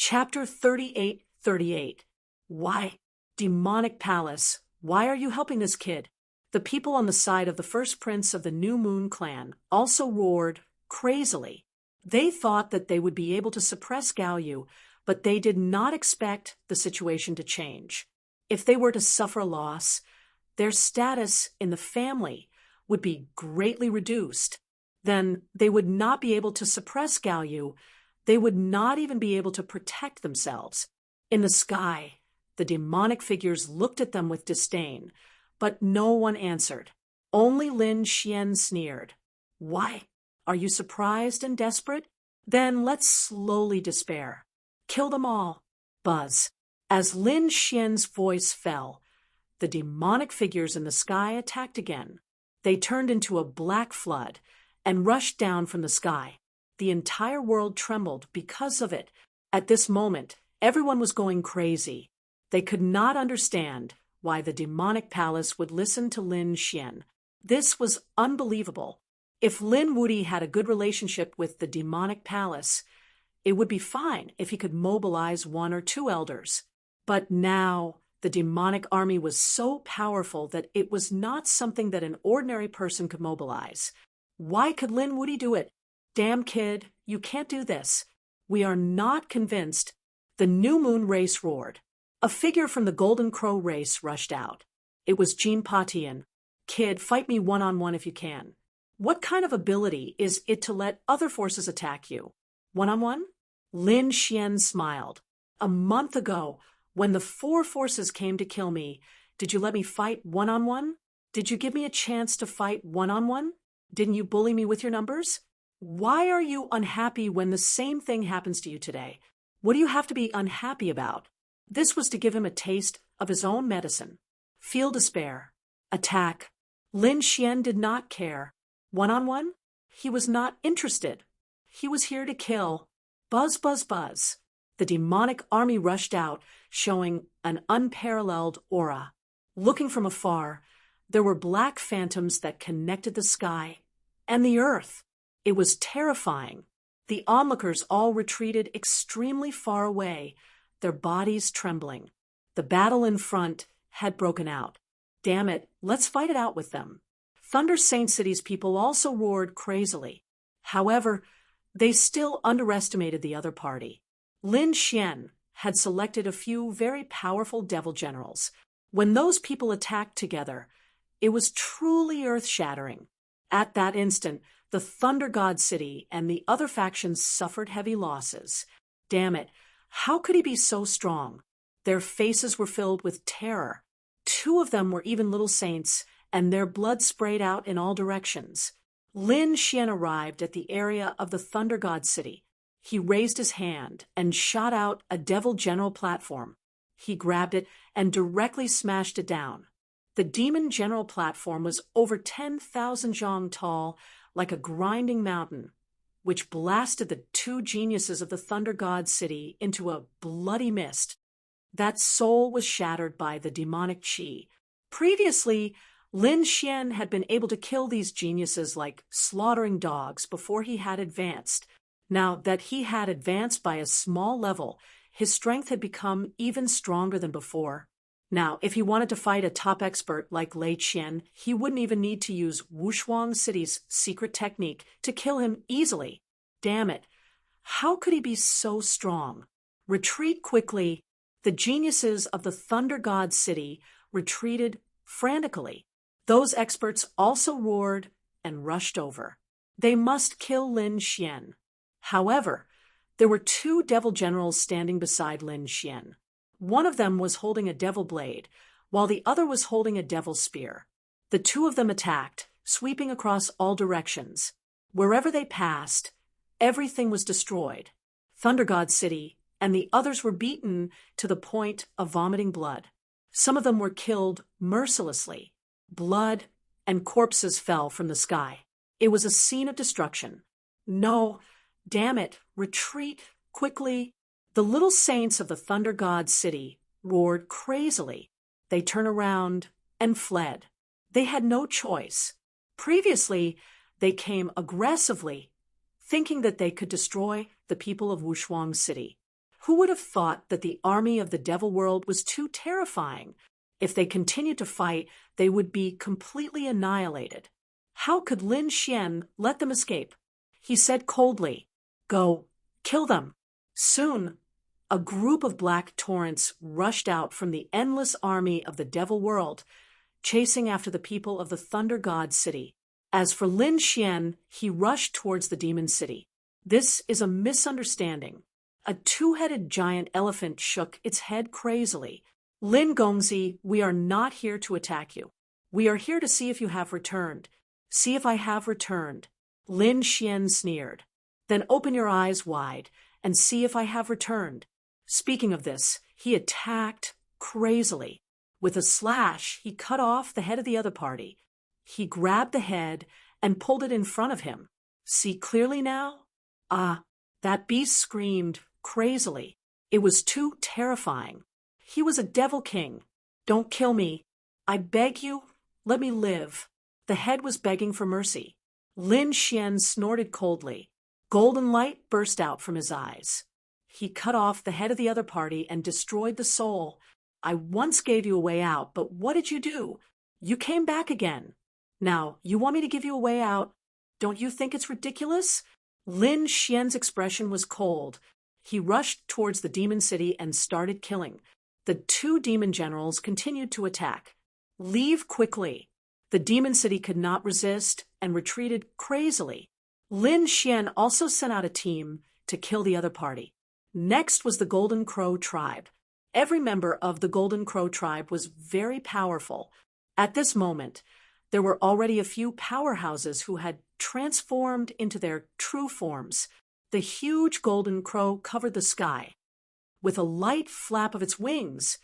Chapter 38:38. Why? Demonic Palace. Why are you helping this kid? The people on the side of the first prince of the New Moon clan also roared crazily. They thought that they would be able to suppress Yu, but they did not expect the situation to change. If they were to suffer loss, their status in the family would be greatly reduced. Then they would not be able to suppress Yu. They would not even be able to protect themselves. In the sky, the demonic figures looked at them with disdain, but no one answered. Only Lin Xian sneered. Why? Are you surprised and desperate? Then let's slowly despair. Kill them all. Buzz. As Lin Xian's voice fell, the demonic figures in the sky attacked again. They turned into a black flood and rushed down from the sky. The entire world trembled because of it. At this moment, everyone was going crazy. They could not understand why the demonic palace would listen to Lin Xian. This was unbelievable. If Lin Wudi had a good relationship with the demonic palace, it would be fine if he could mobilize 1 or 2 elders. But now, the demonic army was so powerful that it was not something that an ordinary person could mobilize. Why could Lin Wudi do it? Damn kid, you can't do this. We are not convinced. The New Moon race roared. A figure from the Golden Crow race rushed out. It was Jean Patian. Kid, fight me one-on-one if you can. What kind of ability is it to let other forces attack you? One-on-one? Lin Xian smiled. A month ago, when the 4 forces came to kill me, did you let me fight one-on-one? Did you give me a chance to fight one-on-one? Didn't you bully me with your numbers? Why are you unhappy when the same thing happens to you today? What do you have to be unhappy about? This was to give him a taste of his own medicine. Feel despair. Attack. Lin Xian did not care. One-on-one? He was not interested. He was here to kill. Buzz, buzz, buzz. The demonic army rushed out, showing an unparalleled aura. Looking from afar, there were black phantoms that connected the sky and the earth. It was terrifying. The onlookers all retreated extremely far away, their bodies trembling. The battle in front had broken out. Damn it, let's fight it out with them. Thunder Saint City's people also roared crazily. However, they still underestimated the other party. Lin Xian had selected a few very powerful devil generals. When those people attacked together, it was truly earth-shattering. At that instant, the Thunder God City and the other factions suffered heavy losses. Damn it, how could he be so strong? Their faces were filled with terror. 2 of them were even little saints, and their blood sprayed out in all directions. Lin Xian arrived at the area of the Thunder God City. He raised his hand and shot out a devil general platform. He grabbed it and directly smashed it down. The demon general platform was over 10,000 zhang tall, like a grinding mountain, which blasted the 2 geniuses of the Thunder God City into a bloody mist. That soul was shattered by the demonic chi. Previously, Lin Xian had been able to kill these geniuses like slaughtering dogs before he had advanced. Now that he had advanced by a small level, his strength had become even stronger than before. Now, if he wanted to fight a top expert like Lei Qian, he wouldn't even need to use Wushuang City's secret technique to kill him easily. Damn it. How could he be so strong? Retreat quickly. The geniuses of the Thunder God City retreated frantically. Those experts also roared and rushed over. They must kill Lin Xian. However, there were 2 devil generals standing beside Lin Xian. One of them was holding a devil blade, while the other was holding a devil spear. The 2 of them attacked, sweeping across all directions. Wherever they passed, everything was destroyed. Thunder God City and the others were beaten to the point of vomiting blood. Some of them were killed mercilessly. Blood and corpses fell from the sky. It was a scene of destruction. No, damn it, retreat quickly. The little saints of the Thunder God City roared crazily. They turned around and fled. They had no choice. Previously, they came aggressively, thinking that they could destroy the people of Wushuang City. Who would have thought that the army of the devil world was too terrifying? If they continued to fight, they would be completely annihilated. How could Lin Xian let them escape? He said coldly, "Go, kill them." Soon, a group of black torrents rushed out from the endless army of the devil world, chasing after the people of the Thunder God city. As for Lin Xian, he rushed towards the demon city. This is a misunderstanding. A two-headed giant elephant shook its head crazily. "Lin Gongzi, we are not here to attack you. We are here to see if you have returned. See if I have returned." Lin Xian sneered. "Then open your eyes wide and see if I have returned." Speaking of this, he attacked crazily. With a slash, he cut off the head of the other party. He grabbed the head and pulled it in front of him. "See clearly now?" Ah, that beast screamed crazily. It was too terrifying. He was a devil king. "Don't kill me. I beg you, let me live." The head was begging for mercy. Lin Xian snorted coldly. Golden light burst out from his eyes. He cut off the head of the other party and destroyed the soul. "I once gave you a way out, but what did you do? You came back again. Now, you want me to give you a way out? Don't you think it's ridiculous?" Lin Xian's expression was cold. He rushed towards the demon city and started killing. The two demon generals continued to attack. "Leave quickly." The demon city could not resist and retreated crazily. Lin Xian also sent out a team to kill the other party. Next was the Golden Crow tribe. Every member of the Golden Crow tribe was very powerful. At this moment, there were already a few powerhouses who had transformed into their true forms. The huge Golden Crow covered the sky. With a light flap of its wings,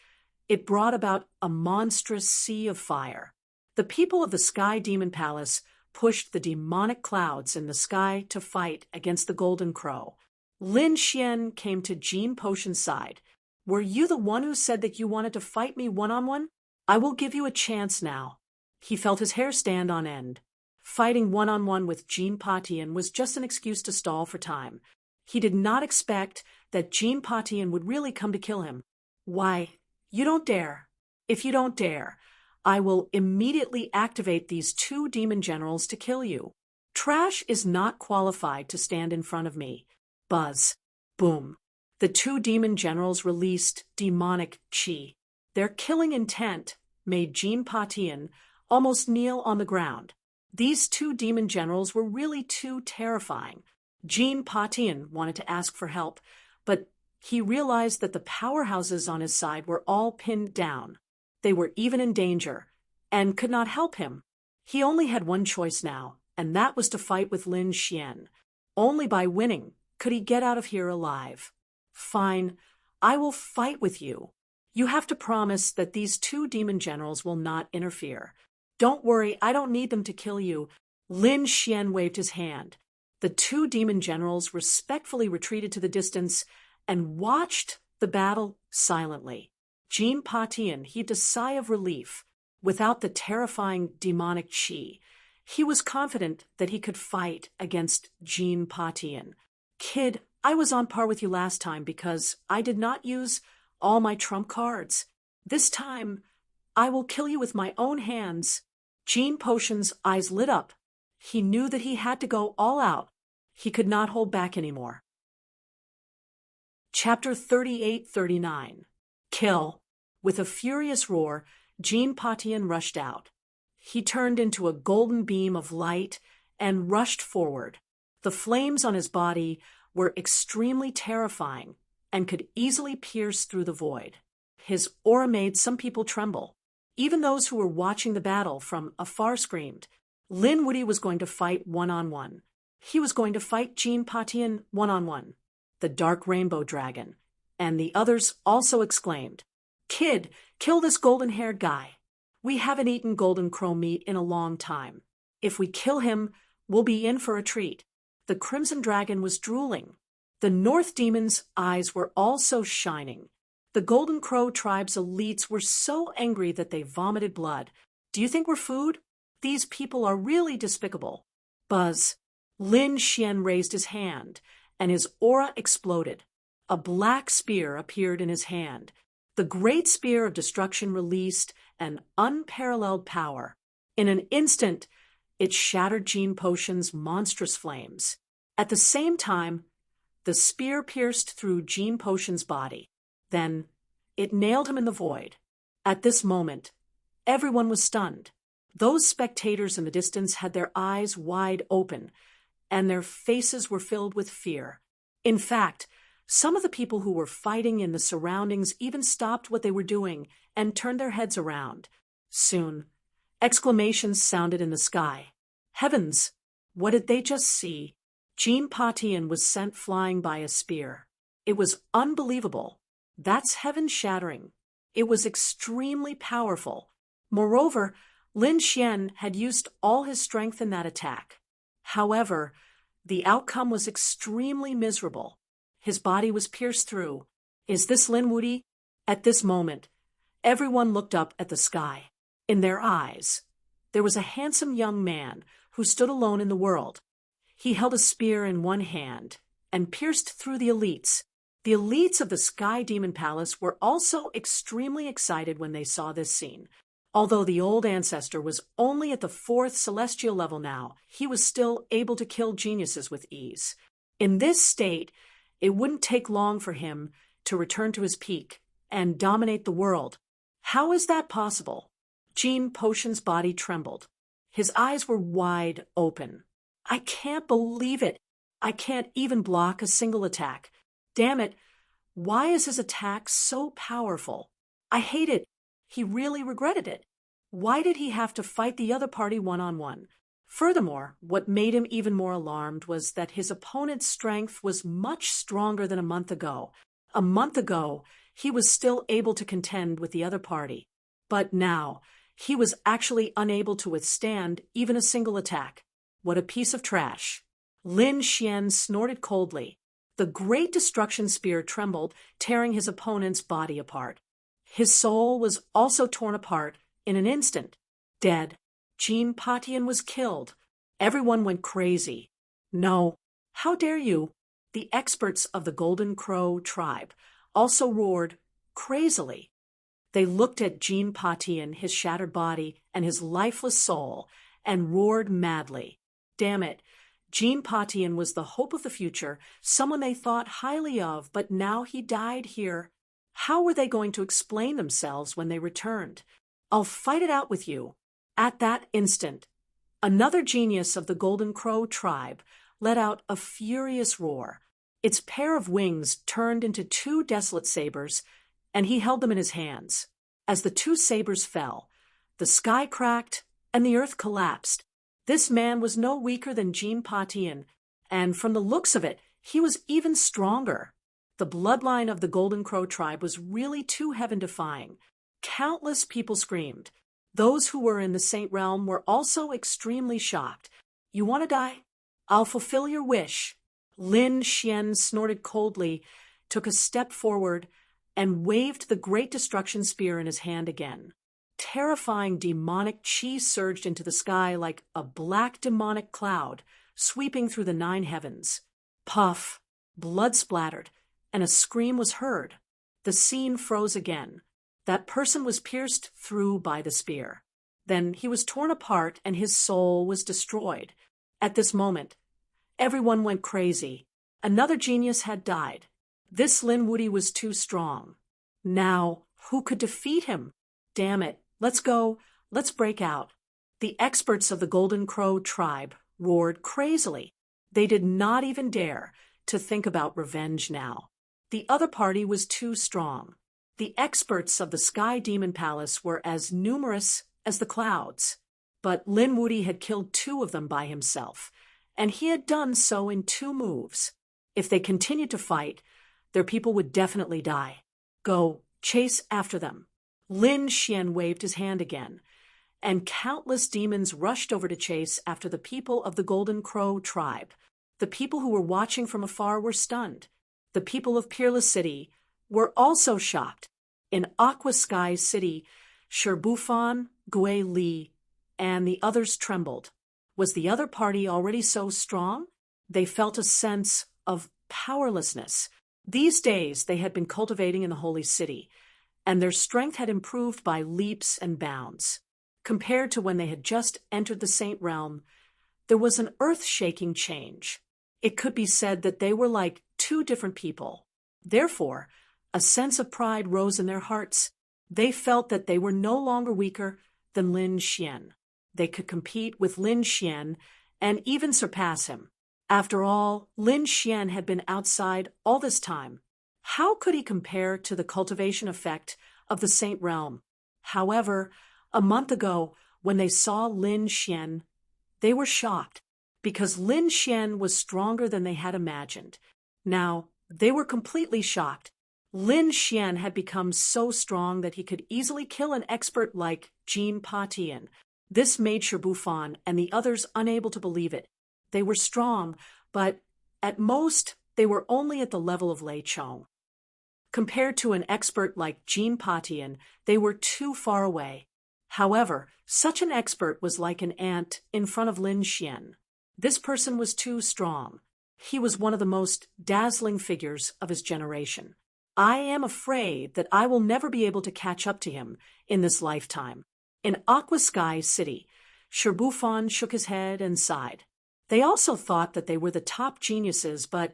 it brought about a monstrous sea of fire. The people of the Sky Demon Palace pushed the demonic clouds in the sky to fight against the Golden Crow. Lin Xian came to Jean Potion's side. "Were you the one who said that you wanted to fight me one-on-one? I will give you a chance now." He felt his hair stand on end. Fighting one-on-one with Jean Potion was just an excuse to stall for time. He did not expect that Jean Potion would really come to kill him. "Why, you don't dare. If you don't dare, I will immediately activate these two demon generals to kill you. Trash is not qualified to stand in front of me." Buzz. Boom. The two demon generals released demonic chi. Their killing intent made Jean Potion almost kneel on the ground. These two demon generals were really too terrifying. Jean Potion wanted to ask for help, but he realized that the powerhouses on his side were all pinned down. They were even in danger, and could not help him. He only had one choice now, and that was to fight with Lin Xian. Only by winning could he get out of here alive. "Fine, I will fight with you. You have to promise that these two demon generals will not interfere." "Don't worry, I don't need them to kill you." Lin Xian waved his hand. The two demon generals respectfully retreated to the distance and watched the battle silently. Jean Potion heaved a sigh of relief. Without the terrifying demonic chi, he was confident that he could fight against Jean Potion. "Kid, I was on par with you last time because I did not use all my trump cards. This time, I will kill you with my own hands." Jean Potion's eyes lit up. He knew that he had to go all out. He could not hold back anymore. Chapter 38-39. Kill. With a furious roar, Jean Potion rushed out. He turned into a golden beam of light and rushed forward. The flames on his body were extremely terrifying and could easily pierce through the void. His aura made some people tremble. Even those who were watching the battle from afar screamed. Lin Woody was going to fight one-on-one. He was going to fight Jean Potion one-on-one. The Dark Rainbow Dragon. And the others also exclaimed, "Kid, kill this golden-haired guy. We haven't eaten Golden Crow meat in a long time. If we kill him, we'll be in for a treat." The Crimson Dragon was drooling. The North Demon's eyes were also shining. The Golden Crow tribe's elites were so angry that they vomited blood. "Do you think we're food? These people are really despicable." Buzz. Lin Xian raised his hand, and his aura exploded. A black spear appeared in his hand. The great spear of destruction released an unparalleled power. In an instant, it shattered Gene Potion's monstrous flames. At the same time, the spear pierced through Gene Potion's body. Then, it nailed him in the void. At this moment, everyone was stunned. Those spectators in the distance had their eyes wide open, and their faces were filled with fear. In fact, some of the people who were fighting in the surroundings even stopped what they were doing and turned their heads around. Soon, exclamations sounded in the sky. Heavens! What did they just see? Gene Potion was sent flying by a spear. It was unbelievable. That's heaven-shattering. It was extremely powerful. Moreover, Lin Xian had used all his strength in that attack. However, the outcome was extremely miserable. His body was pierced through. Is this Lin Wuyi? At this moment, everyone looked up at the sky. In their eyes, there was a handsome young man who stood alone in the world. He held a spear in one hand and pierced through the elites. The elites of the Sky Demon Palace were also extremely excited when they saw this scene. Although the old ancestor was only at the 4th celestial level now, he was still able to kill geniuses with ease. In this state, it wouldn't take long for him to return to his peak and dominate the world. How is that possible? Gene Potion's body trembled. His eyes were wide open. I can't believe it. I can't even block a single attack. Damn it. Why is his attack so powerful? I hate it. He really regretted it. Why did he have to fight the other party one-on-one? Furthermore, what made him even more alarmed was that his opponent's strength was much stronger than a month ago. A month ago, he was still able to contend with the other party. But now, he was actually unable to withstand even a single attack. What a piece of trash. Lin Xian snorted coldly. The great destruction spear trembled, tearing his opponent's body apart. His soul was also torn apart in an instant. Dead. Gene Potion was killed. Everyone went crazy. No. How dare you? The experts of the Golden Crow tribe also roared crazily. They looked at Gene Potion, his shattered body, and his lifeless soul, and roared madly. Damn it. Gene Potion was the hope of the future, someone they thought highly of, but now he died here. How were they going to explain themselves when they returned? I'll fight it out with you. At that instant, another genius of the Golden Crow tribe let out a furious roar. Its pair of wings turned into 2 desolate sabers, and he held them in his hands. As the 2 sabers fell, the sky cracked and the earth collapsed. This man was no weaker than Gene Potion, and from the looks of it, he was even stronger. The bloodline of the Golden Crow tribe was really too heaven-defying. Countless people screamed. Those who were in the Saint Realm were also extremely shocked. You want to die? I'll fulfill your wish. Lin Xian snorted coldly, took a step forward, and waved the great destruction spear in his hand again. Terrifying demonic chi surged into the sky like a black demonic cloud, sweeping through the 9 heavens. Puff, blood splattered, and a scream was heard. The scene froze again. That person was pierced through by the spear. Then he was torn apart and his soul was destroyed. At this moment, everyone went crazy. Another genius had died. This Lin Wuyi was too strong. Now, who could defeat him? Damn it. Let's go. Let's break out. The experts of the Golden Crow tribe roared crazily. They did not even dare to think about revenge now. The other party was too strong. The experts of the Sky Demon Palace were as numerous as the clouds. But Lin Wuyi had killed 2 of them by himself, and he had done so in 2 moves. If they continued to fight, their people would definitely die. Go, chase after them. Lin Xian waved his hand again, and countless demons rushed over to chase after the people of the Golden Crow tribe. The people who were watching from afar were stunned. The people of Peerless City were also shocked. In Aqua Sky City, Sherbufan, Gui Li, and the others trembled. Was the other party already so strong? They felt a sense of powerlessness. These days they had been cultivating in the holy city, and their strength had improved by leaps and bounds. Compared to when they had just entered the Saint Realm, there was an earth-shaking change. It could be said that they were like two different people. Therefore, a sense of pride rose in their hearts. They felt that they were no longer weaker than Lin Xian. They could compete with Lin Xian and even surpass him. After all, Lin Xian had been outside all this time. How could he compare to the cultivation effect of the Saint Realm? However, a month ago, when they saw Lin Xian, they were shocked, because Lin Xian was stronger than they had imagined. Now, they were completely shocked. Lin Xian had become so strong that he could easily kill an expert like Jin Patian. This made Shirbufan and the others unable to believe it. They were strong, but at most, they were only at the level of Lei Chong. Compared to an expert like Jin Patian, they were too far away. However, such an expert was like an ant in front of Lin Xian. This person was too strong. He was one of the most dazzling figures of his generation. I am afraid that I will never be able to catch up to him in this lifetime. In Aqua Sky City, Shirbufan shook his head and sighed. They also thought that they were the top geniuses, but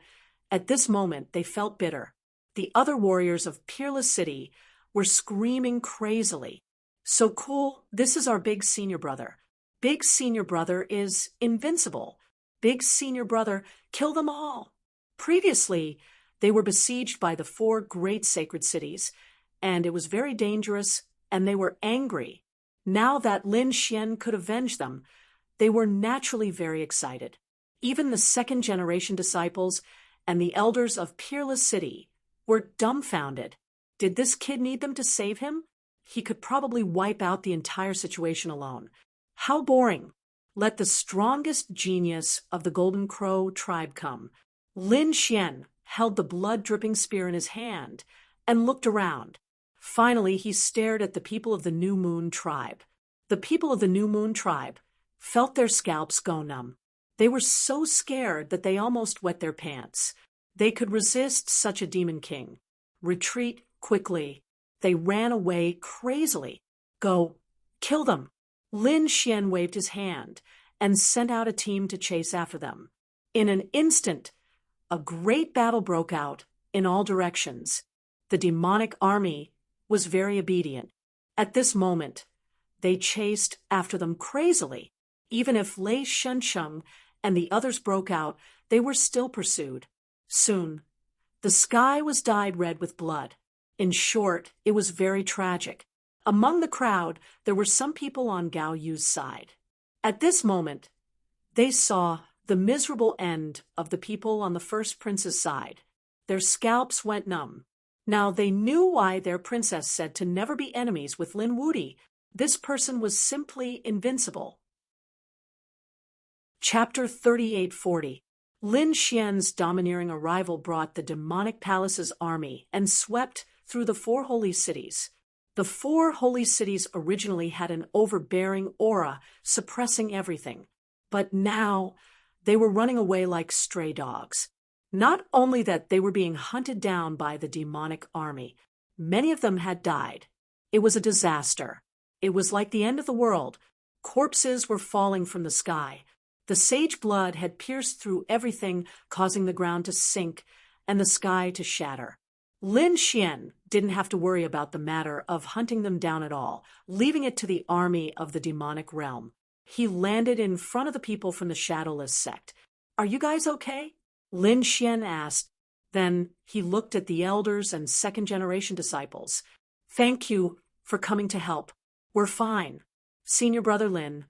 at this moment they felt bitter. The other warriors of Peerless City were screaming crazily. So cool, this is our big senior brother. Big senior brother is invincible. Big senior brother, kill them all. Previously, they were besieged by the 4 great sacred cities, and it was very dangerous, and they were angry. Now that Lin Xian could avenge them, they were naturally very excited. Even the second-generation disciples and the elders of Peerless City were dumbfounded. Did this kid need them to save him? He could probably wipe out the entire situation alone. How boring. Let the strongest genius of the Golden Crow tribe come. Lin Xian held the blood-dripping spear in his hand and looked around. Finally, he stared at the people of the New Moon tribe. The people of the New Moon tribe felt their scalps go numb. They were so scared that they almost wet their pants. They could resist such a demon king. Retreat quickly. They ran away crazily. Go, kill them. Lin Xian waved his hand and sent out a team to chase after them. In an instant, a great battle broke out in all directions. The demonic army was very obedient. At this moment, they chased after them crazily. Even if Lei Shensheng and the others broke out, they were still pursued. Soon, the sky was dyed red with blood. In short, it was very tragic. Among the crowd, there were some people on Gao Yu's side. At this moment, they saw the miserable end of the people on the first prince's side. Their scalps went numb. Now they knew why their princess said to never be enemies with Lin Wudi. This person was simply invincible. Chapter 3840. Lin Xian's domineering arrival brought the demonic palace's army and swept through the 4 holy cities. The 4 holy cities originally had an overbearing aura, suppressing everything. But now, they were running away like stray dogs. Not only that they were being hunted down by the demonic army, many of them had died. It was a disaster. It was like the end of the world. Corpses were falling from the sky. The sage blood had pierced through everything, causing the ground to sink and the sky to shatter. Lin Xian didn't have to worry about the matter of hunting them down at all, leaving it to the army of the demonic realm. He landed in front of the people from the Shadowless sect. "Are you guys okay?" Lin Xian asked. Then he looked at the elders and second-generation disciples. "Thank you for coming to help. We're fine. Senior brother Lin,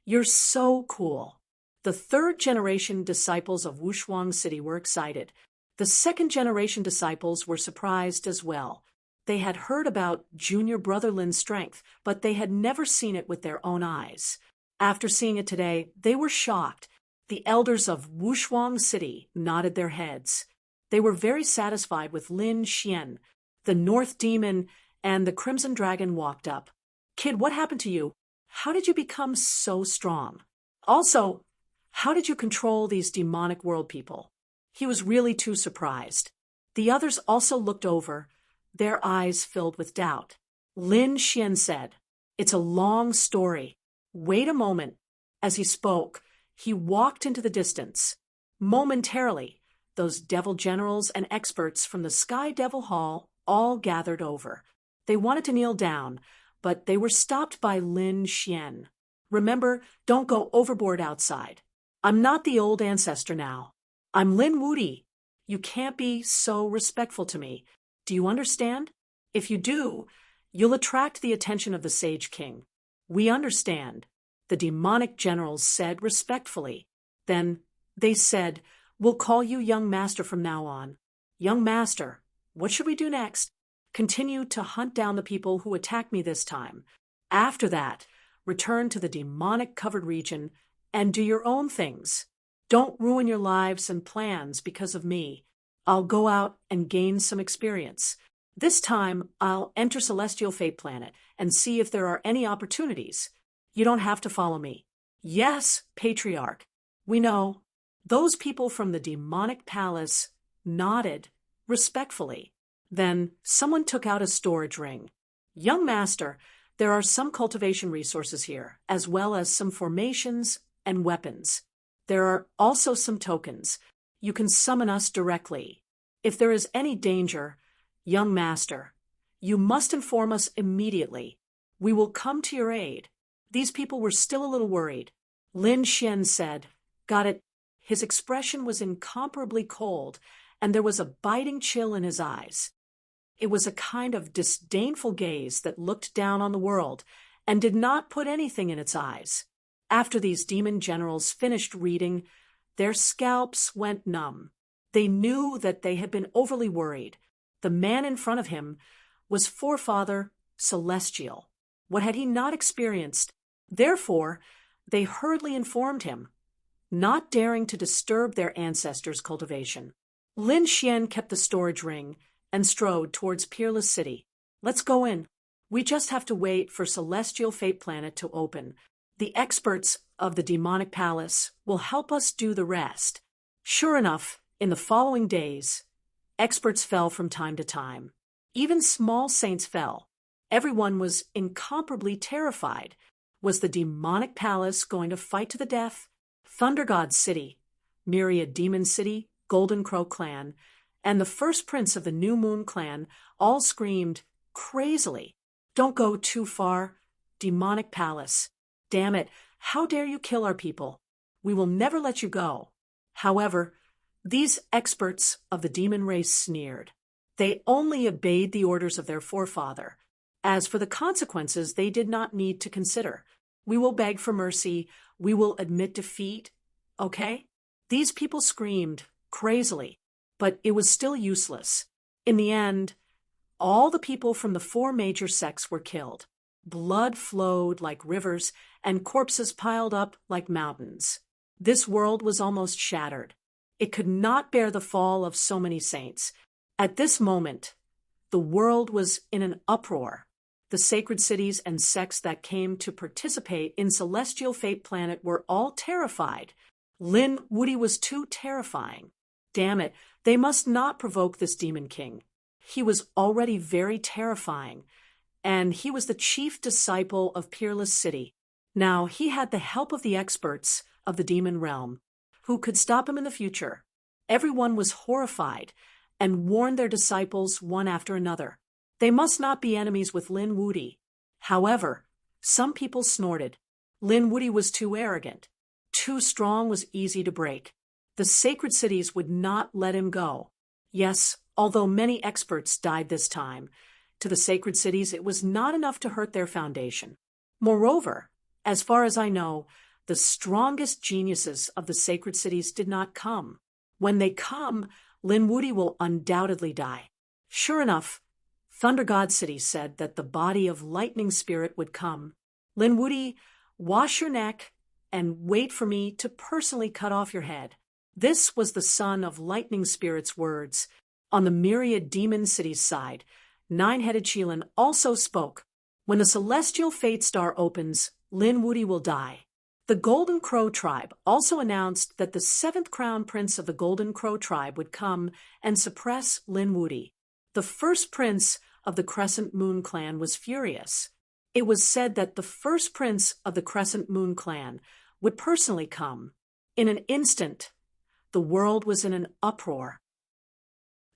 you're so cool." The third-generation disciples of Wushuang City were excited. The second-generation disciples were surprised as well. They had heard about junior brother Lin's strength, but they had never seen it with their own eyes. After seeing it today, they were shocked. The elders of Wushuang City nodded their heads. They were very satisfied with Lin Xian. The North Demon and the Crimson Dragon walked up. "Kid, what happened to you? How did you become so strong? Also, how did you control these demonic world people?" He was really too surprised. The others also looked over, their eyes filled with doubt. Lin Xian said, "It's a long story. Wait a moment." As he spoke, he walked into the distance. Momentarily, those devil generals and experts from the Sky Devil Hall all gathered over. They wanted to kneel down, but they were stopped by Lin Xian. "Remember, don't go overboard outside. I'm not the old ancestor now. I'm Lin Wudi. You can't be so respectful to me. Do you understand? If you do, you'll attract the attention of the Sage King." "We understand," the demonic generals said respectfully. Then they said, "We'll call you Young Master from now on." "Young Master, what should we do next?" "Continue to hunt down the people who attacked me this time. After that, return to the demonic-covered region and do your own things. Don't ruin your lives and plans because of me. I'll go out and gain some experience. This time, I'll enter Celestial Fate Planet and see if there are any opportunities. You don't have to follow me." "Yes, Patriarch. We know." Those people from the demonic palace nodded respectfully. Then someone took out a storage ring. "Young Master, there are some cultivation resources here, as well as some formations and weapons. There are also some tokens. You can summon us directly. If there is any danger, Young Master, you must inform us immediately. We will come to your aid." These people were still a little worried. Lin Xian said, "Got it." His expression was incomparably cold, and there was a biting chill in his eyes. It was a kind of disdainful gaze that looked down on the world and did not put anything in its eyes. After these demon generals finished reading, their scalps went numb. They knew that they had been overly worried. The man in front of him was Forefather Celestial. What had he not experienced? Therefore, they hurriedly informed him, not daring to disturb their ancestors' cultivation. Lin Xian kept the storage ring and strode towards Peerless City. "Let's go in. We just have to wait for Celestial Fate Planet to open. The experts of the demonic palace will help us do the rest." Sure enough, in the following days, experts fell from time to time. Even small saints fell. Everyone was incomparably terrified. Was the demonic palace going to fight to the death? Thunder God City, Myriad Demon City, Golden Crow Clan, and the first prince of the New Moon Clan all screamed crazily, "Don't go too far, demonic palace. Damn it, how dare you kill our people? We will never let you go." However, these experts of the demon race sneered. They only obeyed the orders of their forefather. As for the consequences, they did not need to consider. "We will beg for mercy. We will admit defeat. Okay?" These people screamed crazily, but it was still useless. In the end, all the people from the 4 major sects were killed. Blood flowed like rivers, and corpses piled up like mountains. This world was almost shattered. It could not bear the fall of so many saints. At this moment, the world was in an uproar. The sacred cities and sects that came to participate in Celestial Fate Planet were all terrified. Lin Wudi was too terrifying. Damn it, they must not provoke this demon king. He was already very terrifying, and he was the chief disciple of Peerless City. Now he had the help of the experts of the demon realm, who could stop him in the future. Everyone was horrified and warned their disciples one after another. They must not be enemies with Lin Wudi. However, some people snorted. Lin Wudi was too arrogant. Too strong was easy to break. The sacred cities would not let him go. Yes, although many experts died this time, to the sacred cities it was not enough to hurt their foundation. Moreover, as far as I know, the strongest geniuses of the sacred cities did not come. When they come, Lin Wudi will undoubtedly die. Sure enough, Thunder God City said that the body of Lightning Spirit would come. "Lin Wudi, wash your neck and wait for me to personally cut off your head." This was the son of Lightning Spirit's words. On the Myriad Demon City's side, 9-headed Qilin also spoke. "When the Celestial Fate Star opens, Lin Wudi will die. The Golden Crow tribe also announced that the seventh crown prince of the Golden Crow tribe would come and suppress Lin Wudi. The first prince of the Crescent Moon clan was furious. It was said that the first prince of the Crescent Moon clan would personally come. In an instant, the world was in an uproar.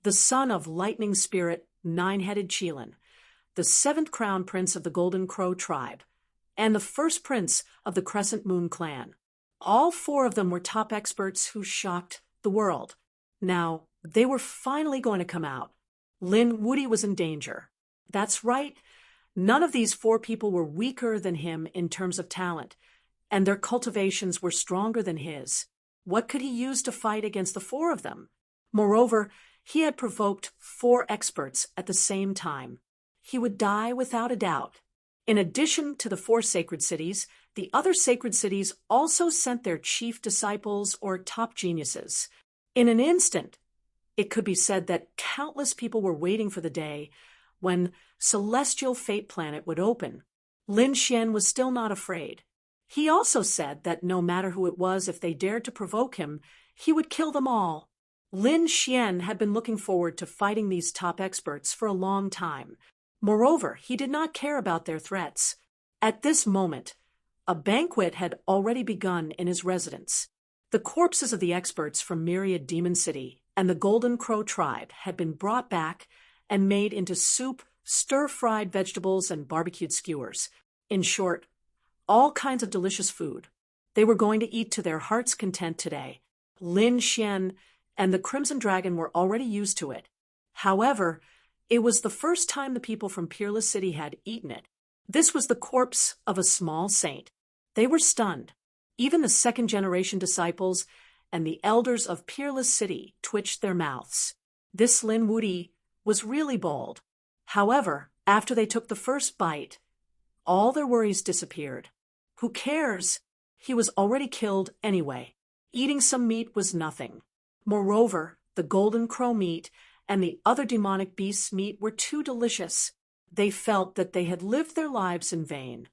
The son of lightning spirit, nine-headed Qilin, the seventh crown prince of the Golden Crow tribe, and the first prince of the Crescent Moon clan. All four of them were top experts who shocked the world. Now, they were finally going to come out. Lin Wudi was in danger. That's right. None of these four people were weaker than him in terms of talent, and their cultivations were stronger than his. What could he use to fight against the four of them? Moreover, he had provoked four experts at the same time. He would die without a doubt. In addition to the four sacred cities, the other sacred cities also sent their chief disciples or top geniuses. In an instant, it could be said that countless people were waiting for the day when Celestial Fate Planet would open. Lin Xian was still not afraid. He also said that no matter who it was, if they dared to provoke him, he would kill them all. Lin Xian had been looking forward to fighting these top experts for a long time. Moreover, he did not care about their threats. At this moment, a banquet had already begun in his residence. The corpses of the experts from Myriad Demon City and the Golden Crow tribe had been brought back and made into soup, stir-fried vegetables, and barbecued skewers. In short, all kinds of delicious food. They were going to eat to their heart's content today. Lin Xian and the Crimson Dragon were already used to it. However, it was the first time the people from Peerless City had eaten it. This was the corpse of a small saint. They were stunned. Even the second-generation disciples and the elders of Peerless City twitched their mouths. This Lin Wudi was really bold. However, after they took the first bite, all their worries disappeared. Who cares? He was already killed anyway. Eating some meat was nothing. Moreover, the Golden Crow meat and the other demonic beasts' meat were too delicious. They felt that they had lived their lives in vain.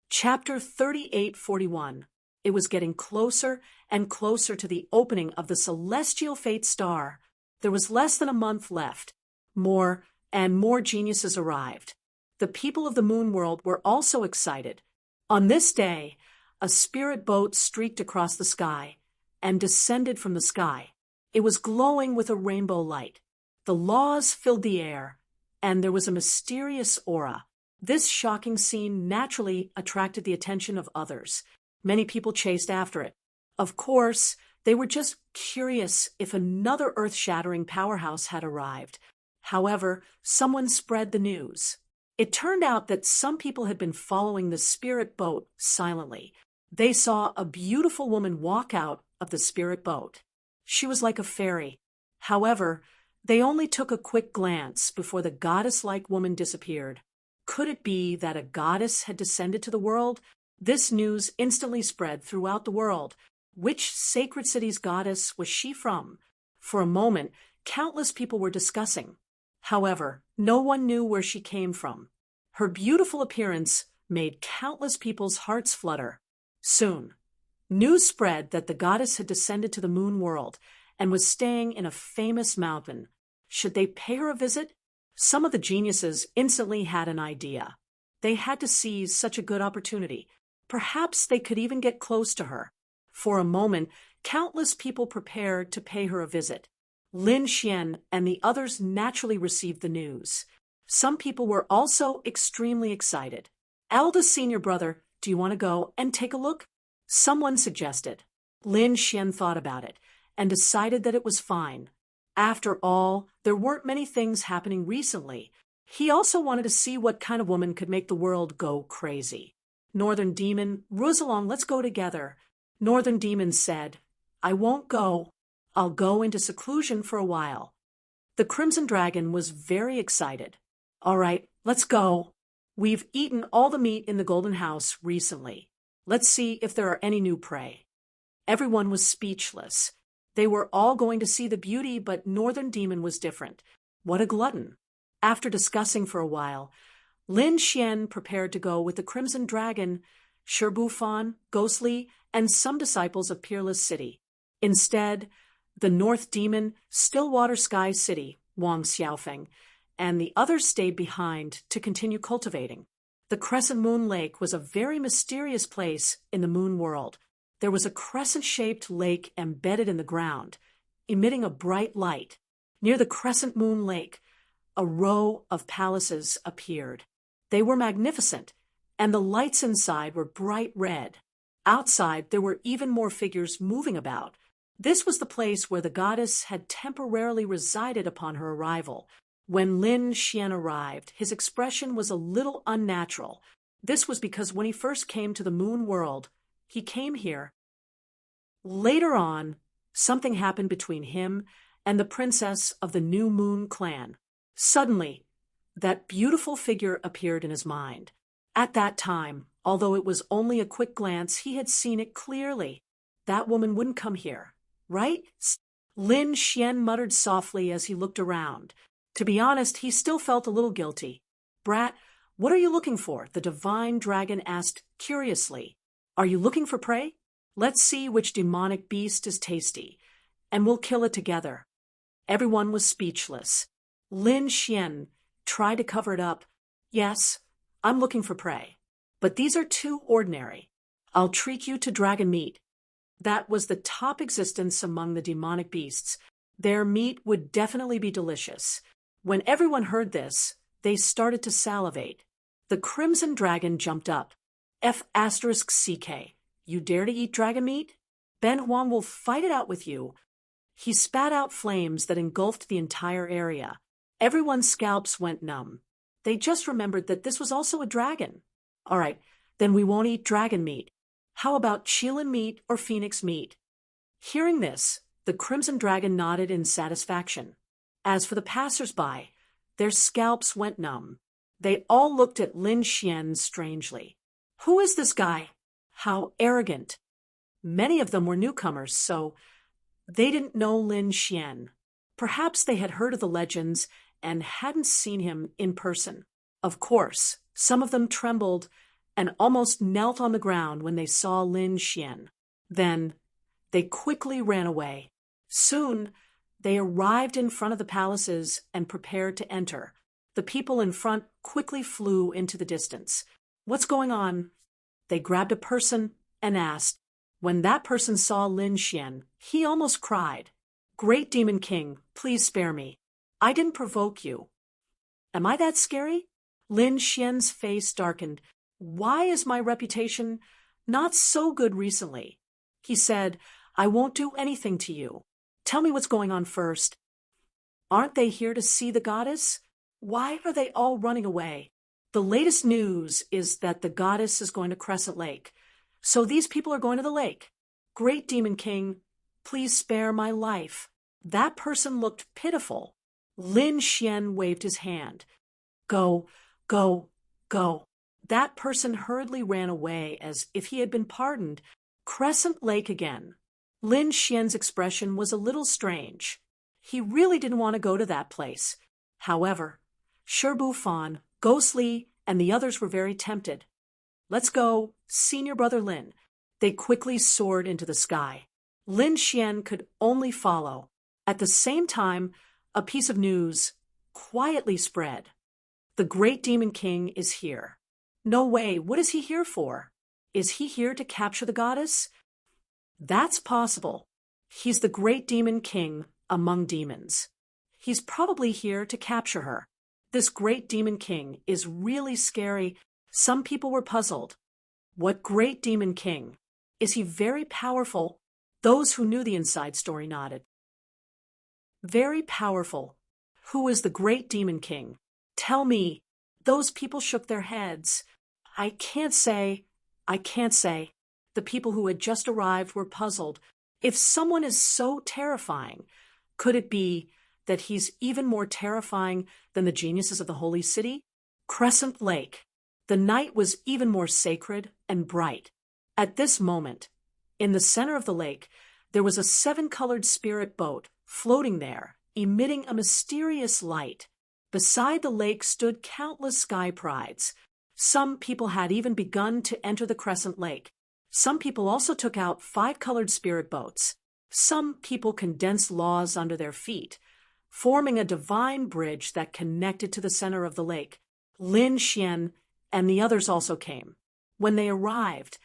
Chapter 3841. It was getting closer and closer to the opening of the Celestial Fate Star. There was less than a month left. More and more geniuses arrived. The people of the moon world were also excited. On this day, a spirit boat streaked across the sky and descended from the sky. It was glowing with a rainbow light. The laws filled the air, and there was a mysterious aura. This shocking scene naturally attracted the attention of others. Many people chased after it. Of course, they were just curious if another earth-shattering powerhouse had arrived. However, someone spread the news. It turned out that some people had been following the spirit boat silently. They saw a beautiful woman walk out of the spirit boat. She was like a fairy. However, they only took a quick glance before the goddess-like woman disappeared. Could it be that a goddess had descended to the world? This news instantly spread throughout the world. Which sacred city's goddess was she from? For a moment, countless people were discussing. However, no one knew where she came from. Her beautiful appearance made countless people's hearts flutter. Soon, news spread that the goddess had descended to the moon world and was staying in a famous mountain. Should they pay her a visit? Some of the geniuses instantly had an idea. They had to seize such a good opportunity. Perhaps they could even get close to her. For a moment, countless people prepared to pay her a visit. Lin Xian and the others naturally received the news. Some people were also extremely excited. Eldest senior brother, do you want to go and take a look? Someone suggested. Lin Xian thought about it and decided that it was fine. After all, there weren't many things happening recently. He also wanted to see what kind of woman could make the world go crazy. Northern Demon, Rosalong, let's go together. Northern Demon said, I won't go. I'll go into seclusion for a while. The Crimson Dragon was very excited. All right, let's go. We've eaten all the meat in the Golden House recently. Let's see if there are any new prey. Everyone was speechless. They were all going to see the beauty, but Northern Demon was different. What a glutton. After discussing for a while, Lin Xian prepared to go with the Crimson Dragon. Sherbufan, Ghostly, and some disciples of Peerless City. Instead, the North Demon, Stillwater Sky City, Wang Xiaofeng, and the others stayed behind to continue cultivating. The Crescent Moon Lake was a very mysterious place in the moon world. There was a crescent-shaped lake embedded in the ground, emitting a bright light. Near the Crescent Moon Lake, a row of palaces appeared. They were magnificent, and the lights inside were bright red. Outside, there were even more figures moving about. This was the place where the goddess had temporarily resided upon her arrival. When Lin Xian arrived, his expression was a little unnatural. This was because when he first came to the moon world, he came here. Later on, something happened between him and the princess of the New Moon clan. Suddenly, that beautiful figure appeared in his mind. At that time, although it was only a quick glance, he had seen it clearly. That woman wouldn't come here, right? Lin Xian muttered softly as he looked around. To be honest, he still felt a little guilty. Brat, what are you looking for? The divine dragon asked curiously. Are you looking for prey? Let's see which demonic beast is tasty, and we'll kill it together. Everyone was speechless. Lin Xian tried to cover it up. Yes, I'm looking for prey. But these are too ordinary. I'll treat you to dragon meat. That was the top existence among the demonic beasts. Their meat would definitely be delicious. When everyone heard this, they started to salivate. The Crimson Dragon jumped up. F*CK. You dare to eat dragon meat? Ben Huang will fight it out with you. He spat out flames that engulfed the entire area. Everyone's scalps went numb. They just remembered that this was also a dragon. All right, then we won't eat dragon meat. How about Qilin meat or phoenix meat? Hearing this, the Crimson Dragon nodded in satisfaction. As for the passers-by, their scalps went numb. They all looked at Lin Xian strangely. Who is this guy? How arrogant. Many of them were newcomers, so they didn't know Lin Xian. Perhaps they had heard of the legends and hadn't seen him in person. Of course, some of them trembled and almost knelt on the ground when they saw Lin Xian. Then they quickly ran away. Soon, they arrived in front of the palaces and prepared to enter. The people in front quickly flew into the distance. What's going on? They grabbed a person and asked. When that person saw Lin Xian, he almost cried. Great Demon King, please spare me. I didn't provoke you. Am I that scary? Lin Xian's face darkened. Why is my reputation not so good recently? He said, I won't do anything to you. Tell me what's going on first. Aren't they here to see the goddess? Why are they all running away? The latest news is that the goddess is going to Crescent Lake. So these people are going to the lake. Great Demon King, please spare my life. That person looked pitiful. Lin Xian waved his hand. Go, go, go. That person hurriedly ran away as if he had been pardoned. Crescent Lake again. Lin Xian's expression was a little strange. He really didn't want to go to that place. However, Sherbufan, Ghostly, and the others were very tempted. Let's go, Senior Brother Lin. They quickly soared into the sky. Lin Xian could only follow. At the same time, a piece of news quietly spread. The Great Demon King is here. No way, what is he here for? Is he here to capture the goddess? That's possible. He's the Great Demon King among demons. He's probably here to capture her. This Great Demon King is really scary. Some people were puzzled. What Great Demon King? Is he very powerful? Those who knew the inside story nodded. Very powerful. Who is the Great Demon King? Tell me. Those people shook their heads. I can't say. The people who had just arrived were puzzled. If someone is so terrifying, could it be that he's even more terrifying than the geniuses of the Holy City? Crescent Lake. The night was even more sacred and bright. At this moment, in the center of the lake, there was a 7-colored spirit boat floating there, emitting a mysterious light. Beside the lake stood countless sky prides. Some people had even begun to enter the Crescent Lake. Some people also took out 5-colored spirit boats. Some people condensed laws under their feet, forming a divine bridge that connected to the center of the lake. Lin Xian and the others also came. When they arrived,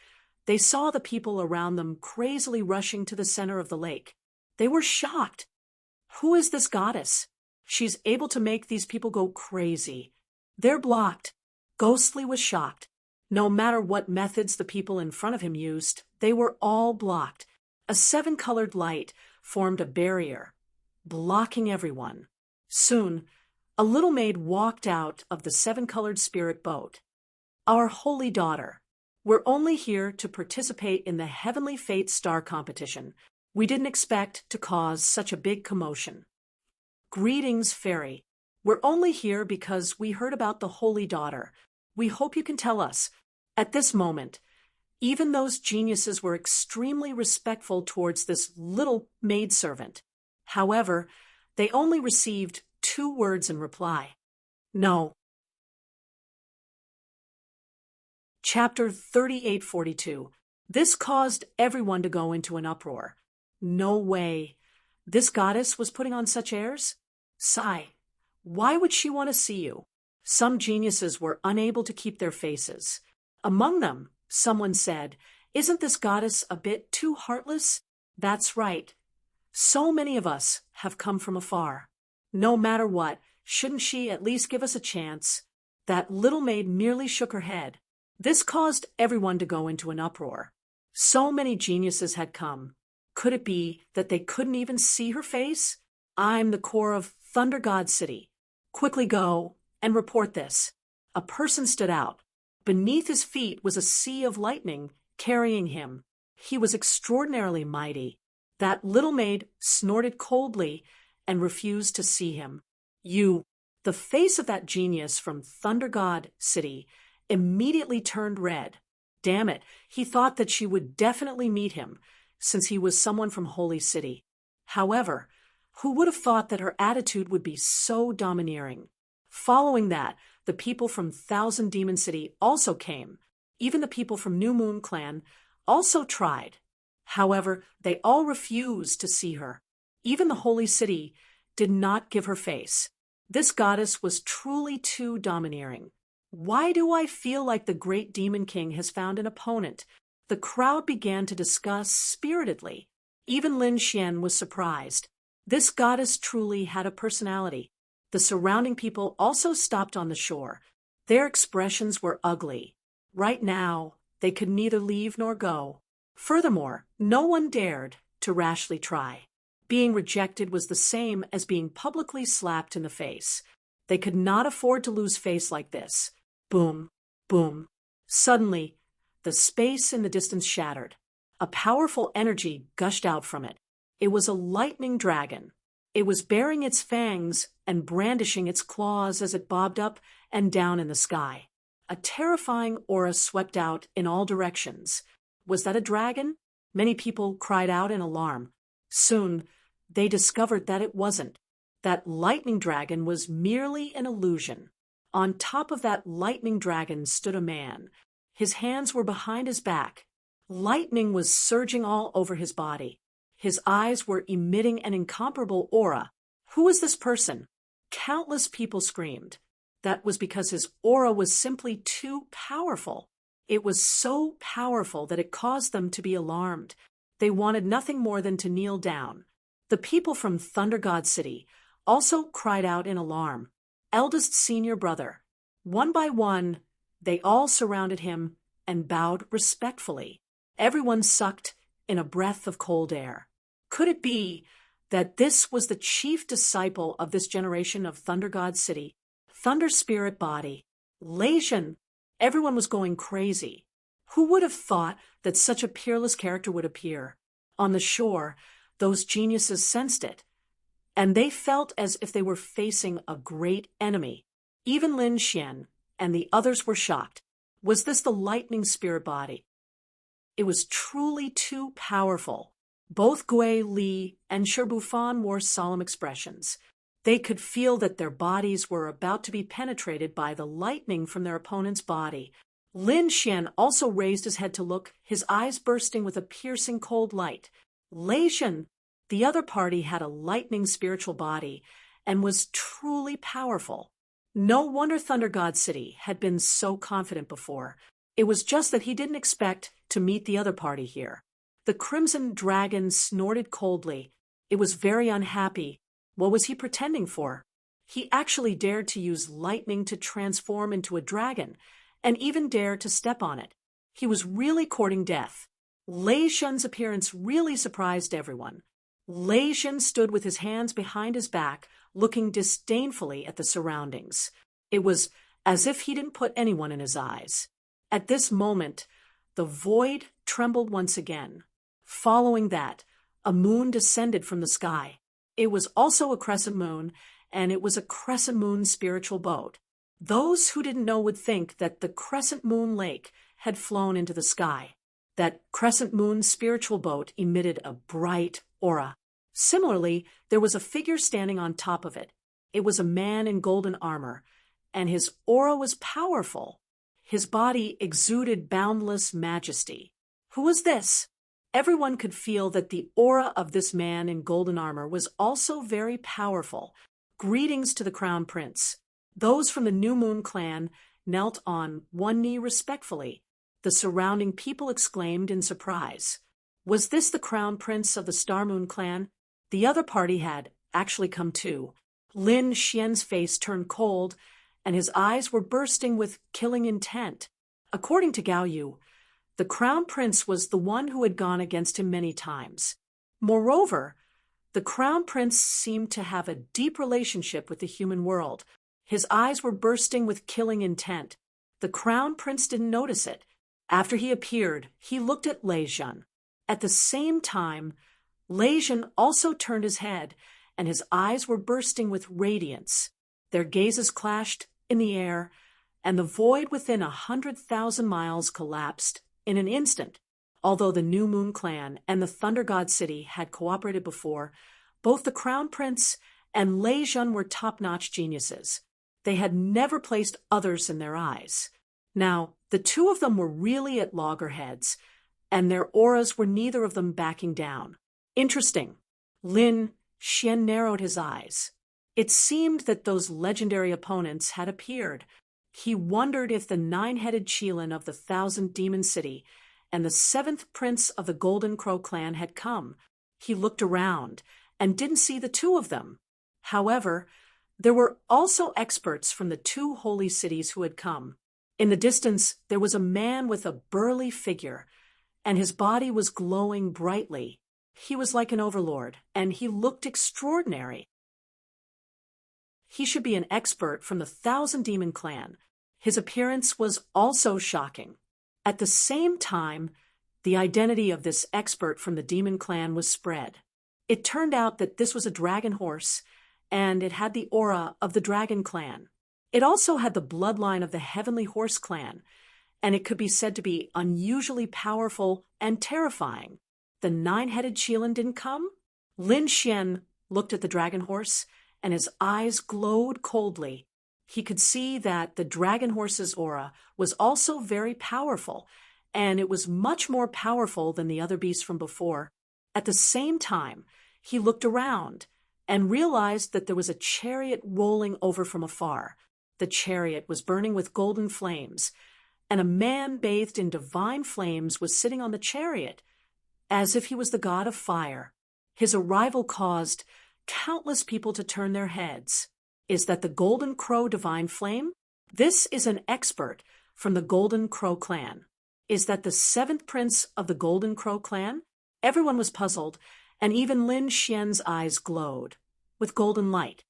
they saw the people around them crazily rushing to the center of the lake. They were shocked. Who is this goddess? She's able to make these people go crazy. They're blocked. Ghostly was shocked. No matter what methods the people in front of him used, they were all blocked. A 7-colored light formed a barrier, blocking everyone. Soon, a little maid walked out of the 7-colored spirit boat. Our holy daughter, we're only here to participate in the Heavenly Fate Star Competition. We didn't expect to cause such a big commotion. Greetings, fairy. We're only here because we heard about the holy daughter. We hope you can tell us. At this moment, even those geniuses were extremely respectful towards this little maidservant. However, they only received 2 words in reply. No. Chapter 3842. This caused everyone to go into an uproar. No way. This goddess was putting on such airs? Sigh. Why would she want to see you? Some geniuses were unable to keep their faces. Among them, someone said, "Isn't this goddess a bit too heartless?" That's right. So many of us have come from afar. No matter what, shouldn't she at least give us a chance? That little maid merely shook her head. This caused everyone to go into an uproar. So many geniuses had come. Could it be that they couldn't even see her face? I'm the core of Thunder God City. Quickly go and report this. A person stood out. Beneath his feet was a sea of lightning carrying him. He was extraordinarily mighty. That little maid snorted coldly and refused to see him. The face of that genius from Thunder God City immediately turned red. Damn it, he thought that she would definitely meet him, since he was someone from Holy City. However, who would have thought that her attitude would be so domineering? Following that, the people from Thousand Demon City also came. Even the people from New Moon Clan also tried. However, they all refused to see her. Even the Holy City did not give her face. This goddess was truly too domineering. Why do I feel like the great Demon King has found an opponent? The crowd began to discuss spiritedly. Even Lin Xian was surprised. This goddess truly had a personality. The surrounding people also stopped on the shore. Their expressions were ugly. Right now, they could neither leave nor go. Furthermore, no one dared to rashly try. Being rejected was the same as being publicly slapped in the face. They could not afford to lose face like this. Boom, boom. Suddenly, the space in the distance shattered. A powerful energy gushed out from it. It was a lightning dragon. It was baring its fangs and brandishing its claws as it bobbed up and down in the sky. A terrifying aura swept out in all directions. Was that a dragon? Many people cried out in alarm. Soon, they discovered that it wasn't. That lightning dragon was merely an illusion. On top of that lightning dragon stood a man. His hands were behind his back. Lightning was surging all over his body. His eyes were emitting an incomparable aura. Who was this person? Countless people screamed. That was because his aura was simply too powerful. It was so powerful that it caused them to be alarmed. They wanted nothing more than to kneel down. The people from Thunder God City also cried out in alarm. Eldest senior brother. One by one, they all surrounded him and bowed respectfully. Everyone sucked in a breath of cold air. Could it be that this was the chief disciple of this generation of Thunder God City, Thunder Spirit Body, Leishan? Everyone was going crazy. Who would have thought that such a peerless character would appear? On the shore, those geniuses sensed it, and they felt as if they were facing a great enemy. Even Lin Xian and the others were shocked. Was this the lightning spirit body? It was truly too powerful. Both Gui Li and Sherbufan wore solemn expressions. They could feel that their bodies were about to be penetrated by the lightning from their opponent's body. Lin Xian also raised his head to look, his eyes bursting with a piercing cold light. Lei Zhen, the other party, had a lightning spiritual body and was truly powerful. No wonder Thunder God City had been so confident before. It was just that he didn't expect to meet the other party here. The Crimson Dragon snorted coldly. It was very unhappy. What was he pretending for? He actually dared to use lightning to transform into a dragon, and even dared to step on it. He was really courting death. Lei Zhen's appearance really surprised everyone. Lei Zhen stood with his hands behind his back, looking disdainfully at the surroundings. It was as if he didn't put anyone in his eyes. At this moment, the void trembled once again. Following that, a moon descended from the sky. It was also a crescent moon, and it was a crescent moon spiritual boat. Those who didn't know would think that the crescent moon lake had flown into the sky. That crescent moon spiritual boat emitted a bright aura. Similarly, there was a figure standing on top of it. It was a man in golden armor, and his aura was powerful. His body exuded boundless majesty. Who was this? Everyone could feel that the aura of this man in golden armor was also very powerful. Greetings to the Crown Prince. Those from the New Moon clan knelt on one knee respectfully. The surrounding people exclaimed in surprise. Was this the Crown Prince of the Star Moon clan? The other party had actually come too. Lin Xian's face turned cold, and his eyes were bursting with killing intent. According to Gao Yu, the Crown Prince was the one who had gone against him many times. Moreover, the Crown Prince seemed to have a deep relationship with the human world. His eyes were bursting with killing intent. The Crown Prince didn't notice it. After he appeared, he looked at Lei Zhen. At the same time, Lei Zhen also turned his head, and his eyes were bursting with radiance. Their gazes clashed in the air, and the void within 100,000 miles collapsed in an instant. Although the New Moon clan and the Thunder God City had cooperated before, both the Crown Prince and Lei Zhen were top-notch geniuses. They had never placed others in their eyes. Now, the two of them were really at loggerheads, and their auras were neither of them backing down. Interesting. Lin Xian narrowed his eyes. It seemed that those legendary opponents had appeared. He wondered if the nine-headed Qilin of the Thousand Demon City and the seventh prince of the Golden Crow clan had come. He looked around and didn't see the two of them. However, there were also experts from the two holy cities who had come. In the distance, there was a man with a burly figure, and his body was glowing brightly. He was like an overlord, and he looked extraordinary. He should be an expert from the Thousand Demon clan. His appearance was also shocking. At the same time, the identity of this expert from the Demon clan was spread. It turned out that this was a dragon horse, and it had the aura of the Dragon clan. It also had the bloodline of the Heavenly Horse clan, and it could be said to be unusually powerful and terrifying. The nine-headed Qilin didn't come? Lin Xian looked at the dragon horse, and his eyes glowed coldly. He could see that the dragon horse's aura was also very powerful, and it was much more powerful than the other beasts from before. At the same time, he looked around and realized that there was a chariot rolling over from afar. The chariot was burning with golden flames, and a man bathed in divine flames was sitting on the chariot, as if he was the god of fire. His arrival caused countless people to turn their heads. Is that the Golden Crow divine flame? This is an expert from the Golden Crow clan. Is that the seventh prince of the Golden Crow clan? Everyone was puzzled, and even Lin Xian's eyes glowed with golden light.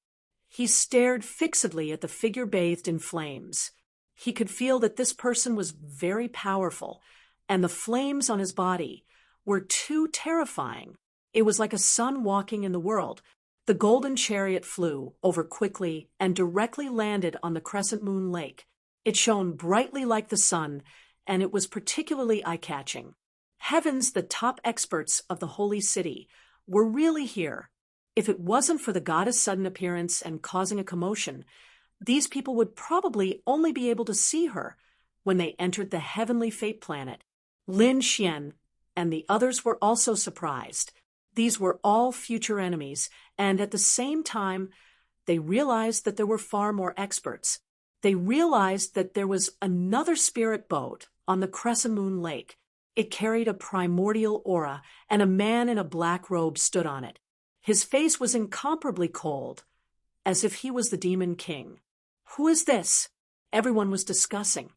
He stared fixedly at the figure bathed in flames. He could feel that this person was very powerful, and the flames on his body were too terrifying. It was like a sun walking in the world. The golden chariot flew over quickly and directly landed on the crescent moon lake. It shone brightly like the sun, and it was particularly eye-catching. Heavens, the top experts of the holy city were really here. If it wasn't for the goddess' sudden appearance and causing a commotion, these people would probably only be able to see her when they entered the heavenly fate planet. Lin Xian and the others were also surprised. These were all future enemies, and at the same time, they realized that there were far more experts. They realized that there was another spirit boat on the Crescent Moon Lake. It carried a primordial aura, and a man in a black robe stood on it. His face was incomparably cold, as if he was the Demon King. "Who is this?" everyone was discussing.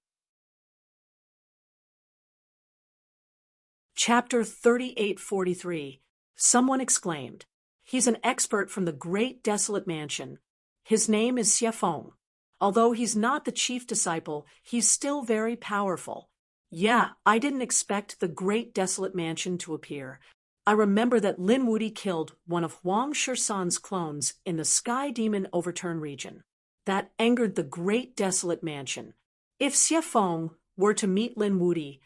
Chapter 3843. Someone exclaimed, "He's an expert from the great desolate mansion. His name is Xiefeng. Although he's not the chief disciple, he's still very powerful." "Yeah, I didn't expect the great desolate mansion to appear. I remember that Lin Wudi killed one of Huang Shisan's clones in the Sky Demon Overturn region. That angered the great desolate mansion. If Xiefeng were to meet Lin Wudi,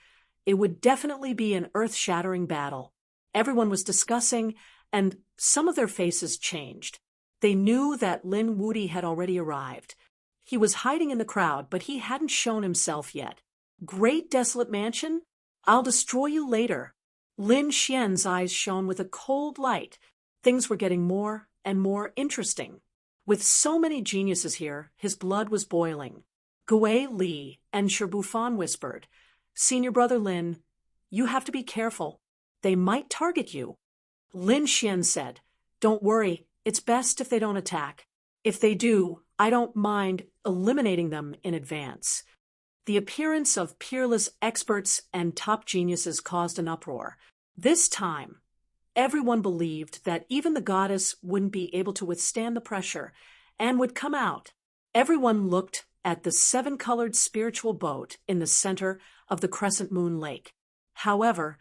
it would definitely be an earth-shattering battle." Everyone was discussing, and some of their faces changed. They knew that Lin Wudi had already arrived. He was hiding in the crowd, but he hadn't shown himself yet. "Great desolate mansion? I'll destroy you later." Lin Xian's eyes shone with a cold light. Things were getting more and more interesting. With so many geniuses here, his blood was boiling. Gui Li and Shirbufan whispered, "Senior brother Lin, you have to be careful. They might target you." Lin Xian said, "Don't worry, it's best if they don't attack. If they do, I don't mind eliminating them in advance." The appearance of peerless experts and top geniuses caused an uproar. This time, everyone believed that even the goddess wouldn't be able to withstand the pressure and would come out. Everyone looked at the seven-colored spiritual boat in the center of the Crescent Moon Lake. However,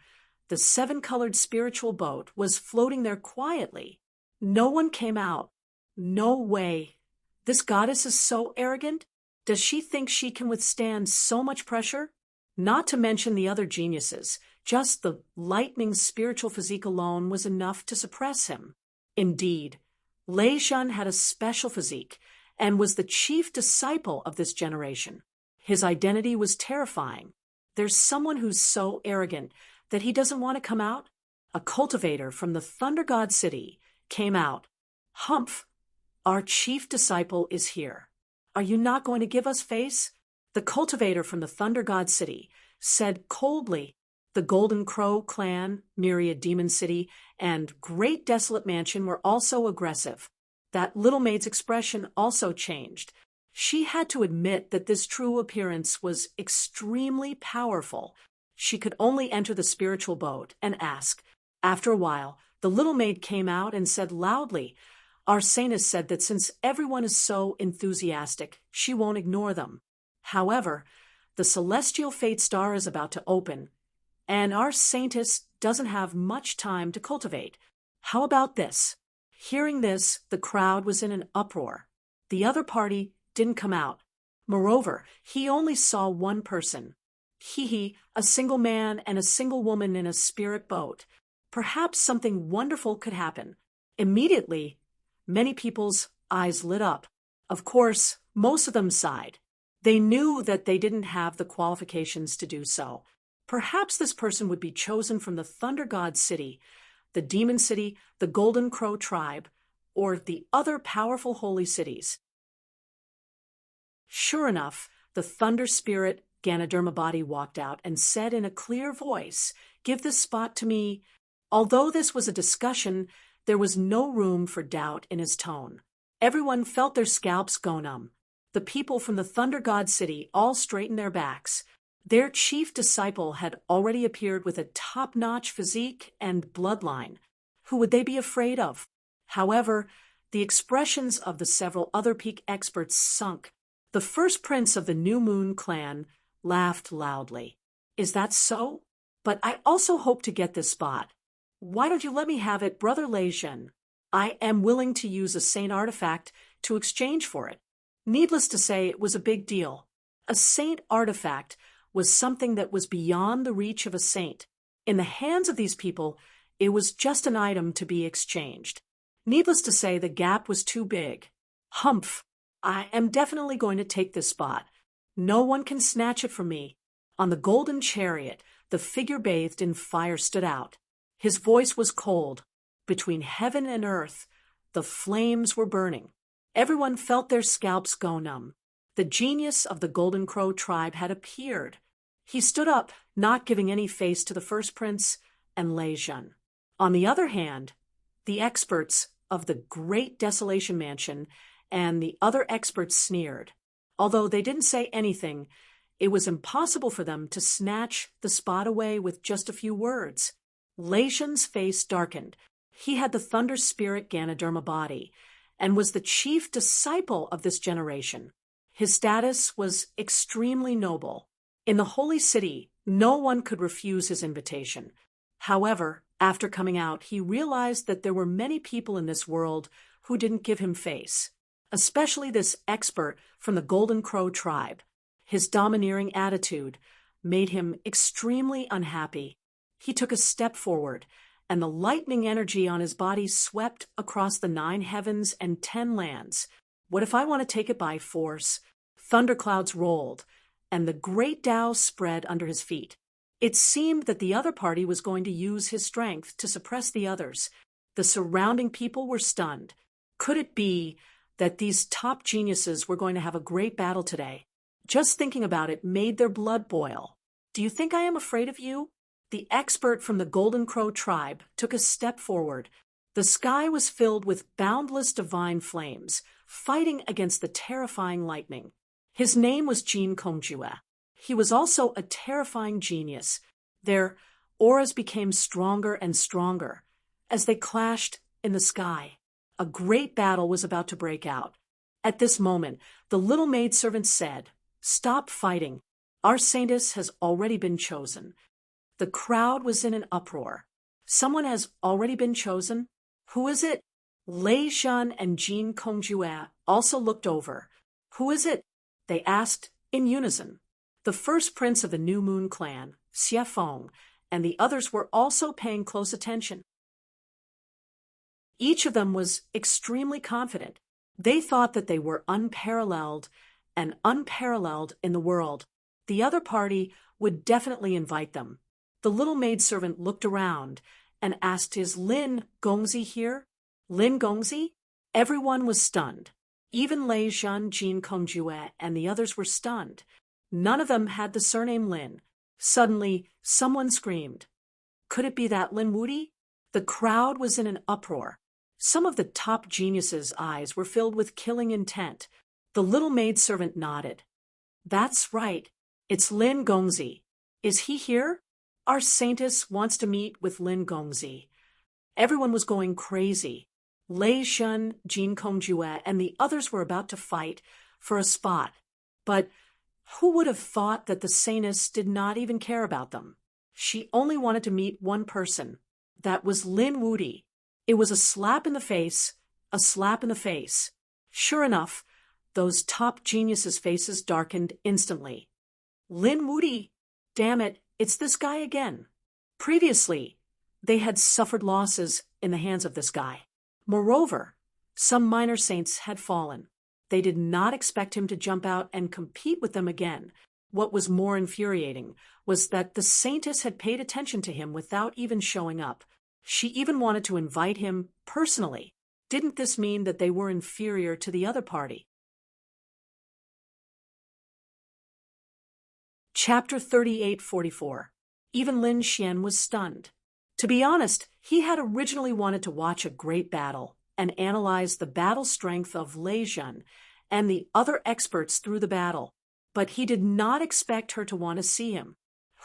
the seven-colored spiritual boat was floating there quietly. No one came out. No way. This goddess is so arrogant? Does she think she can withstand so much pressure? Not to mention the other geniuses. Just the lightning spiritual physique alone was enough to suppress him. Indeed, Lei Zhen had a special physique and was the chief disciple of this generation. His identity was terrifying. There's someone who's so arrogant that he doesn't want to come out? A cultivator from the Thunder God City came out. "Humph, our chief disciple is here. Are you not going to give us face?" The cultivator from the Thunder God City said coldly. The Golden Crow clan, Myriad Demon City, and Great Desolate Mansion were also aggressive. That little maid's expression also changed. She had to admit that this true appearance was extremely powerful. She could only enter the spiritual boat and ask. After a while, the little maid came out and said loudly, "Our saintess said that since everyone is so enthusiastic, she won't ignore them. However, the celestial fate star is about to open, and our saintess doesn't have much time to cultivate. How about this?" Hearing this, the crowd was in an uproar. The other party didn't come out. Moreover, he only saw one person. A single man and a single woman in a spirit boat. Perhaps something wonderful could happen. Immediately, many people's eyes lit up. Of course, most of them sighed. They knew that they didn't have the qualifications to do so. Perhaps this person would be chosen from the Thunder God City, the Demon City, the Golden Crow tribe, or the other powerful holy cities. Sure enough, the Thunder Spirit Ganoderma body walked out and said in a clear voice, "Give this spot to me." Although this was a discussion, there was no room for doubt in his tone. Everyone felt their scalps go numb. The people from the Thunder God City all straightened their backs. Their chief disciple had already appeared with a top-notch physique and bloodline. Who would they be afraid of? However, the expressions of the several other peak experts sunk. The first prince of the New Moon clan laughed loudly. "Is that so? But I also hope to get this spot. Why don't you let me have it, Brother Lei Zhen? I am willing to use a saint artifact to exchange for it." Needless to say, it was a big deal. A saint artifact was something that was beyond the reach of a saint. In the hands of these people, it was just an item to be exchanged. Needless to say, the gap was too big. Humph! I am definitely going to take this spot. No one can snatch it from me. On the golden chariot, the figure bathed in fire stood out. His voice was cold. Between heaven and earth, the flames were burning. Everyone felt their scalps go numb. The genius of the Golden Crow tribe had appeared. He stood up, not giving any face to the first prince and Lei Jun. On the other hand, the experts of the Great Desolation Mansion and the other experts sneered. Although they didn't say anything, it was impossible for them to snatch the spot away with just a few words. Lei Jun's face darkened. He had the Thunder Spirit Ganoderma body and was the chief disciple of this generation. His status was extremely noble. In the Holy City, no one could refuse his invitation. However, after coming out, he realized that there were many people in this world who didn't give him face, especially this expert from the Golden Crow tribe. His domineering attitude made him extremely unhappy. He took a step forward, and the lightning energy on his body swept across the 9 heavens and 10 lands. What if I want to take it by force? Thunderclouds rolled, and the great Tao spread under his feet. It seemed that the other party was going to use his strength to suppress the others. The surrounding people were stunned. Could it be that these top geniuses were going to have a great battle today? Just thinking about it made their blood boil. Do you think I am afraid of you? The expert from the Golden Crow tribe took a step forward. The sky was filled with boundless divine flames, fighting against the terrifying lightning. His name was Jin Kongjue. He was also a terrifying genius. Their auras became stronger and stronger as they clashed in the sky. A great battle was about to break out. At this moment, the little maidservant said, "Stop fighting. Our saintess has already been chosen." The crowd was in an uproar. Someone has already been chosen? Who is it? Lei Jun and Jin Kongjue also looked over. Who is it? They asked in unison. The first prince of the New Moon clan, Xie Feng, and the others were also paying close attention. Each of them was extremely confident. They thought that they were unparalleled in the world. The other party would definitely invite them. The little maidservant looked around and asked, "Is Lin Gongzi here?" Lin Gongzi? Everyone was stunned. Even Lei Jun, Jin Kongjue, and the others were stunned. None of them had the surname Lin. Suddenly, someone screamed. Could it be that Lin Wuti? The crowd was in an uproar. Some of the top geniuses' eyes were filled with killing intent. The little maidservant nodded. "That's right. It's Lin Gongzi. Is he here? Our saintess wants to meet with Lin Gongzi." Everyone was going crazy. Lei Jun, Jin Kongjue, and the others were about to fight for a spot. But who would have thought that the saintess did not even care about them? She only wanted to meet one person. That was Lin Wuti. It was a slap in the face, a slap in the face. Sure enough, those top geniuses' faces darkened instantly. Lin Wuti! Damn it, it's this guy again. Previously, they had suffered losses in the hands of this guy. Moreover, some minor saints had fallen. They did not expect him to jump out and compete with them again. What was more infuriating was that the saintess had paid attention to him without even showing up. She even wanted to invite him personally. Didn't this mean that they were inferior to the other party? Chapter 3844. Even Lin Xian was stunned. To be honest, he had originally wanted to watch a great battle and analyze the battle strength of Lei Jun and the other experts through the battle, but he did not expect her to want to see him.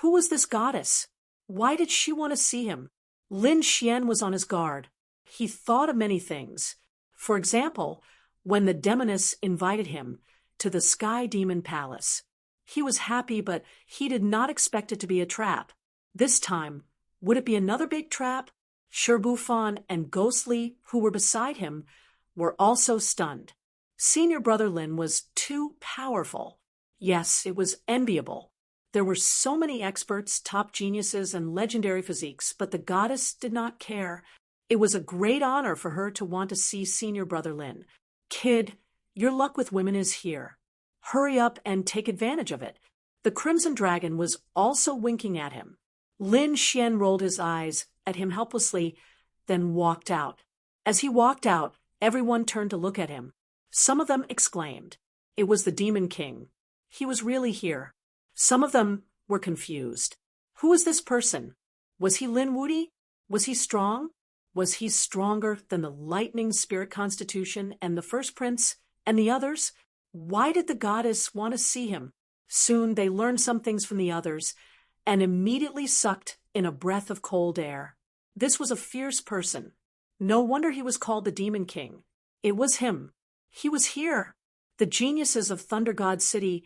Who was this goddess? Why did she want to see him? Lin Xian was on his guard. He thought of many things. For example, when the demoness invited him to the Sky Demon Palace. He was happy, but he did not expect it to be a trap. This time, would it be another big trap? Shirbufan and Ghostly, who were beside him, were also stunned. Senior brother Lin was too powerful. Yes, it was enviable. There were so many experts, top geniuses, and legendary physiques, but the goddess did not care. It was a great honor for her to want to see senior brother Lin. Kid, your luck with women is here. Hurry up and take advantage of it. The Crimson Dragon was also winking at him. Lin Xian rolled his eyes at him helplessly, then walked out. As he walked out, everyone turned to look at him. Some of them exclaimed. It was the Demon King. He was really here. Some of them were confused. Who was this person? Was he Lin Wuyi? Was he strong? Was he stronger than the lightning spirit constitution and the first prince and the others? Why did the goddess want to see him? Soon they learned some things from the others and immediately sucked in a breath of cold air. This was a fierce person. No wonder he was called the Demon King. It was him. He was here. The geniuses of Thunder God City,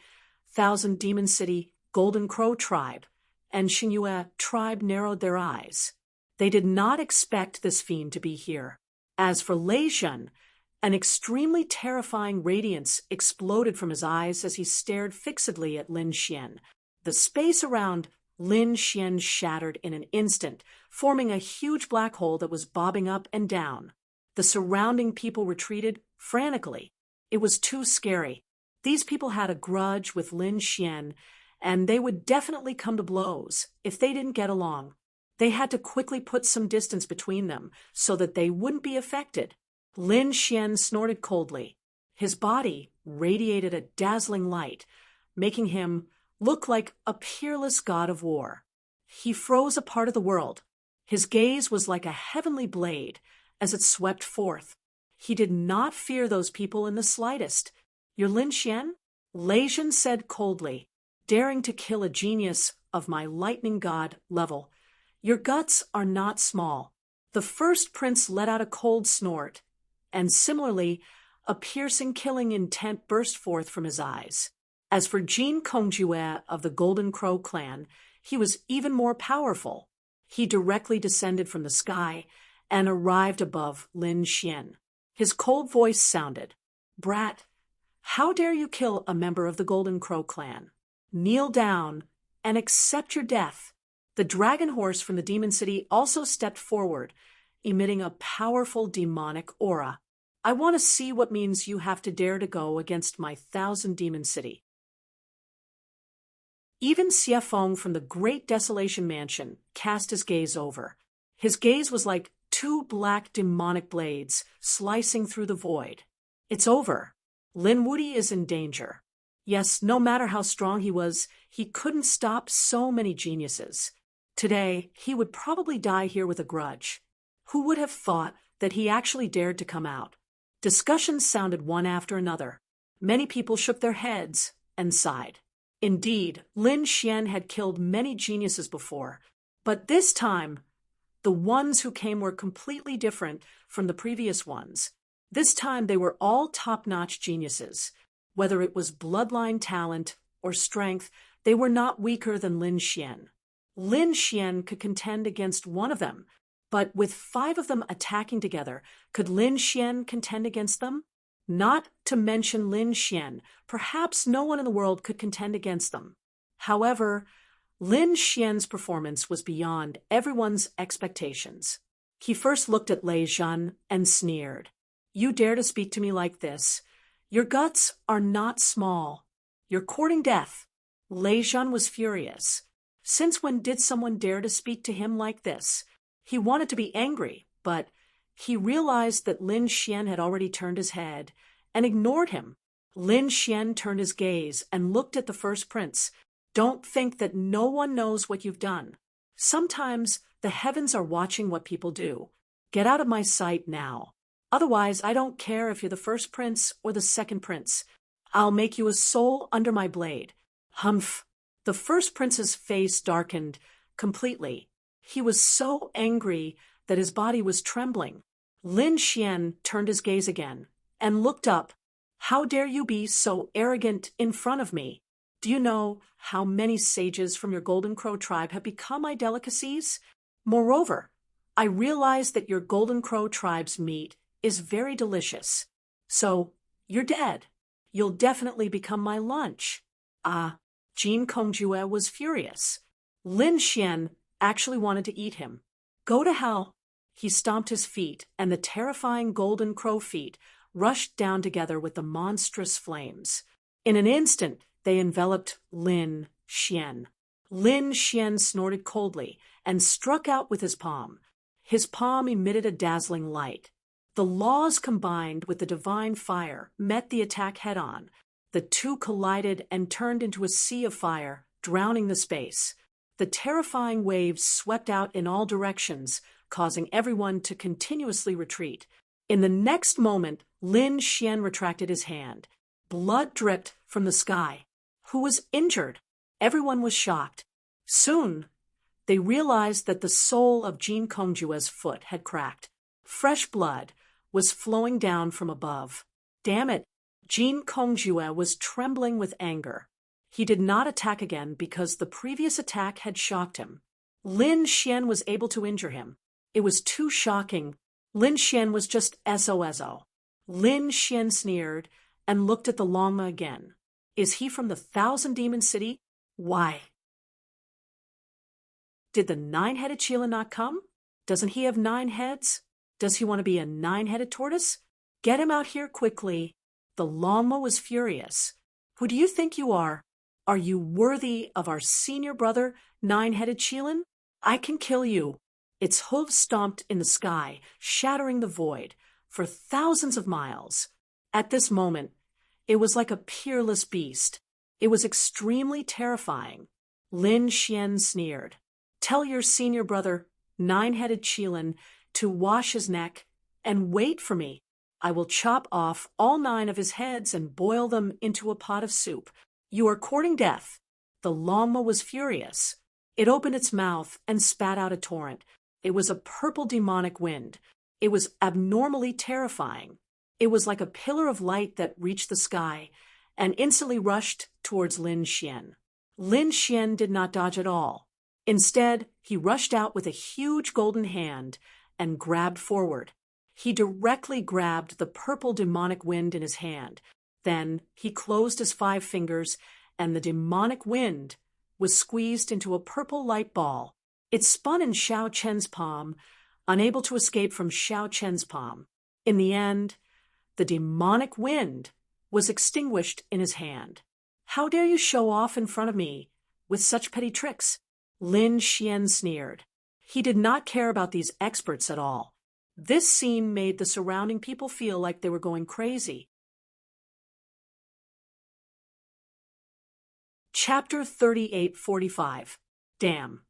Thousand Demon City, Golden Crow Tribe, and Xinyue Tribe narrowed their eyes. They did not expect this fiend to be here. As for Lei Zhen, an extremely terrifying radiance exploded from his eyes as he stared fixedly at Lin Xian. The space around Lin Xian shattered in an instant, forming a huge black hole that was bobbing up and down. The surrounding people retreated frantically. It was too scary. These people had a grudge with Lin Xian, and they would definitely come to blows if they didn't get along. They had to quickly put some distance between them so that they wouldn't be affected. Lin Xian snorted coldly. His body radiated a dazzling light, making him look like a peerless god of war. He froze a part of the world. His gaze was like a heavenly blade as it swept forth. He did not fear those people in the slightest. You're Lin Xian? Lei Zhen said coldly, daring to kill a genius of my lightning god level. Your guts are not small. The first prince let out a cold snort, and similarly, a piercing killing intent burst forth from his eyes. As for Jin Kongjue of the Golden Crow clan, he was even more powerful. He directly descended from the sky and arrived above Lin Xian. His cold voice sounded, Brat, how dare you kill a member of the Golden Crow clan? Kneel down and accept your death. The dragon horse from the Demon City also stepped forward, emitting a powerful demonic aura. I want to see what means you have to dare to go against my 1,000 Demon City. Even Xie Feng from the Great Desolation Mansion cast his gaze over. His gaze was like two black demonic blades slicing through the void. It's over. Lin Wuyi is in danger. Yes, no matter how strong he was, he couldn't stop so many geniuses. Today, he would probably die here with a grudge. Who would have thought that he actually dared to come out? Discussions sounded one after another. Many people shook their heads and sighed. Indeed, Lin Xian had killed many geniuses before, but this time, the ones who came were completely different from the previous ones. This time they were all top-notch geniuses. Whether it was bloodline talent or strength, they were not weaker than Lin Xian. Lin Xian could contend against one of them, but with 5 of them attacking together, could Lin Xian contend against them? Not to mention Lin Xian, perhaps no one in the world could contend against them. However, Lin Xian's performance was beyond everyone's expectations. He first looked at Lei Zhen and sneered. You dare to speak to me like this? Your guts are not small. You're courting death. Lei Zhen was furious. Since when did someone dare to speak to him like this? He wanted to be angry, but he realized that Lin Xian had already turned his head and ignored him. Lin Xian turned his gaze and looked at the first prince. Don't think that no one knows what you've done. Sometimes the heavens are watching what people do. Get out of my sight now. Otherwise, I don't care if you're the first prince or the second prince. I'll make you a soul under my blade. Humph. The first prince's face darkened completely. He was so angry that his body was trembling. Lin Xian turned his gaze again and looked up. How dare you be so arrogant in front of me? Do you know how many sages from your Golden Crow tribe have become my delicacies? Moreover, I realize that your Golden Crow tribe's meat is very delicious. So, you're dead. You'll definitely become my lunch. Jin Kongjue was furious. Lin Xian actually wanted to eat him. Go to hell. He stomped his feet, and the terrifying golden crow feet rushed down together with the monstrous flames. In an instant, they enveloped Lin Xian. Lin Xian snorted coldly and struck out with his palm. His palm emitted a dazzling light. The laws combined with the divine fire met the attack head-on. The two collided and turned into a sea of fire, drowning the space. The terrifying waves swept out in all directions, causing everyone to continuously retreat. In the next moment, Lin Xian retracted his hand. Blood dripped from the sky. Who was injured? Everyone was shocked. Soon, they realized that the sole of Jin Kongjue's foot had cracked. Fresh blood was flowing down from above. Damn it! Jin Kongjue was trembling with anger. He did not attack again because the previous attack had shocked him. Lin Xian was able to injure him. It was too shocking. Lin Xian was just SOSO. Lin Xian sneered and looked at the Longma again. Is he from the Thousand Demon City? Why? Did the nine-headed Sheila not come? Doesn't he have 9 heads? Does he want to be a 9-headed tortoise? Get him out here quickly. The Longma was furious. Who do you think you are? Are you worthy of our senior brother, 9-headed Shilin? I can kill you. Its hooves stomped in the sky, shattering the void for thousands of miles. At this moment, it was like a peerless beast. It was extremely terrifying. Lin Xian sneered. Tell your senior brother, 9-headed Shilin, to wash his neck and wait for me. I will chop off all 9 of his heads and boil them into a pot of soup. You are courting death. The Longma was furious. It opened its mouth and spat out a torrent. It was a purple demonic wind. It was abnormally terrifying. It was like a pillar of light that reached the sky and instantly rushed towards Lin Xian. Lin Xian did not dodge at all. Instead, he rushed out with a huge golden hand and grabbed forward. He directly grabbed the purple demonic wind in his hand. Then he closed his 5 fingers, and the demonic wind was squeezed into a purple light ball. It spun in Xiao Chen's palm, unable to escape from Xiao Chen's palm. In the end, the demonic wind was extinguished in his hand. How dare you show off in front of me with such petty tricks? Lin Xian sneered. He did not care about these experts at all. This scene made the surrounding people feel like they were going crazy. Chapter 38:45. Damn.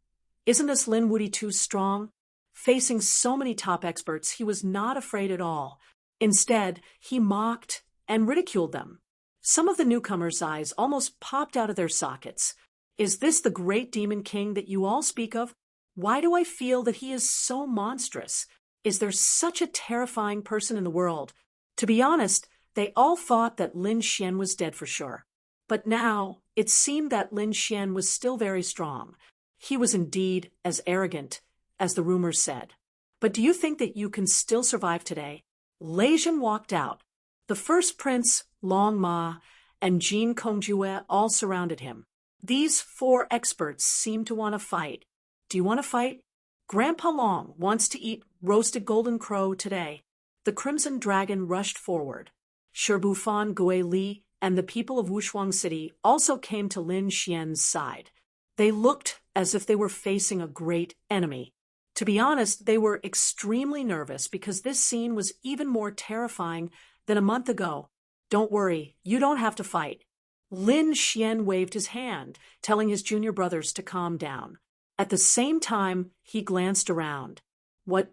Isn't this Lin Wudy too strong? Facing so many top experts, he was not afraid at all. Instead, he mocked and ridiculed them. Some of the newcomers' eyes almost popped out of their sockets. Is this the great demon king that you all speak of? Why do I feel that he is so monstrous? Is there such a terrifying person in the world? To be honest, they all thought that Lin Xian was dead for sure. But now, it seemed that Lin Xian was still very strong. He was indeed as arrogant as the rumors said. But do you think that you can still survive today? Lei Zhen walked out. The first prince, Long Ma, and Jin Kongjue all surrounded him. These 4 experts seemed to want to fight. Do you want to fight? Grandpa Long wants to eat roasted golden crow today. The Crimson Dragon rushed forward. Shibufan Gui Li and the people of Wushuang City also came to Lin Xian's side. They looked as if they were facing a great enemy. To be honest, they were extremely nervous because this scene was even more terrifying than a month ago. Don't worry, you don't have to fight. Lin Xian waved his hand, telling his junior brothers to calm down. At the same time, he glanced around. What?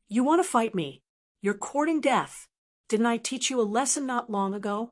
You want to fight me? You're courting death. Didn't I teach you a lesson not long ago?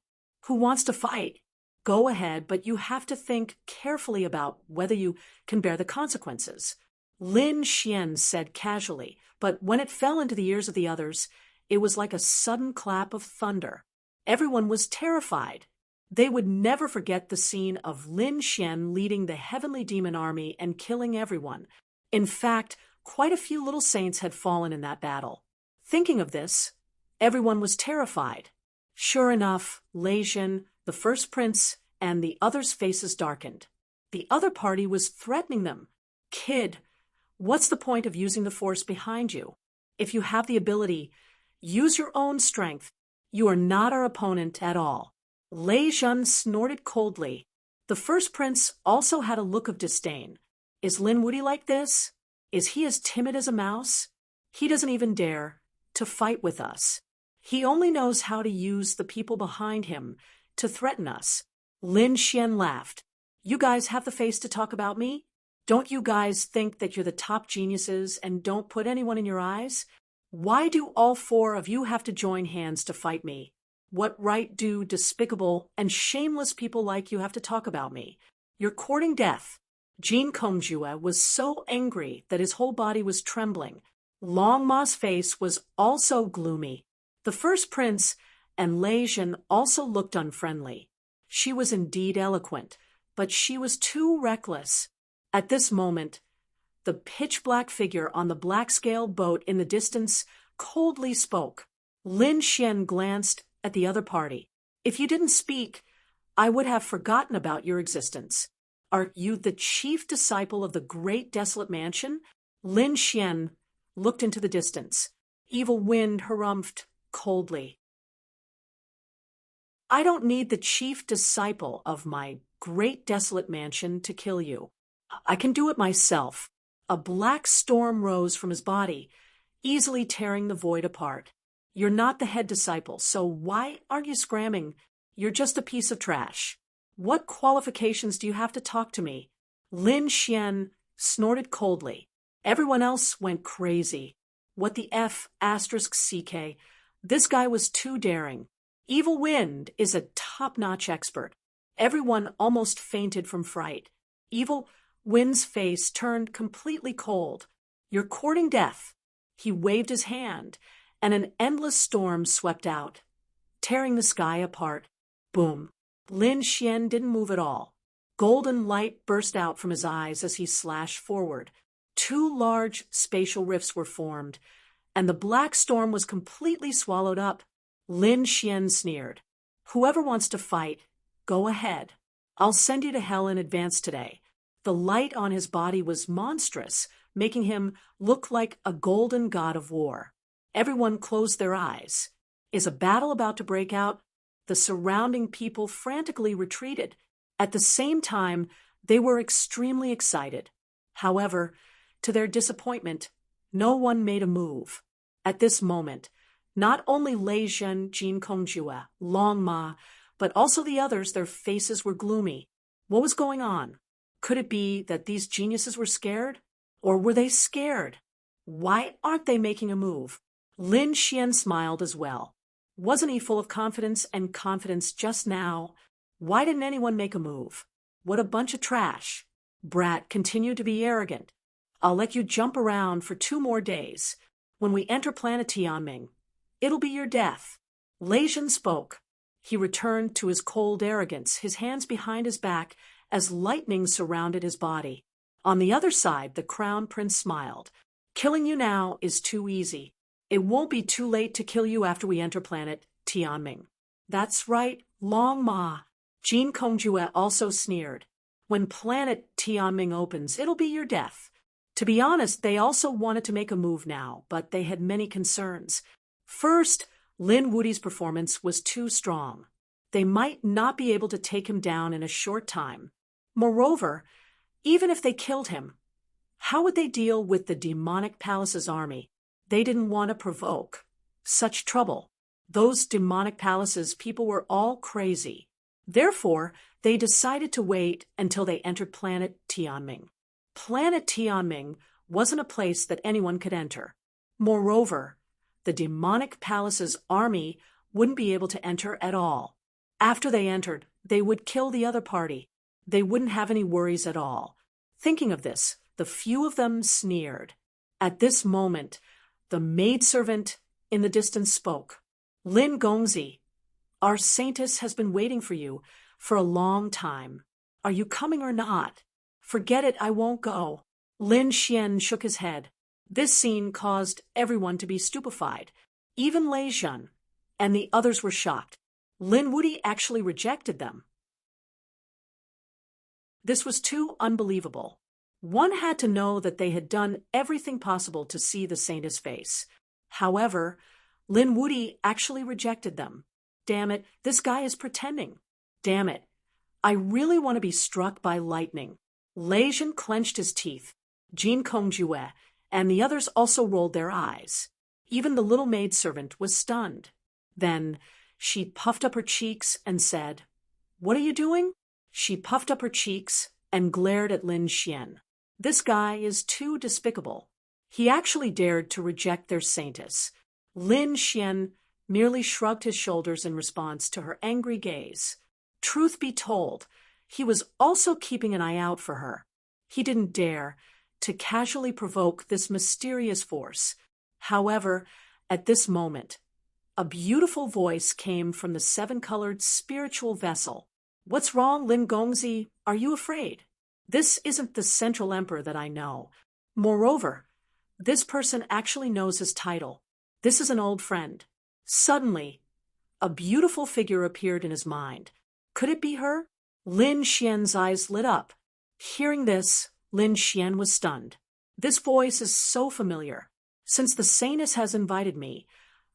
Who wants to fight? Go ahead, but you have to think carefully about whether you can bear the consequences. Lin Xian said casually, but when it fell into the ears of the others, it was like a sudden clap of thunder. Everyone was terrified. They would never forget the scene of Lin Xian leading the heavenly demon army and killing everyone. In fact, quite a few little saints had fallen in that battle. Thinking of this, everyone was terrified. Sure enough, Lei Zhen, the first prince, and the others' faces darkened. The other party was threatening them. Kid, what's the point of using the force behind you? If you have the ability, use your own strength. You are not our opponent at all. Lei Jun snorted coldly. The first prince also had a look of disdain. Is Lin Wudy like this? Is he as timid as a mouse? He doesn't even dare to fight with us. He only knows how to use the people behind him to threaten us. Lin Xian laughed. You guys have the face to talk about me? Don't you guys think that you're the top geniuses and don't put anyone in your eyes? Why do all four of you have to join hands to fight me? What right do despicable and shameless people like you have to talk about me? You're courting death. Jean Kongjue was so angry that his whole body was trembling. Long Ma's face was also gloomy. The first prince and Lei Jun also looked unfriendly. She was indeed eloquent, but she was too reckless. At this moment, the pitch-black figure on the black-scaled boat in the distance coldly spoke. Lin Xian glanced at the other party. If you didn't speak, I would have forgotten about your existence. Are you the chief disciple of the great desolate mansion? Lin Xian looked into the distance. Evil Wind harumphed coldly. I don't need the chief disciple of my great desolate mansion to kill you. I can do it myself. A black storm rose from his body, easily tearing the void apart. You're not the head disciple, so why aren't you scramming? You're just a piece of trash. What qualifications do you have to talk to me? Lin Xian snorted coldly. Everyone else went crazy. What the F *CK? This guy was too daring. Evil Wind is a top-notch expert. Everyone almost fainted from fright. Evil Wind's face turned completely cold. You're courting death. He waved his hand, and an endless storm swept out, tearing the sky apart. Boom. Lin Xian didn't move at all. Golden light burst out from his eyes as he slashed forward. Two large spatial rifts were formed, and the black storm was completely swallowed up. Lin Xian sneered. Whoever wants to fight, go ahead. I'll send you to hell in advance today. The light on his body was monstrous, making him look like a golden god of war. Everyone closed their eyes. Is a battle about to break out? The surrounding people frantically retreated. At the same time, they were extremely excited. However, to their disappointment, no one made a move. At this moment, not only Lei Jun, Jean Kongjue, Long Ma, but also the others, their faces were gloomy. What was going on? Could it be that these geniuses were scared? Or were they scared? Why aren't they making a move? Lin Xian smiled as well. Wasn't he full of confidence and confidence just now? Why didn't anyone make a move? What a bunch of trash. Brat continued to be arrogant. I'll let you jump around for 2 more days. When we enter planet Tianming, it'll be your death. Lei Jun spoke. He returned to his cold arrogance, his hands behind his back as lightning surrounded his body. On the other side, the crown prince smiled. Killing you now is too easy. It won't be too late to kill you after we enter planet Tianming. That's right, Long Ma. Jean Kongjue also sneered. When planet Tianming opens, it'll be your death. To be honest, they also wanted to make a move now, but they had many concerns. First, Lin Wudy's performance was too strong. They might not be able to take him down in a short time. Moreover, even if they killed him, how would they deal with the demonic palace's army? They didn't want to provoke such trouble. Those demonic palace's people were all crazy. Therefore, they decided to wait until they entered planet Tianming. Planet Tianming wasn't a place that anyone could enter. Moreover, the demonic palace's army wouldn't be able to enter at all. After they entered, they would kill the other party. They wouldn't have any worries at all. Thinking of this, the few of them sneered. At this moment, the maidservant in the distance spoke. Lin Gongzi, our saintess has been waiting for you for a long time. Are you coming or not? Forget it, I won't go. Lin Xian shook his head. This scene caused everyone to be stupefied. Even Lei Jun and the others were shocked. Lin Wudy actually rejected them. This was too unbelievable. One had to know that they had done everything possible to see the saintess face. However, Lin Wudi actually rejected them. Damn it, this guy is pretending. Damn it, I really want to be struck by lightning. Lei Zhen clenched his teeth. Jean Kongjue and the others also rolled their eyes. Even the little maidservant was stunned. Then she puffed up her cheeks and said, "What are you doing?" She puffed up her cheeks and glared at Lin Xian. This guy is too despicable. He actually dared to reject their saintess. Lin Xian merely shrugged his shoulders in response to her angry gaze. Truth be told, he was also keeping an eye out for her. He didn't dare to casually provoke this mysterious force. However, at this moment, a beautiful voice came from the seven-colored spiritual vessel. "What's wrong, Lin Gongzi? Are you afraid? This isn't the Central Emperor that I know. Moreover, this person actually knows his title. This is an old friend." Suddenly, a beautiful figure appeared in his mind. Could it be her? Lin Xian's eyes lit up. Hearing this, Lin Xian was stunned. This voice is so familiar. Since the saintess has invited me,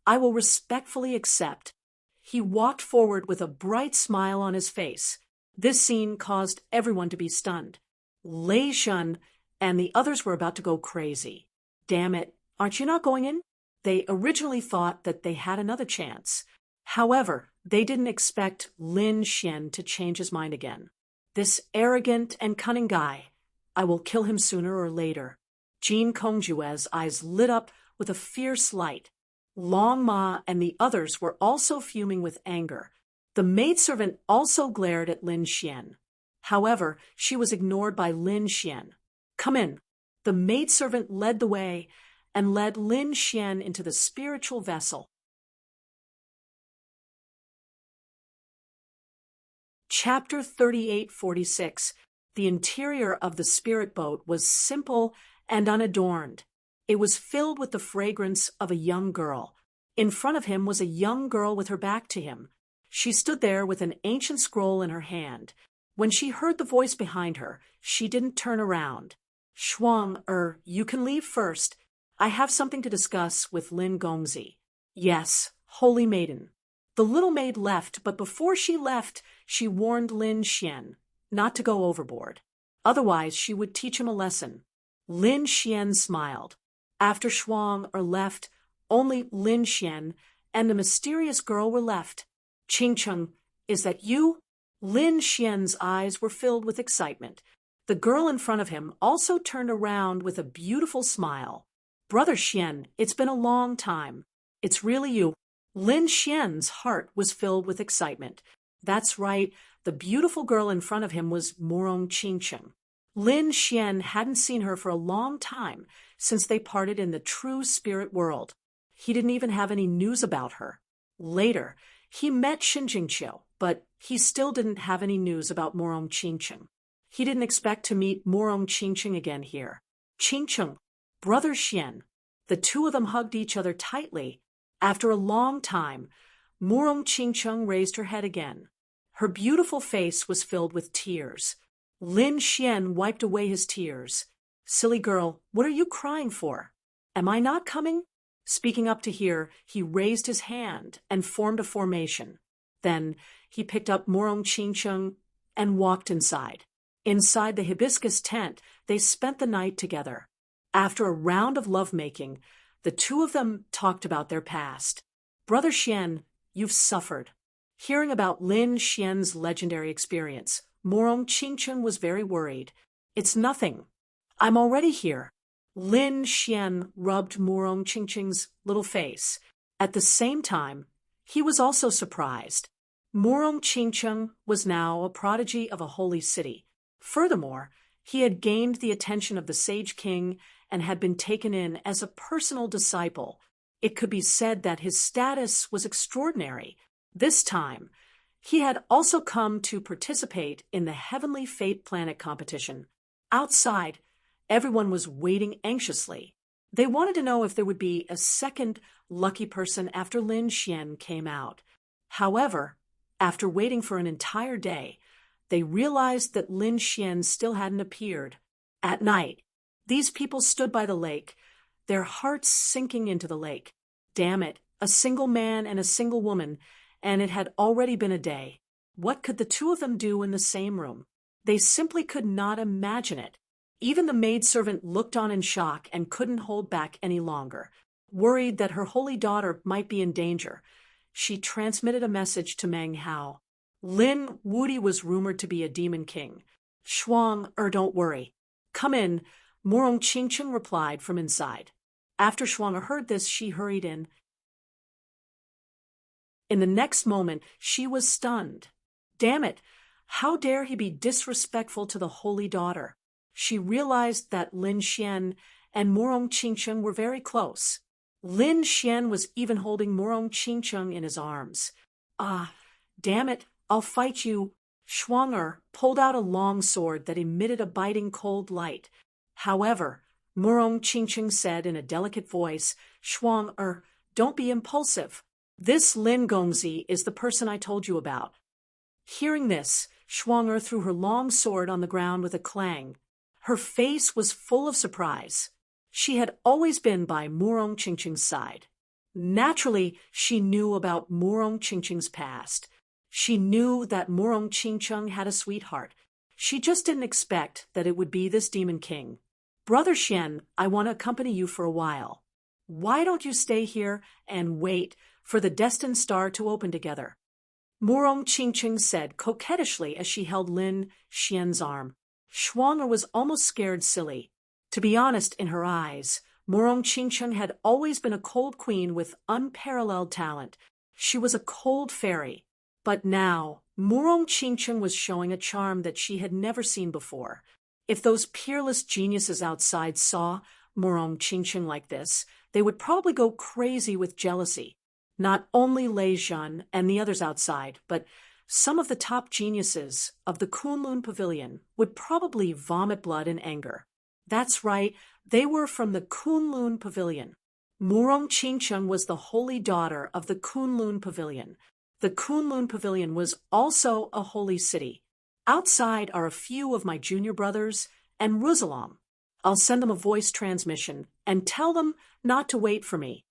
I will respectfully accept. He walked forward with a bright smile on his face. This scene caused everyone to be stunned. Lei Zhen and the others were about to go crazy. Damn it, aren't you not going in? They originally thought that they had another chance. However, they didn't expect Lin Xian to change his mind again. This arrogant and cunning guy, I will kill him sooner or later. Jean Kongjue's eyes lit up with a fierce light. Long Ma and the others were also fuming with anger. The maidservant also glared at Lin Xian. However, she was ignored by Lin Xian. "Come in." The maidservant led the way and led Lin Xian into the spiritual vessel. Chapter 3846. The interior of the spirit boat was simple and unadorned. It was filled with the fragrance of a young girl. In front of him was a young girl with her back to him. She stood there with an ancient scroll in her hand. When she heard the voice behind her, she didn't turn around. "Shuang, you can leave first. I have something to discuss with Lin Gongzi." "Yes, holy maiden." The little maid left, but before she left, she warned Lin Xian not to go overboard. Otherwise, she would teach him a lesson. Lin Xian smiled. After Shuang left, only Lin Xian and the mysterious girl were left. "Qingcheng, is that you?" Lin Xian's eyes were filled with excitement. The girl in front of him also turned around with a beautiful smile. "Brother Xian, it's been a long time. It's really you." Lin Xian's heart was filled with excitement. That's right, the beautiful girl in front of him was Morong Qingcheng. Lin Xian hadn't seen her for a long time, since they parted in the true spirit world. He didn't even have any news about her. Later, he met Xinjingqiu, but he still didn't have any news about Morong Qingcheng. He didn't expect to meet Morong Qingcheng again here. "Qingcheng, brother Xian." The two of them hugged each other tightly. After a long time, Morong Qingcheng raised her head again. Her beautiful face was filled with tears. Lin Xian wiped away his tears. "Silly girl, what are you crying for? Am I not coming?" Speaking up to hear, he raised his hand and formed a formation. Then he picked up Morong Qingcheng and walked inside. Inside the hibiscus tent, they spent the night together. After a round of lovemaking, the two of them talked about their past. "Brother Xian, you've suffered." Hearing about Lin Xian's legendary experience, Morong Qingcheng was very worried. "It's nothing. I'm already here." Lin Xian rubbed Morong Qingcheng's little face. At the same time, he was also surprised. Morong Qingcheng was now a prodigy of a holy city. Furthermore, he had gained the attention of the Sage King and had been taken in as a personal disciple. It could be said that his status was extraordinary. This time, he had also come to participate in the Heavenly Fate Planet competition. Outside, everyone was waiting anxiously. They wanted to know if there would be a second lucky person after Lin Xian came out. However, after waiting for an entire day, they realized that Lin Xian still hadn't appeared. At night, these people stood by the lake, their hearts sinking into the lake. Damn it, a single man and a single woman, and it had already been a day. What could the two of them do in the same room? They simply could not imagine it. Even the maidservant looked on in shock and couldn't hold back any longer. Worried that her holy daughter might be in danger, she transmitted a message to Meng Hao. Lin Wudi was rumored to be a demon king. Don't worry. Come in, Murong Qingcheng replied from inside. After Shuang heard this, she hurried in. In the next moment, she was stunned. Damn it! How dare he be disrespectful to the holy daughter? She realized that Lin Xian and Murong Qingcheng were very close. Lin Xian was even holding Murong Qingcheng in his arms. Ah, damn it, I'll fight you. Shuang pulled out a long sword that emitted a biting cold light. However, Murong Qingcheng said in a delicate voice, Shuang don't be impulsive. This Lin Gongzi is the person I told you about. Hearing this, Shuang threw her long sword on the ground with a clang. Her face was full of surprise. She had always been by Murong Qingcheng's side. Naturally, she knew about Murong Qingcheng's past. She knew that Murong Qingcheng had a sweetheart. She just didn't expect that it would be this demon king. Brother Xian, I want to accompany you for a while. Why don't you stay here and wait for the destined star to open together? Murong Qingcheng said coquettishly as she held Lin Xian's arm. Shuang was almost scared silly. To be honest, in her eyes, Murong Qingcheng had always been a cold queen with unparalleled talent. She was a cold fairy. But now, Murong Qingcheng was showing a charm that she had never seen before. If those peerless geniuses outside saw Murong Qingcheng like this, they would probably go crazy with jealousy. Not only Lei Zhan and the others outside, but some of the top geniuses of the Kunlun Pavilion would probably vomit blood in anger. That's right, they were from the Kunlun Pavilion. Murong Qingcheng was the holy daughter of the Kunlun Pavilion. The Kunlun Pavilion was also a holy city. Outside are a few of my junior brothers and Ruzalam. I'll send them a voice transmission and tell them not to wait for me.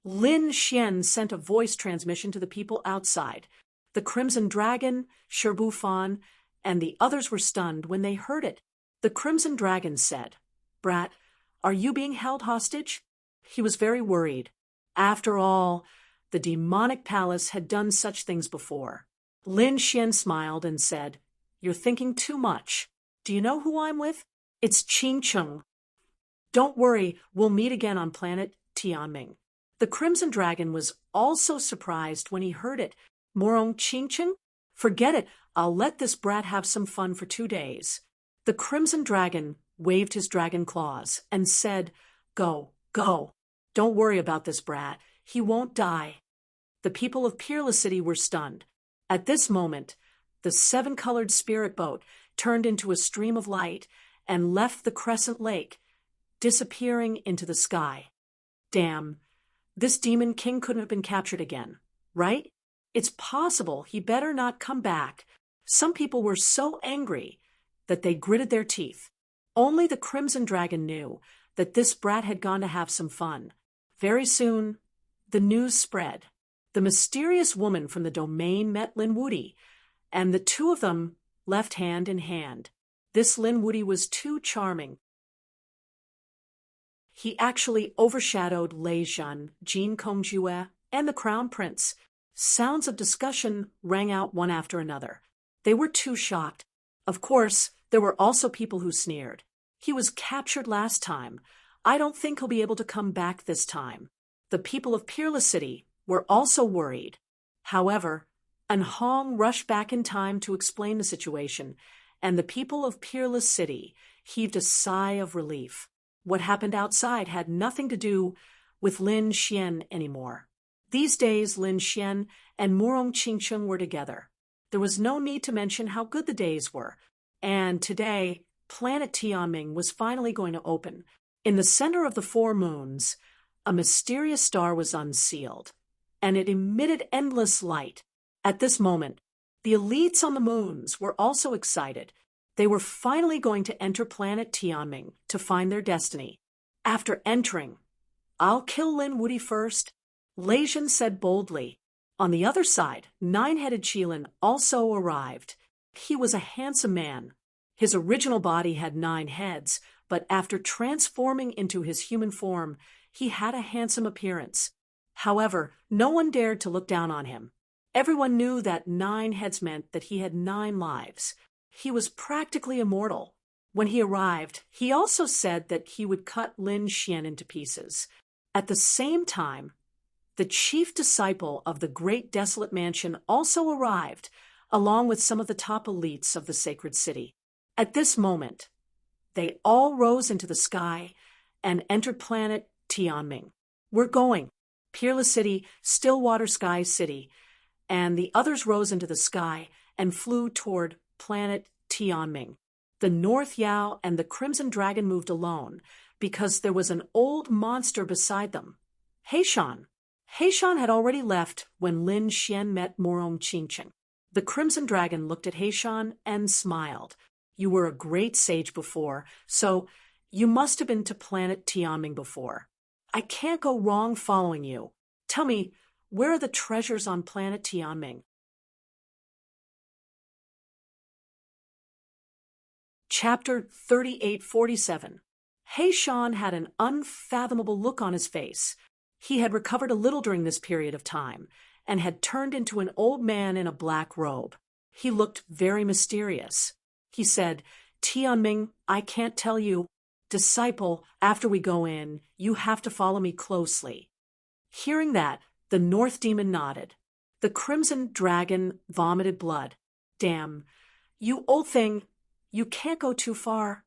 Lin Xian sent a voice transmission to the people outside. The Crimson Dragon, Sherbu Fan, and the others were stunned when they heard it. The Crimson Dragon said, Brat, are you being held hostage? He was very worried. After all, the demonic palace had done such things before. Lin Xian smiled and said, You're thinking too much. Do you know who I'm with? It's Qingcheng. Don't worry, we'll meet again on planet Tianming. The Crimson Dragon was also surprised when he heard it. Murong Qingcheng? Forget it, I'll let this brat have some fun for 2 days. The Crimson Dragon waved his dragon claws and said, Go, go. Don't worry about this brat. He won't die. The people of Peerless City were stunned. At this moment, the 7-colored spirit boat turned into a stream of light and left the crescent lake, disappearing into the sky. Damn, this demon king couldn't have been captured again, right? It's possible he better not come back. Some people were so angry that they gritted their teeth. Only the Crimson Dragon knew that this brat had gone to have some fun. Very soon, the news spread. The mysterious woman from the domain met Lin Wudi, and the two of them left hand in hand. This Lin Wudi was too charming. He actually overshadowed Lei Zhan, Jin Kongjue, and the Crown Prince. Sounds of discussion rang out one after another. They were too shocked. Of course, there were also people who sneered. He was captured last time. I don't think he'll be able to come back this time. The people of Peerless City were also worried. However, An Hong rushed back in time to explain the situation, and the people of Peerless City heaved a sigh of relief. What happened outside had nothing to do with Lin Xian anymore. These days, Lin Xian and Murong Qingcheng were together. There was no need to mention how good the days were. And today, planet Tianming was finally going to open. In the center of the 4 moons, a mysterious star was unsealed, and it emitted endless light. At this moment, the elites on the moons were also excited. They were finally going to enter planet Tianming to find their destiny. After entering, I'll kill Lin Wudi first, Leishan said boldly. On the other side, nine-headed Qilin also arrived. He was a handsome man. His original body had 9 heads, but after transforming into his human form, he had a handsome appearance. However, no one dared to look down on him. Everyone knew that 9 heads meant that he had 9 lives. He was practically immortal. When he arrived, he also said that he would cut Lin Xian into pieces. At the same time, the chief disciple of the Great Desolate Mansion also arrived, along with some of the top elites of the sacred city. At this moment, they all rose into the sky and entered planet Tianming. We're going. Peerless City, Stillwater Sky City, and the others rose into the sky and flew toward planet Tianming. The North Yao and the Crimson Dragon moved alone because there was an old monster beside them. Heishan. Heishan had already left when Lin Xian met Morong Qingqing. The Crimson Dragon looked at Heishan and smiled. You were a great sage before, so you must have been to planet Tianming before. I can't go wrong following you. Tell me, where are the treasures on planet Tianming? Chapter 3847. Heishan had an unfathomable look on his face. He had recovered a little during this period of time, and had turned into an old man in a black robe. He looked very mysterious. He said, Tianming, I can't tell you. Disciple, after we go in, you have to follow me closely. Hearing that, the North Demon nodded. The Crimson Dragon vomited blood. Damn, you old thing, you can't go too far.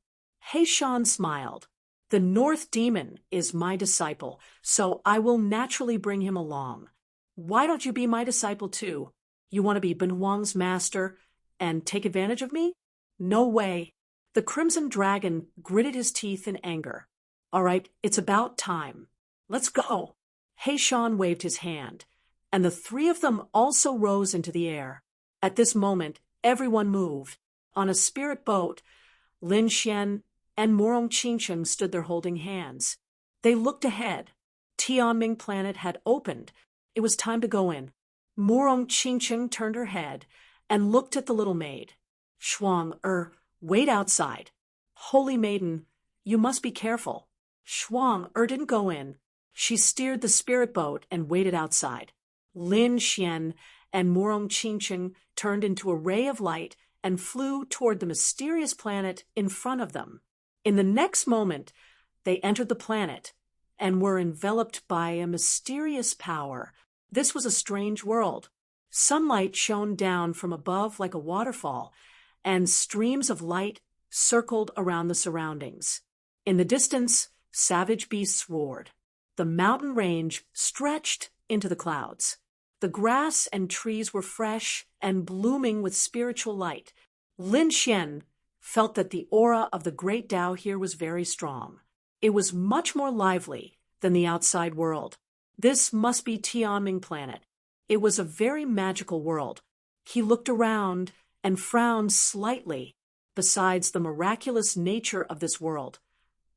Heishan smiled. The North Demon is my disciple, so I will naturally bring him along. Why don't you be my disciple too? You want to be Ben Huang's master and take advantage of me? No way. The Crimson Dragon gritted his teeth in anger. All right, it's about time. Let's go. Heishan waved his hand, and the 3 of them also rose into the air. At this moment, everyone moved. On a spirit boat, Lin Xian and Morong Qingqing stood there holding hands. They looked ahead. Tianming planet had opened. It was time to go in. Morong Qingqing turned her head and looked at the little maid. Shuang, wait outside. Holy maiden, you must be careful. Shuang didn't go in. She steered the spirit boat and waited outside. Lin Xian and Morong Qingqing turned into a ray of light and flew toward the mysterious planet in front of them. In the next moment, they entered the planet and were enveloped by a mysterious power. This was a strange world. Sunlight shone down from above like a waterfall, and streams of light circled around the surroundings. In the distance, savage beasts roared. The mountain range stretched into the clouds. The grass and trees were fresh and blooming with spiritual light. Lin Xian felt that the aura of the great Tao here was very strong. It was much more lively than the outside world. This must be Tianming planet. It was a very magical world. He looked around and frowned slightly. Besides the miraculous nature of this world,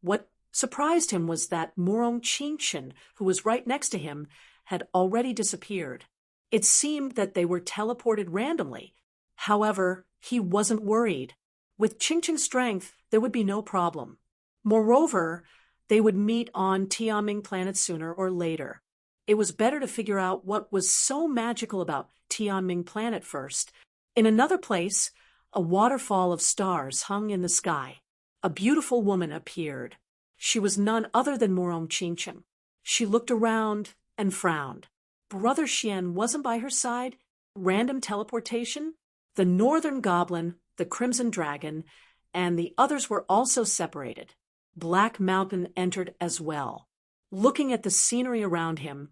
what surprised him was that Morong Qingqing, who was right next to him, had already disappeared. It seemed that they were teleported randomly. However, he wasn't worried. With Qingqing's strength, there would be no problem. Moreover, they would meet on Tianming planet sooner or later. It was better to figure out what was so magical about Tianming planet first. In another place, a waterfall of stars hung in the sky. A beautiful woman appeared. She was none other than Morong Qingqing. She looked around and frowned. Brother Xian wasn't by her side. Random teleportation? The Northern Goblin, the Crimson Dragon, and the others were also separated. Black Mountain entered as well. Looking at the scenery around him,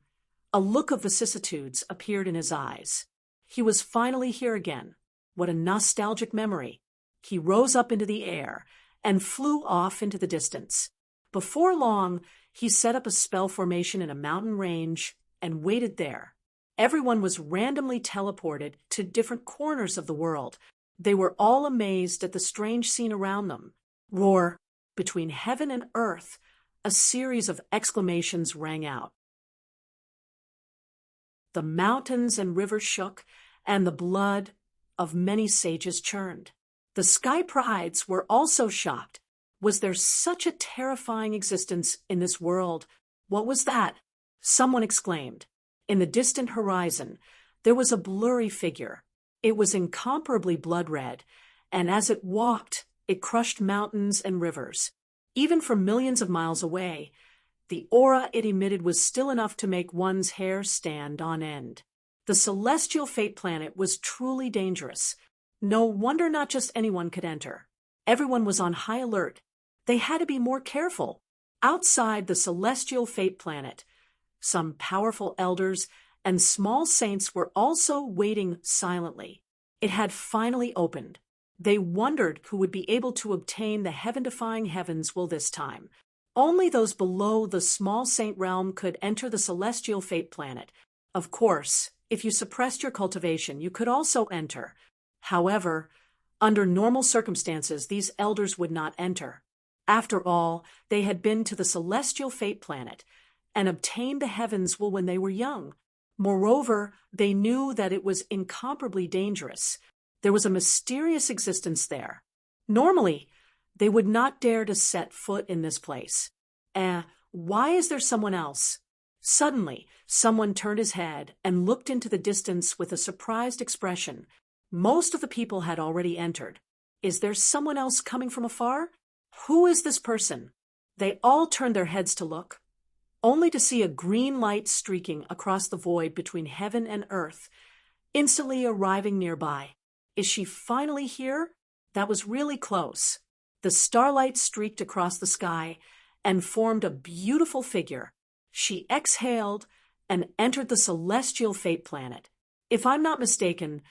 a look of vicissitudes appeared in his eyes. He was finally here again. What a nostalgic memory. He rose up into the air and flew off into the distance. Before long, he set up a spell formation in a mountain range and waited there. Everyone was randomly teleported to different corners of the world. They were all amazed at the strange scene around them. Roar! Between heaven and earth, a series of exclamations rang out. The mountains and rivers shook, and the blood of many sages churned. The sky prides were also shocked. Was there such a terrifying existence in this world? What was that? Someone exclaimed. In the distant horizon, there was a blurry figure. It was incomparably blood-red, and as it walked, it crushed mountains and rivers. Even from millions of miles away, the aura it emitted was still enough to make one's hair stand on end. The celestial fate planet was truly dangerous. No wonder not just anyone could enter. Everyone was on high alert. They had to be more careful. Outside the celestial fate planet, some powerful elders and small saints were also waiting silently. It had finally opened. They wondered who would be able to obtain the heaven-defying heavens will this time. Only those below the small saint realm could enter the celestial fate planet. Of course, if you suppressed your cultivation, you could also enter. However, under normal circumstances, these elders would not enter. After all, they had been to the celestial fate planet and obtained the heavens will when they were young. Moreover, they knew that it was incomparably dangerous. There was a mysterious existence there. Normally, they would not dare to set foot in this place. Why is there someone else? Suddenly, someone turned his head and looked into the distance with a surprised expression. Most of the people had already entered. Is there someone else coming from afar? Who is this person? They all turned their heads to look, only to see a green light streaking across the void between heaven and earth, instantly arriving nearby. Is she finally here? That was really close. The starlight streaked across the sky and formed a beautiful figure. She exhaled and entered the celestial fate planet. If I'm not mistaken,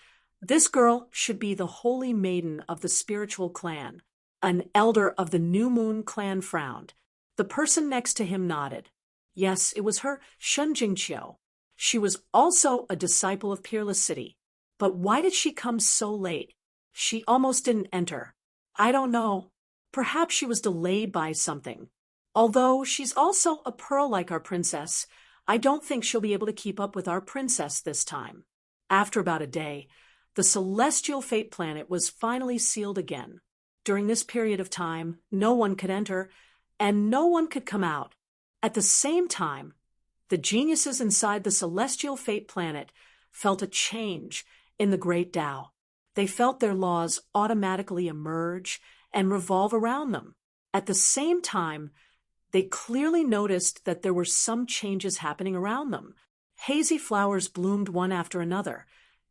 this girl should be the holy maiden of the spiritual clan. An elder of the New Moon clan frowned. The person next to him nodded. Yes, it was her, Shunjingqiu. She was also a disciple of Peerless City. But why did she come so late? She almost didn't enter. I don't know. Perhaps she was delayed by something. Although she's also a pearl like our princess, I don't think she'll be able to keep up with our princess this time. After about a day, the celestial fate planet was finally sealed again. During this period of time, no one could enter, and no one could come out. At the same time, the geniuses inside the celestial fate planet felt a change in the great Tao. They felt their laws automatically emerge and revolve around them. At the same time, they clearly noticed that there were some changes happening around them. Hazy flowers bloomed one after another,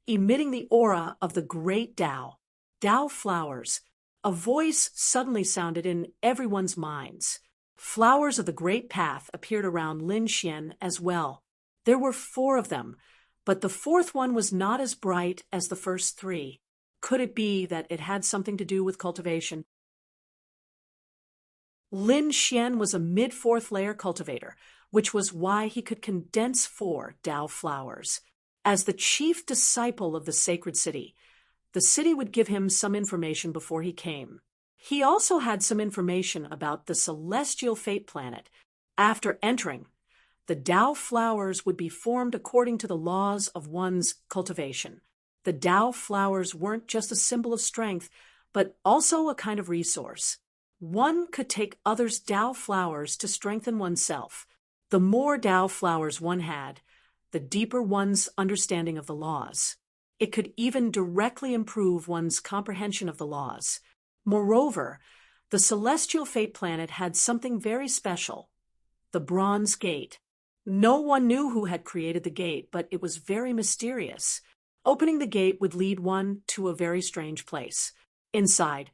emitting the aura of the great Tao. Tao flowers. A voice suddenly sounded in everyone's minds. Flowers of the Great Path appeared around Lin Xian as well. There were 4 of them, but the 4th one was not as bright as the first 3. Could it be that it had something to do with cultivation? Lin Xian was a mid-4th layer cultivator, which was why he could condense 4 Tao flowers. As the chief disciple of the sacred city, the city would give him some information before he came. He also had some information about the celestial fate planet. After entering, the Tao flowers would be formed according to the laws of one's cultivation. The Tao flowers weren't just a symbol of strength, but also a kind of resource. One could take others' Tao flowers to strengthen oneself. The more Tao flowers one had, the deeper one's understanding of the laws. It could even directly improve one's comprehension of the laws. Moreover, the celestial fate planet had something very special, the Bronze Gate. No one knew who had created the gate, but it was very mysterious. Opening the gate would lead one to a very strange place. Inside,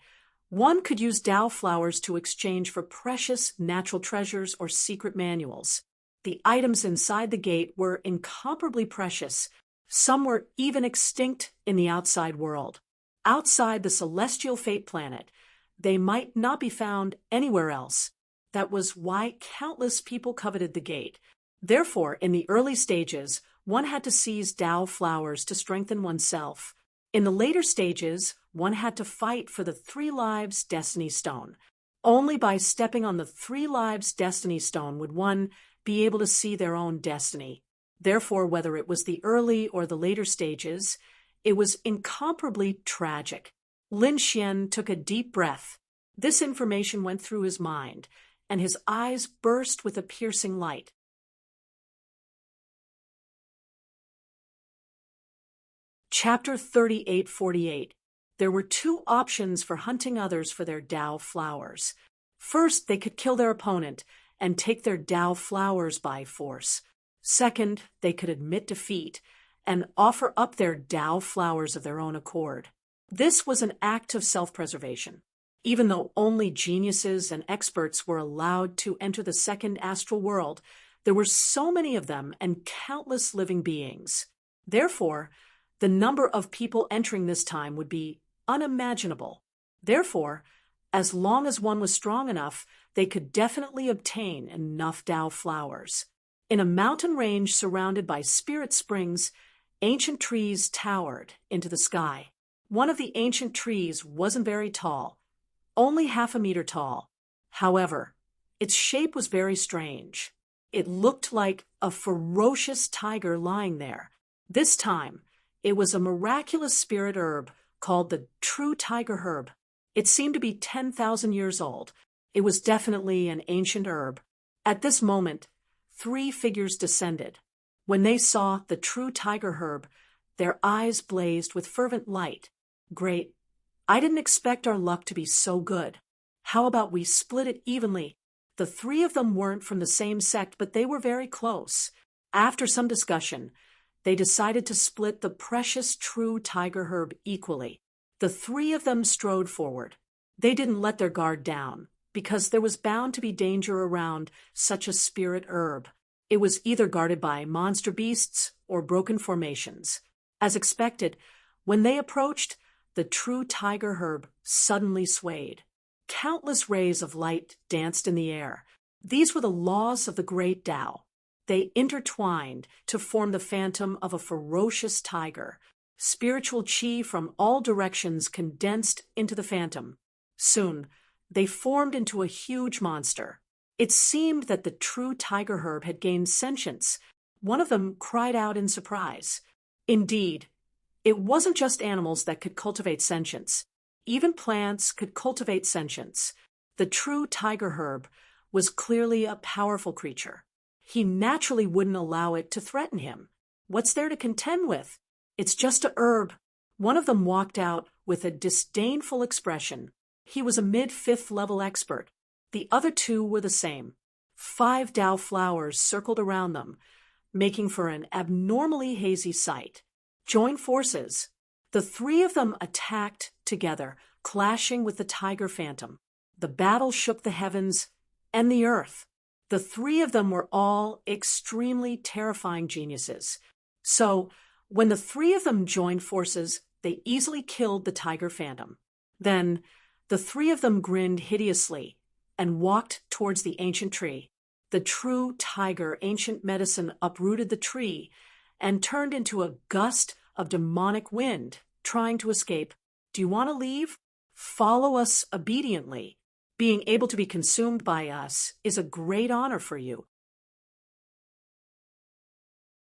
one could use Tao flowers to exchange for precious natural treasures or secret manuals. The items inside the gate were incomparably precious. Some were even extinct in the outside world. Outside the celestial fate planet, they might not be found anywhere else. That was why countless people coveted the gate. Therefore, in the early stages, one had to seize Tao flowers to strengthen oneself. In the later stages, one had to fight for the 3 Lives Destiny Stone. Only by stepping on the 3 Lives Destiny Stone would one be able to see their own destiny. Therefore, whether it was the early or the later stages, it was incomparably tragic. Lin Xian took a deep breath. This information went through his mind, and his eyes burst with a piercing light. Chapter 3848. There were two options for hunting others for their Dao flowers. First, they could kill their opponent and take their Dao flowers by force. Second, they could admit defeat and offer up their Dao flowers of their own accord. This was an act of self-preservation. Even though only geniuses and experts were allowed to enter the second astral world, there were so many of them and countless living beings. Therefore, the number of people entering this time would be unimaginable. Therefore, as long as one was strong enough, they could definitely obtain enough Dao flowers. In a mountain range surrounded by spirit springs, ancient trees towered into the sky. One of the ancient trees wasn't very tall, only 1/2 meter tall. However, its shape was very strange. It looked like a ferocious tiger lying there. This time, it was a miraculous spirit herb called the true tiger herb. It seemed to be 10,000 years old. It was definitely an ancient herb. At this moment, 3 figures descended. When they saw the true tiger herb, their eyes blazed with fervent light. Great. I didn't expect our luck to be so good. How about we split it evenly? The 3 of them weren't from the same sect, but they were very close. After some discussion, they decided to split the precious true tiger herb equally. The 3 of them strode forward. They didn't let their guard down, because there was bound to be danger around such a spirit herb. It was either guarded by monster beasts or broken formations. As expected, when they approached, the true tiger herb suddenly swayed. Countless rays of light danced in the air. These were the laws of the great Tao. They intertwined to form the phantom of a ferocious tiger. Spiritual chi from all directions condensed into the phantom. Soon, they formed into a huge monster. It seemed that the true tiger herb had gained sentience. One of them cried out in surprise. Indeed, it wasn't just animals that could cultivate sentience. Even plants could cultivate sentience. The true tiger herb was clearly a powerful creature. He naturally wouldn't allow it to threaten him. What's there to contend with? It's just a herb. One of them walked out with a disdainful expression. He was a mid-5th level expert. The other 2 were the same. 5 Dao flowers circled around them, making for an abnormally hazy sight. Join forces. The 3 of them attacked together, clashing with the tiger phantom. The battle shook the heavens and the earth. The 3 of them were all extremely terrifying geniuses. So, when the 3 of them joined forces, they easily killed the tiger phantom. Then, the 3 of them grinned hideously and walked towards the ancient tree. The true tiger ancient medicine uprooted the tree and turned into a gust of demonic wind, trying to escape. Do you want to leave? Follow us obediently. Being able to be consumed by us is a great honor for you.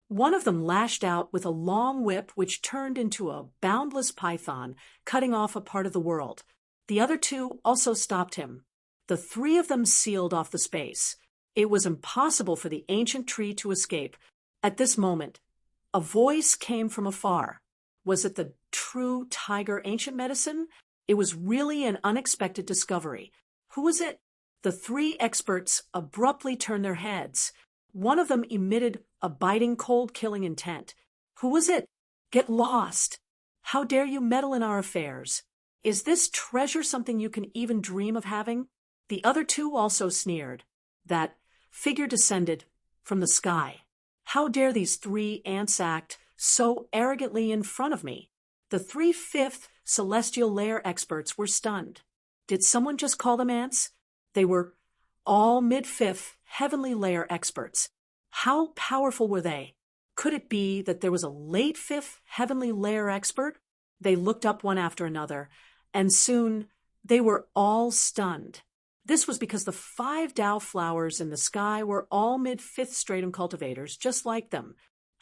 One of them lashed out with a long whip which turned into a boundless python, cutting off a part of the world. The other 2 also stopped him. The 3 of them sealed off the space. It was impossible for the ancient tree to escape. At this moment, a voice came from afar. Was it the true tiger ancient medicine? It was really an unexpected discovery. Who was it? The 3 experts abruptly turned their heads. One of them emitted a biting, cold-killing intent. Who was it? Get lost. How dare you meddle in our affairs? Is this treasure something you can even dream of having? The other 2 also sneered. That figure descended from the sky. How dare these 3 ants act so arrogantly in front of me? The 3 5th celestial layer experts were stunned. Did someone just call them ants? They were all mid-5th heavenly layer experts. How powerful were they? Could it be that there was a late 5th heavenly layer expert? They looked up one after another, and soon they were all stunned. This was because the 5 Dao flowers in the sky were all mid-5th stratum cultivators, just like them.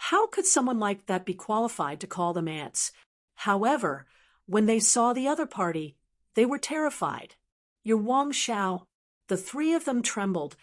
How could someone like that be qualified to call them ants? However, when they saw the other party, they were terrified. Your Wang Xiao, the three of them trembled,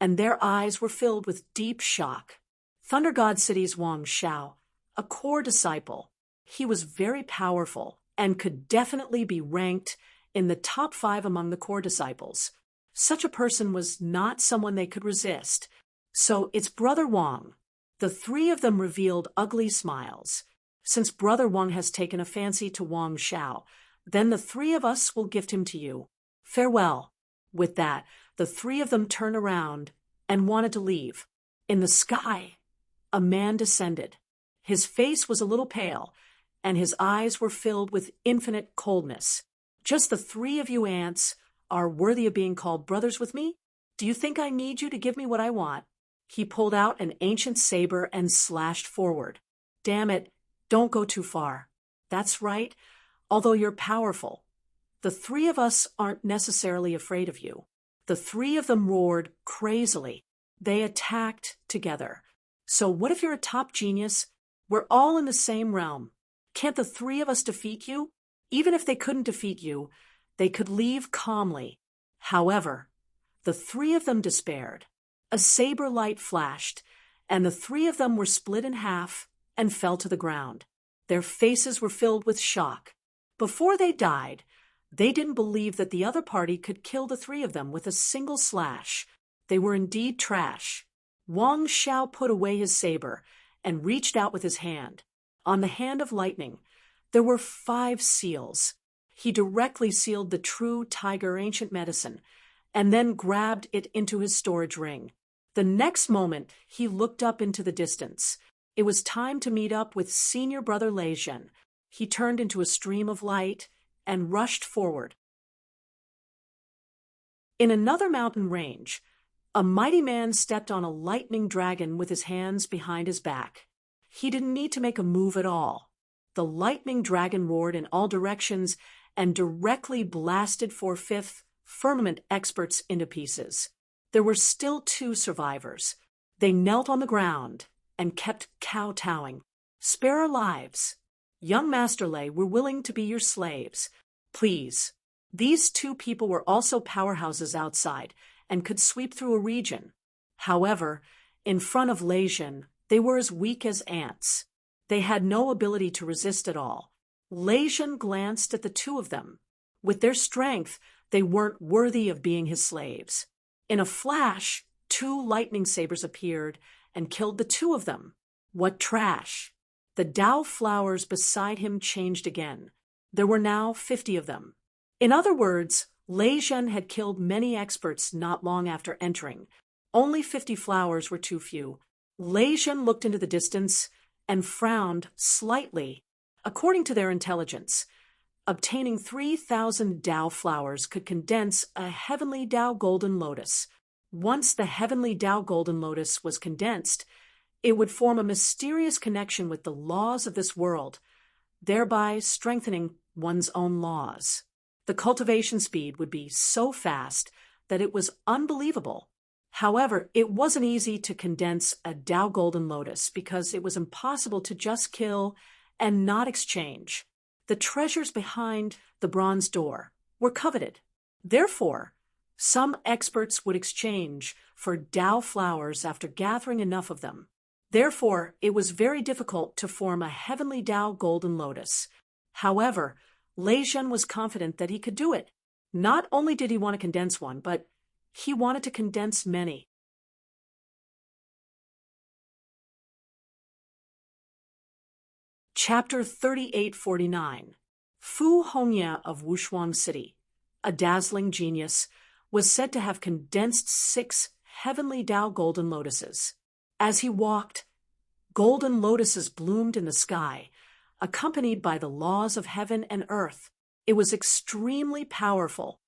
and their eyes were filled with deep shock. Thunder God City's Wang Xiao, a core disciple. He was very powerful and could definitely be ranked in the top 5 among the core disciples. Such a person was not someone they could resist. So it's Brother Wang. The three of them revealed ugly smiles. Since Brother Wang has taken a fancy to Wang Xiao, then the three of us will gift him to you. Farewell. With that, the three of them turned around and wanted to leave. In the sky, a man descended. His face was a little pale, and his eyes were filled with infinite coldness. Just the three of you ants are worthy of being called brothers with me? Do you think I need you to give me what I want? He pulled out an ancient saber and slashed forward. Damn it, don't go too far. That's right, although you're powerful. The three of us aren't necessarily afraid of you. The three of them roared crazily. They attacked together. So what if you're a top genius? We're all in the same realm. Can't the three of us defeat you? Even if they couldn't defeat you, they could leave calmly. However, the three of them despaired. A saber light flashed, and the three of them were split in half and fell to the ground. Their faces were filled with shock. Before they died, they didn't believe that the other party could kill the three of them with a single slash. They were indeed trash. Wang Xiao put away his saber and reached out with his hand. On the hand of lightning, there were 5 seals. He directly sealed the true tiger ancient medicine and then grabbed it into his storage ring. The next moment, he looked up into the distance. It was time to meet up with senior brother Lei Zhen. He turned into a stream of light and rushed forward. In another mountain range, a mighty man stepped on a lightning dragon with his hands behind his back. He didn't need to make a move at all. The lightning dragon roared in all directions and directly blasted 4/5 firmament experts into pieces. There were still 2 survivors. They knelt on the ground and kept kowtowing. Spare our lives. Young Master Lei, we're willing to be your slaves. Please. These 2 people were also powerhouses outside and could sweep through a region. However, in front of Lei Zhen, they were as weak as ants. They had no ability to resist at all. Lei Zhen glanced at the 2 of them. With their strength, they weren't worthy of being his slaves. In a flash, 2 lightning sabers appeared and killed the 2 of them. What trash! The Dao flowers beside him changed again. There were now 50 of them. In other words, Lei Zhen had killed many experts not long after entering. Only 50 flowers were too few. Lei Zhen looked into the distance and frowned slightly. According to their intelligence, obtaining 3,000 Dao flowers could condense a heavenly Dao golden lotus. Once the heavenly Dao golden lotus was condensed, it would form a mysterious connection with the laws of this world, thereby strengthening one's own laws. The cultivation speed would be so fast that it was unbelievable. However, it wasn't easy to condense a Dao golden lotus because it was impossible to just kill and not exchange. The treasures behind the bronze door were coveted. Therefore, some experts would exchange for Dao flowers after gathering enough of them. Therefore, it was very difficult to form a heavenly Dao golden lotus. However, Lei Zhen was confident that he could do it. Not only did he want to condense one, but he wanted to condense many. Chapter 3849. Fu Hongya of Wushuang City, a dazzling genius, was said to have condensed 6 heavenly Dao golden lotuses. As he walked, golden lotuses bloomed in the sky, accompanied by the laws of heaven and earth. It was extremely powerful.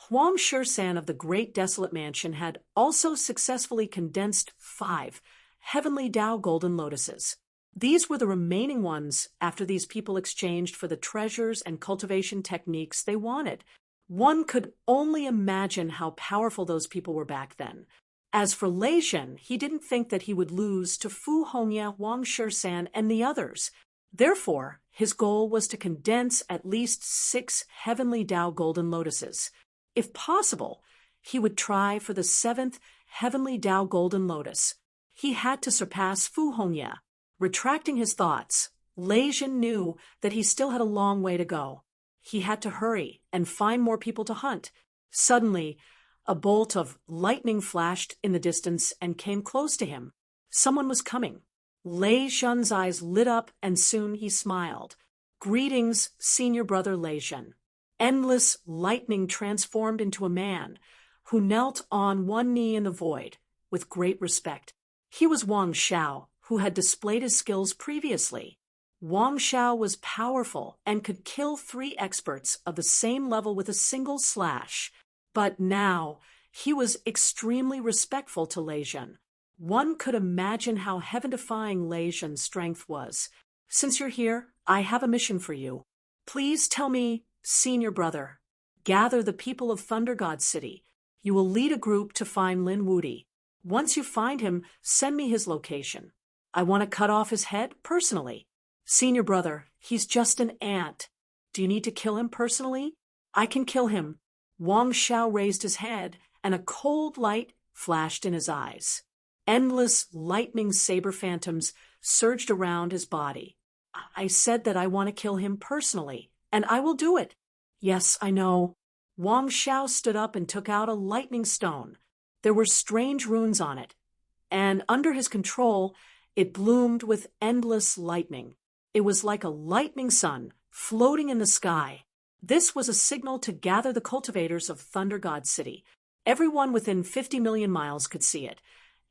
Huang Shisan of the Great Desolate Mansion had also successfully condensed 5 heavenly Dao golden lotuses. These were the remaining ones after these people exchanged for the treasures and cultivation techniques they wanted. One could only imagine how powerful those people were back then. As for Lei Zhen, he didn't think that he would lose to Fu Hongya, Wang Shisan, and the others. Therefore, his goal was to condense at least 6 heavenly Tao golden lotuses. If possible, he would try for the 7th heavenly Tao golden lotus. He had to surpass Fu Hongya. Retracting his thoughts, Lei Zhen knew that he still had a long way to go. He had to hurry and find more people to hunt. Suddenly, a bolt of lightning flashed in the distance and came close to him. Someone was coming. Lei Zhen's eyes lit up and soon he smiled. "Greetings, senior brother Lei Zhen." Endless lightning transformed into a man who knelt on one knee in the void with great respect. He was Wang Xiao, who had displayed his skills previously. Wang Xiao was powerful and could kill 3 experts of the same level with a single slash. But now, he was extremely respectful to Lei Zhen. One could imagine how heaven-defying Lei Zhen's strength was. "Since you're here, I have a mission for you. Please tell me, senior brother, gather the people of Thunder God City. You will lead a group to find Lin Wudi. Once you find him, send me his location. I want to cut off his head personally." "Senior brother, he's just an ant. Do you need to kill him personally?" "I can kill him." Wang Xiao raised his head, and a cold light flashed in his eyes. Endless lightning saber phantoms surged around his body. "I said that I want to kill him personally, and I will do it." "Yes, I know." Wang Xiao stood up and took out a lightning stone. There were strange runes on it, and under his control, it bloomed with endless lightning. It was like a lightning sun floating in the sky. This was a signal to gather the cultivators of Thunder God City. Everyone within 50 million miles could see it,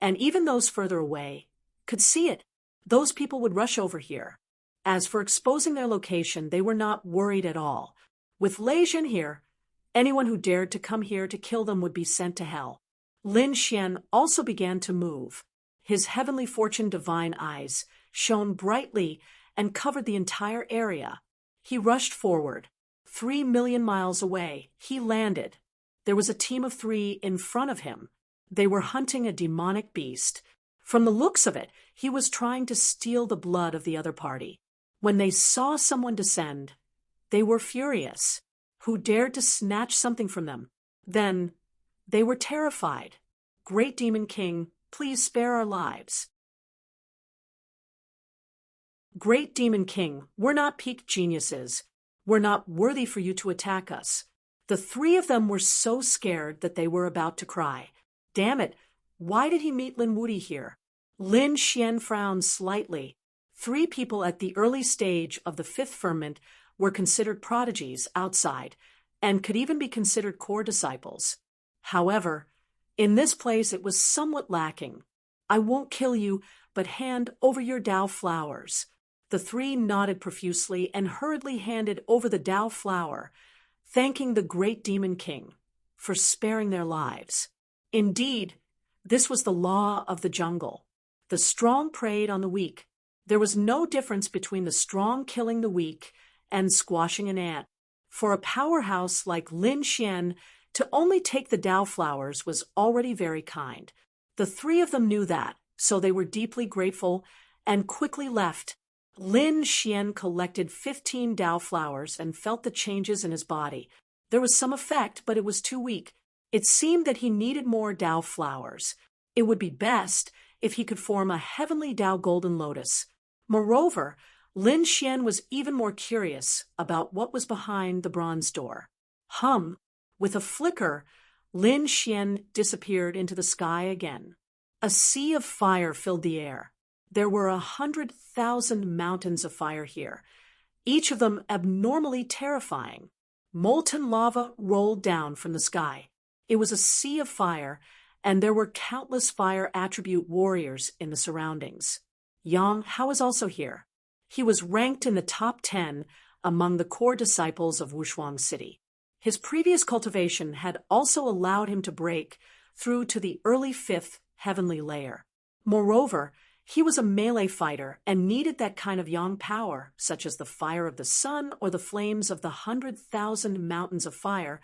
and even those further away could see it. Those people would rush over here. As for exposing their location, they were not worried at all. With Lei Zhen here, anyone who dared to come here to kill them would be sent to hell. Lin Xian also began to move. His heavenly fortune divine eyes shone brightly and covered the entire area. He rushed forward. 3 million miles away, he landed. There was a team of 3 in front of him. They were hunting a demonic beast. From the looks of it, he was trying to steal the blood of the other party. When they saw someone descend, they were furious. Who dared to snatch something from them? Then they were terrified. "Great Demon King, please spare our lives." "Great Demon King, we're not peak geniuses. We're not worthy for you to attack us." The 3 of them were so scared that they were about to cry. Damn it, why did he meet Lin Wudi here? Lin Xian frowned slightly. 3 people at the early stage of the 5th ferment were considered prodigies outside, and could even be considered core disciples. However, in this place it was somewhat lacking. "I won't kill you, but hand over your Tao flowers." The 3 nodded profusely and hurriedly handed over the Tao flower, thanking the Great Demon King for sparing their lives. Indeed, this was the law of the jungle. The strong preyed on the weak. There was no difference between the strong killing the weak and squashing an ant. For a powerhouse like Lin Xian, to only take the Tao flowers was already very kind. The 3 of them knew that, so they were deeply grateful and quickly left. Lin Xian collected 15 Tao flowers and felt the changes in his body. There was some effect, but it was too weak. It seemed that he needed more Tao flowers. It would be best if he could form a heavenly Tao golden lotus. Moreover, Lin Xian was even more curious about what was behind the bronze door. With a flicker, Lin Xian disappeared into the sky again. A sea of fire filled the air. There were 100,000 mountains of fire here, each of them abnormally terrifying. Molten lava rolled down from the sky. It was a sea of fire, and there were countless fire attribute warriors in the surroundings. Yang Hao was also here. He was ranked in the top 10 among the core disciples of Wushuang City. His previous cultivation had also allowed him to break through to the early 5th heavenly layer. Moreover, he was a melee fighter and needed that kind of yang power, such as the fire of the sun or the flames of the 100,000 mountains of fire,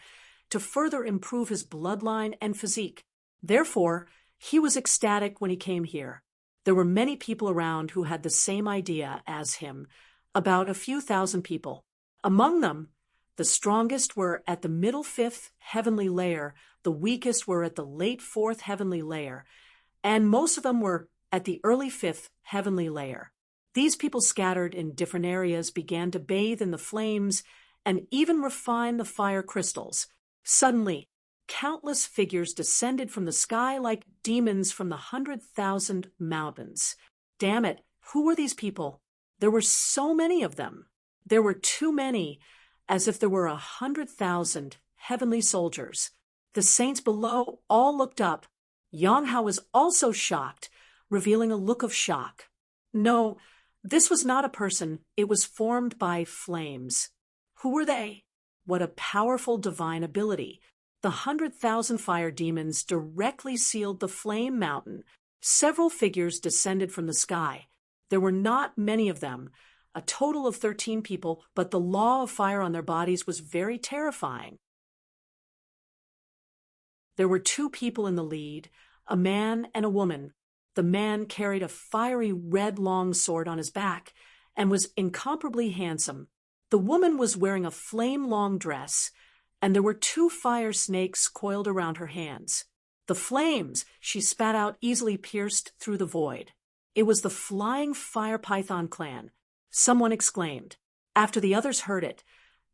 to further improve his bloodline and physique. Therefore, He was ecstatic when he came here. There were many people around who had the same idea as him, about a few thousand people. Among them, the strongest were at the middle fifth heavenly layer, the weakest were at the late fourth heavenly layer, and most of them were at the early fifth heavenly layer. These people scattered in different areas began to bathe in the flames and even refine the fire crystals. Suddenly, countless figures descended from the sky like demons from the 100,000 mountains. Damn it, who were these people? There were so many of them. There were too many, as if there were 100,000 heavenly soldiers. The saints below all looked up. Yang Hao was also shocked, revealing a look of shock. No, this was not a person. It was formed by flames. Who were they? What a powerful divine ability. The 100,000 fire demons directly sealed the flame mountain. Several figures descended from the sky. There were not many of them, a total of 13 people, but the law of fire on their bodies was very terrifying. There were 2 people in the lead, a man and a woman. The man carried a fiery red long sword on his back and was incomparably handsome. The woman was wearing a flame-long dress, and there were 2 fire snakes coiled around her hands. The flames she spat out easily pierced through the void. It was the flying fire python clan. Someone exclaimed. After the others heard it,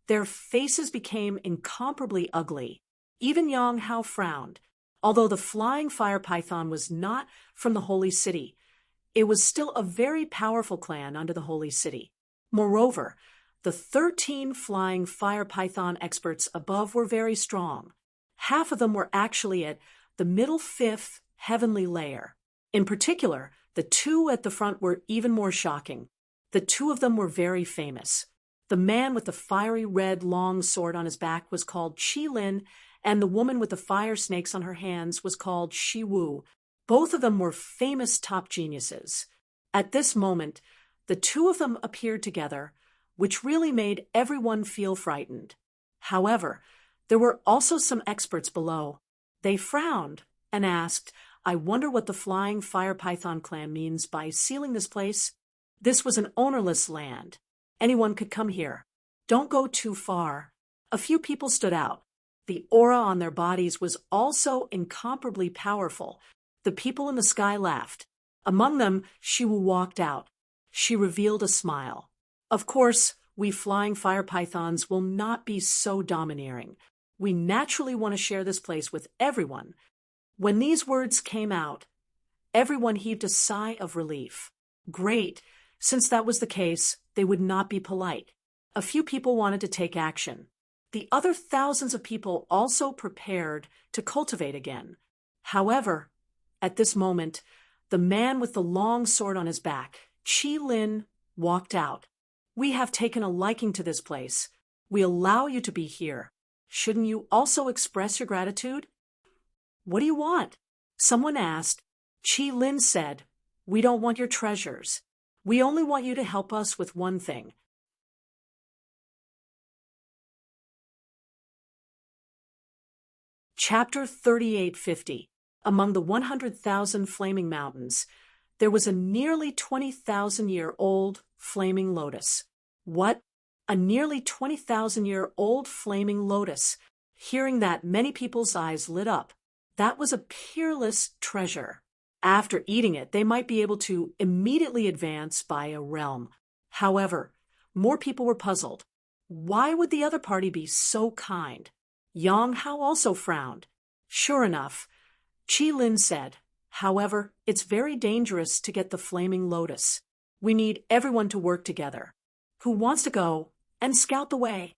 their faces became incomparably ugly. Even Yang Hao frowned. Although the flying fire python was not from the holy city, it was still a very powerful clan under the holy city. Moreover, the 13 flying fire python experts above were very strong. Half of them were actually at the middle fifth heavenly layer. In particular, the 2 at the front were even more shocking. The 2 of them were very famous. The man with the fiery red long sword on his back was called Qi Lin, and the woman with the fire snakes on her hands was called Shi Wu. Both of them were famous top geniuses. At this moment, the 2 of them appeared together, which really made everyone feel frightened. However, there were also some experts below. They frowned and asked, I wonder what the flying fire python clan means by sealing this place. This was an ownerless land. Anyone could come here. Don't go too far. A few people stood out. The aura on their bodies was also incomparably powerful. The people in the sky laughed. Among them, Shiwu walked out. She revealed a smile. Of course, we flying fire pythons will not be so domineering. We naturally want to share this place with everyone. When these words came out, everyone heaved a sigh of relief. Great. Since that was the case, they would not be polite. A few people wanted to take action. The other thousands of people also prepared to cultivate again. However, at this moment, the man with the long sword on his back, Qi Lin, walked out. We have taken a liking to this place. We allow you to be here. Shouldn't you also express your gratitude? What do you want? Someone asked. Qi Lin said, We don't want your treasures. We only want you to help us with one thing. Chapter 3850. Among the 100,000 flaming mountains, there was a nearly 20,000-year-old flaming lotus. What? A nearly 20,000-year-old flaming lotus. Hearing that, many people's eyes lit up. That was a peerless treasure. After eating it, they might be able to immediately advance by a realm. However, more people were puzzled. Why would the other party be so kind? Yang Hao also frowned. Sure enough, Qi Lin said, However, it's very dangerous to get the flaming lotus. We need everyone to work together. Who wants to go and scout the way?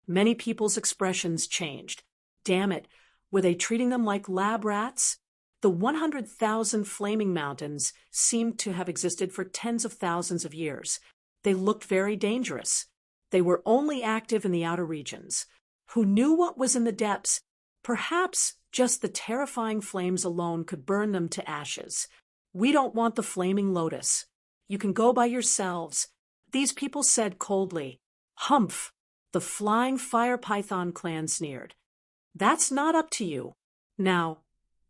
Many people's expressions changed. Damn it, were they treating them like lab rats? The 100,000 flaming mountains seemed to have existed for tens of thousands of years. They looked very dangerous. They were only active in the outer regions. Who knew what was in the depths? Perhaps just the terrifying flames alone could burn them to ashes. We don't want the flaming lotus. You can go by yourselves. These people said coldly. Humph! The flying fire python clan sneered. That's not up to you. Now,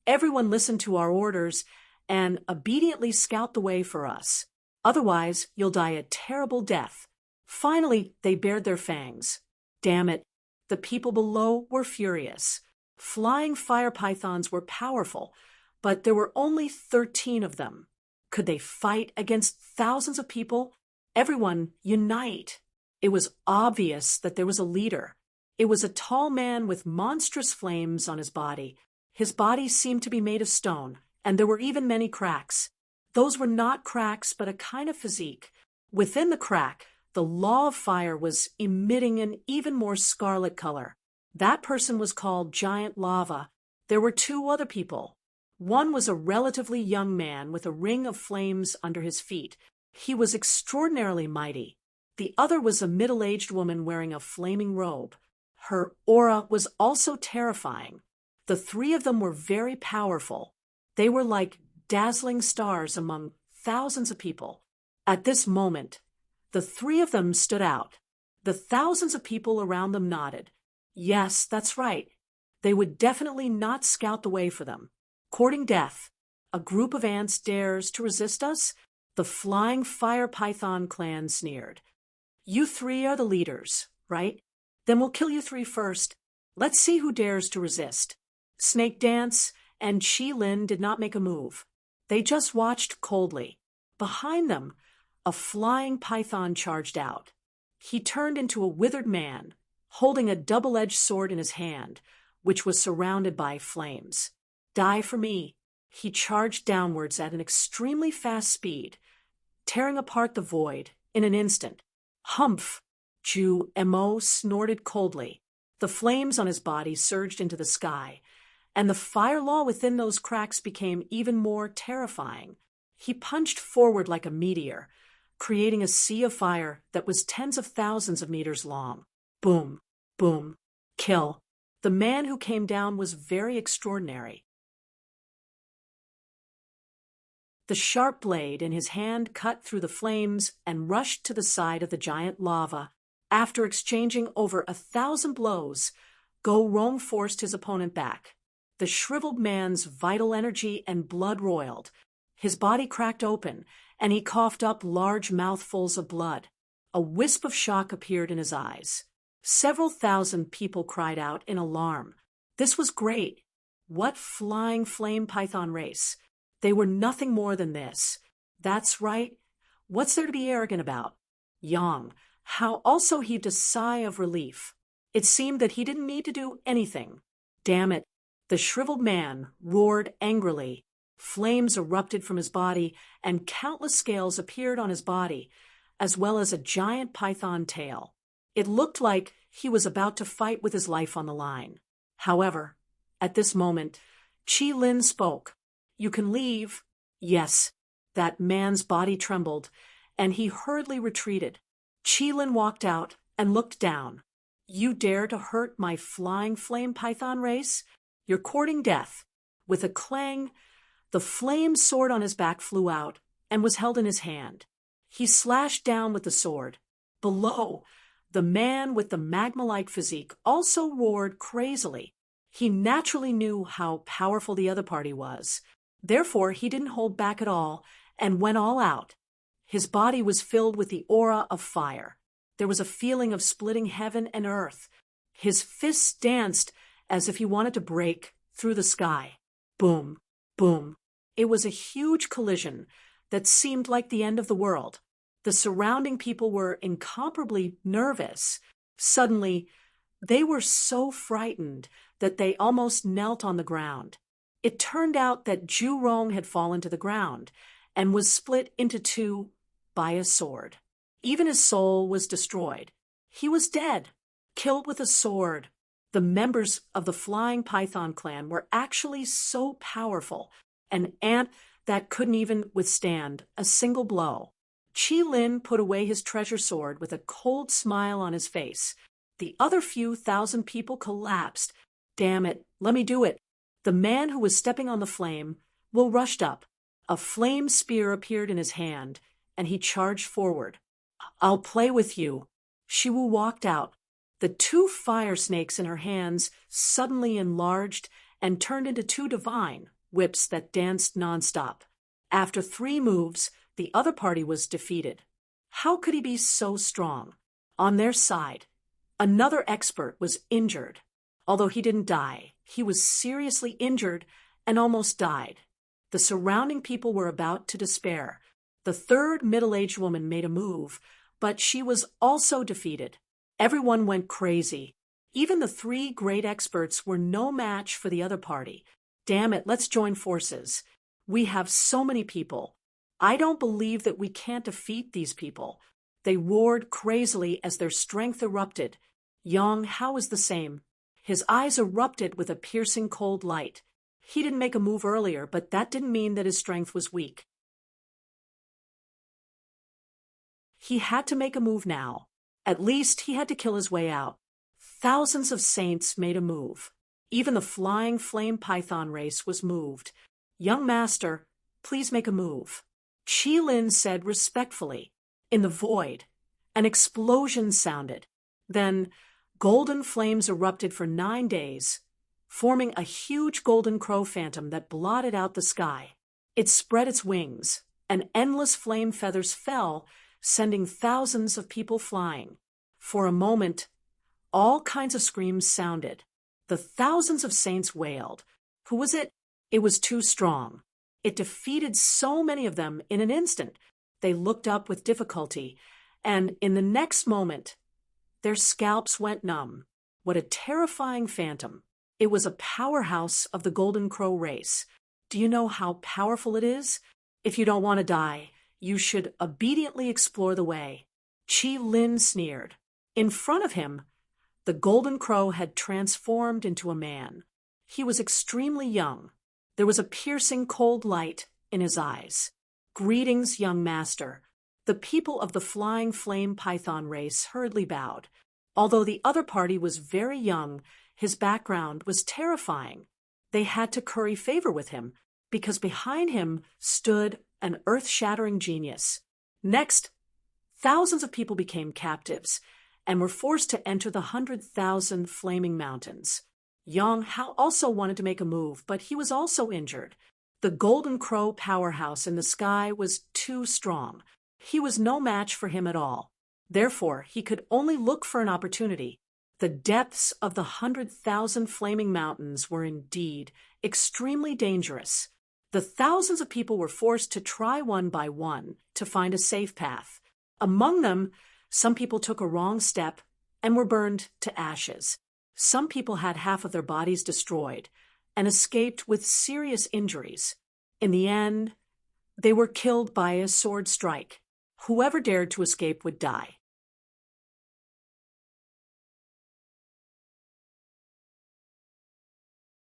Everyone listen to our orders and obediently scout the way for us. Otherwise, you'll die a terrible death. Finally, they bared their fangs. Damn it. The people below were furious. Flying fire pythons were powerful, but there were only 13 of them. Could they fight against thousands of people? Everyone, unite! It was obvious that there was a leader. It was a tall man with monstrous flames on his body. His body seemed to be made of stone, and there were even many cracks. Those were not cracks, but a kind of physique. Within the crack, the law of fire was emitting an even more scarlet color. That person was called Giant Lava. There were two other people. One was a relatively young man with a ring of flames under his feet. He was extraordinarily mighty. The other was a middle-aged woman wearing a flaming robe. Her aura was also terrifying. The three of them were very powerful. They were like dazzling stars among thousands of people. At this moment, the three of them stood out. The thousands of people around them nodded. Yes, that's right. They would definitely not scout the way for them. Courting death, a group of ants dares to resist us? The flying fire python clan sneered. You three are the leaders, right? Then we'll kill you three first. Let's see who dares to resist. Snake Dance and Chi Lin did not make a move. They just watched coldly. Behind them, a flying python charged out. He turned into a withered man, holding a double-edged sword in his hand, which was surrounded by flames. Die for me. He charged downwards at an extremely fast speed, tearing apart the void in an instant. Humph! Ju Mo snorted coldly. The flames on his body surged into the sky, and the fire law within those cracks became even more terrifying. He punched forward like a meteor, creating a sea of fire that was tens of thousands of meters long. Boom, boom, kill. The man who came down was very extraordinary. The sharp blade in his hand cut through the flames and rushed to the side of the giant lava. After exchanging over 1,000 blows, Go Rong forced his opponent back. The shriveled man's vital energy and blood roiled. His body cracked open, and he coughed up large mouthfuls of blood. A wisp of shock appeared in his eyes. Several thousand people cried out in alarm. This was great. What flying flame python race? They were nothing more than this. That's right. What's there to be arrogant about? Yang, how also heaved a sigh of relief. It seemed that he didn't need to do anything. Damn it. The shriveled man roared angrily. Flames erupted from his body, and countless scales appeared on his body, as well as a giant python tail. It looked like he was about to fight with his life on the line. However, at this moment, Chi Lin spoke. You can leave. Yes, that man's body trembled, and he hurriedly retreated. Chi Lin walked out and looked down. You dare to hurt my flying flame python race? You're courting death. With a clang, the flame sword on his back flew out and was held in his hand. He slashed down with the sword. Below, the man with the magma-like physique also roared crazily. He naturally knew how powerful the other party was. Therefore, he didn't hold back at all and went all out. His body was filled with the aura of fire. There was a feeling of splitting heaven and earth. His fists danced as if he wanted to break through the sky. Boom, boom. It was a huge collision that seemed like the end of the world. The surrounding people were incomparably nervous. Suddenly, they were so frightened that they almost knelt on the ground. It turned out that Ju Rong had fallen to the ground and was split into two by a sword. Even his soul was destroyed. He was dead, killed with a sword. The members of the Flying Python clan were actually so powerful, an ant that couldn't even withstand a single blow. Chi Lin put away his treasure sword with a cold smile on his face. The other few thousand people collapsed. Damn it, let me do it. The man who was stepping on the flame rushed up. A flame spear appeared in his hand, and he charged forward. I'll play with you. Shiwu walked out. The two fire snakes in her hands suddenly enlarged and turned into two divine, whips that danced nonstop. After 3 moves, the other party was defeated. How could he be so strong? On their side, another expert was injured. Although he didn't die, he was seriously injured and almost died. The surrounding people were about to despair. The third middle-aged woman made a move, but she was also defeated. Everyone went crazy. Even the 3 great experts were no match for the other party. Damn it, let's join forces. We have so many people. I don't believe that we can't defeat these people. They roared crazily as their strength erupted. Yang Hao was the same. His eyes erupted with a piercing cold light. He didn't make a move earlier, but that didn't mean that his strength was weak. He had to make a move now. At least he had to kill his way out. Thousands of saints made a move. Even the flying flame python race was moved. Young master, please make a move. Qi Lin said respectfully. In the void, an explosion sounded. Then, golden flames erupted for 9 days, forming a huge golden crow phantom that blotted out the sky. It spread its wings, and endless flame feathers fell, sending thousands of people flying. For a moment, all kinds of screams sounded. The thousands of saints wailed. Who was it? It was too strong. It defeated so many of them in an instant. They looked up with difficulty, and in the next moment, their scalps went numb. What a terrifying phantom. It was a powerhouse of the Golden Crow race. Do you know how powerful it is? If you don't want to die, you should obediently explore the way. Qi Lin sneered. In front of him, the Golden Crow had transformed into a man. He was extremely young. There was a piercing cold light in his eyes. Greetings, young master. The people of the flying flame python race hurriedly bowed. Although the other party was very young, his background was terrifying. They had to curry favor with him, because behind him stood an earth-shattering genius. Next, thousands of people became captives and were forced to enter the 100,000 flaming mountains. Yang Hao also wanted to make a move, but he was also injured. The Golden Crow powerhouse in the sky was too strong. He was no match for him at all. Therefore, he could only look for an opportunity. The depths of the 100,000 flaming mountains were indeed extremely dangerous. The thousands of people were forced to try one by one to find a safe path. Among them, some people took a wrong step and were burned to ashes. Some people had half of their bodies destroyed and escaped with serious injuries. In the end, they were killed by a sword strike. Whoever dared to escape would die.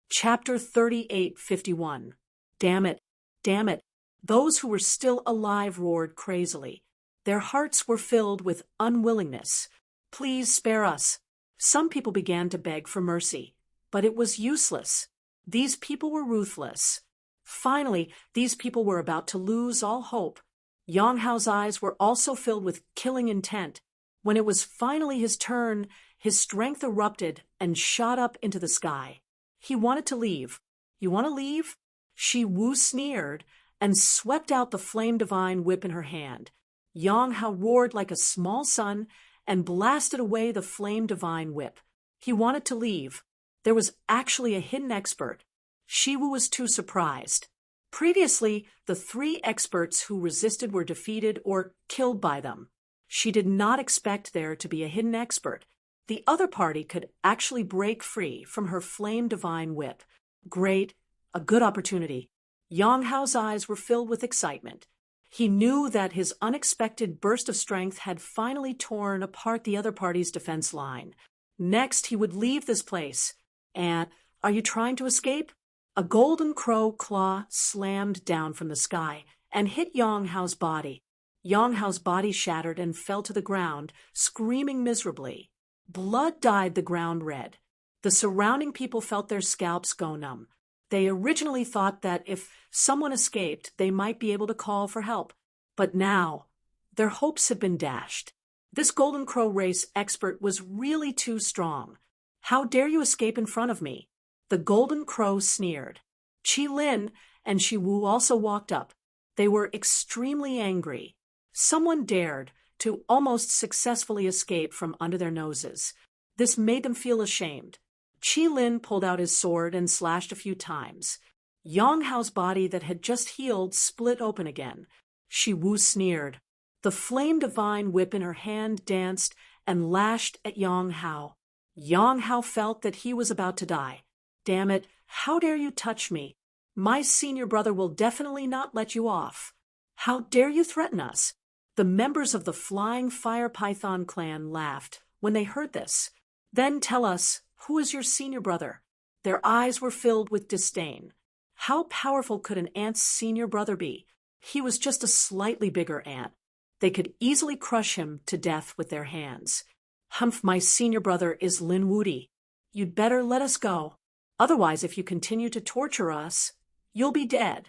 Chapter 38:51. Damn it, damn it. Those who were still alive roared crazily. Their hearts were filled with unwillingness. Please spare us. Some people began to beg for mercy, but it was useless. These people were ruthless. Finally, these people were about to lose all hope. Yang Hao's eyes were also filled with killing intent. When it was finally his turn, his strength erupted and shot up into the sky. He wanted to leave. You want to leave? Shi Wu sneered and swept out the flame divine whip in her hand. Yang Hao roared like a small sun and blasted away the flame divine whip. He wanted to leave. There was actually a hidden expert. Shi Wu was too surprised. Previously, the 3 experts who resisted were defeated or killed by them. She did not expect there to be a hidden expert. The other party could actually break free from her flame divine whip. Great, a good opportunity. Yang Hao's eyes were filled with excitement. He knew that his unexpected burst of strength had finally torn apart the other party's defense line. Next, he would leave this place. And, are you trying to escape? A golden crow claw slammed down from the sky and hit Yang Hao's body. Yang Hao's body shattered and fell to the ground, screaming miserably. Blood dyed the ground red. The surrounding people felt their scalps go numb. They originally thought that if someone escaped, they might be able to call for help. But now, their hopes had been dashed. This Golden Crow race expert was really too strong. How dare you escape in front of me? The Golden Crow sneered. Qi Lin and Shi Wu also walked up. They were extremely angry. Someone dared to almost successfully escape from under their noses. This made them feel ashamed. Qi Lin pulled out his sword and slashed a few times. Yang Hao's body that had just healed split open again. Shi Wu sneered. The flame divine whip in her hand danced and lashed at Yang Hao. Yang Hao felt that he was about to die. Damn it, how dare you touch me? My senior brother will definitely not let you off. How dare you threaten us? The members of the Flying Fire Python clan laughed when they heard this. Then tell us, who is your senior brother? Their eyes were filled with disdain. How powerful could an ant's senior brother be? He was just a slightly bigger ant. They could easily crush him to death with their hands. Humph, my senior brother is Lin Wudi. You'd better let us go. Otherwise, if you continue to torture us, you'll be dead.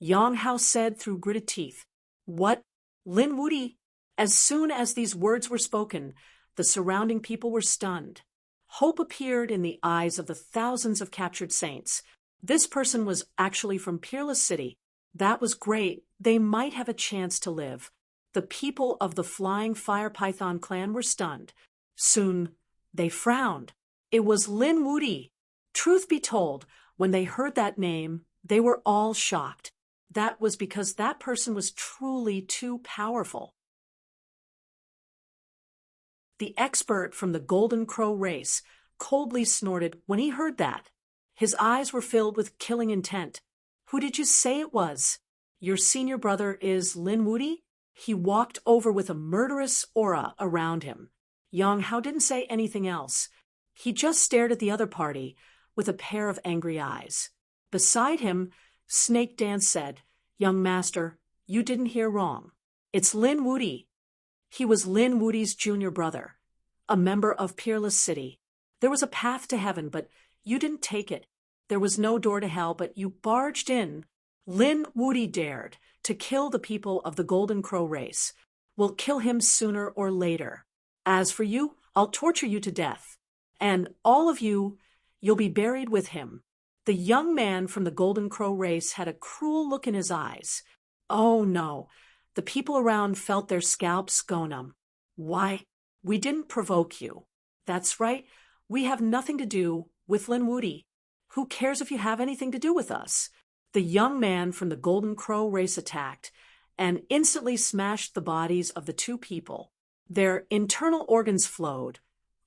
Yang Hao said through gritted teeth. What? Lin Wudi? As soon as these words were spoken, the surrounding people were stunned. Hope appeared in the eyes of the thousands of captured saints. This person was actually from Peerless City. That was great. They might have a chance to live. The people of the Flying Fire Python clan were stunned. Soon, they frowned. It was Lin Wudi. Truth be told, when they heard that name, they were all shocked. That was because that person was truly too powerful. The expert from the Golden Crow race coldly snorted when he heard that. His eyes were filled with killing intent. Who did you say it was? Your senior brother is Lin Wudi? He walked over with a murderous aura around him. Yang Hao didn't say anything else. He just stared at the other party with a pair of angry eyes. Beside him, Snake Dance said, Young master, you didn't hear wrong. It's Lin Wudi. He was Lin Wudi's junior brother, a member of Peerless City. There was a path to heaven, but you didn't take it. There was no door to hell, but you barged in. Lin Wudi dared to kill the people of the Golden Crow race. We'll kill him sooner or later. As for you, I'll torture you to death. And all of you, you'll be buried with him. The young man from the Golden Crow race had a cruel look in his eyes. Oh no, the people around felt their scalps go numb. Why? We didn't provoke you. That's right, we have nothing to do with Lin Wudi. Who cares if you have anything to do with us? The young man from the Golden Crow race attacked and instantly smashed the bodies of the two people. Their internal organs flowed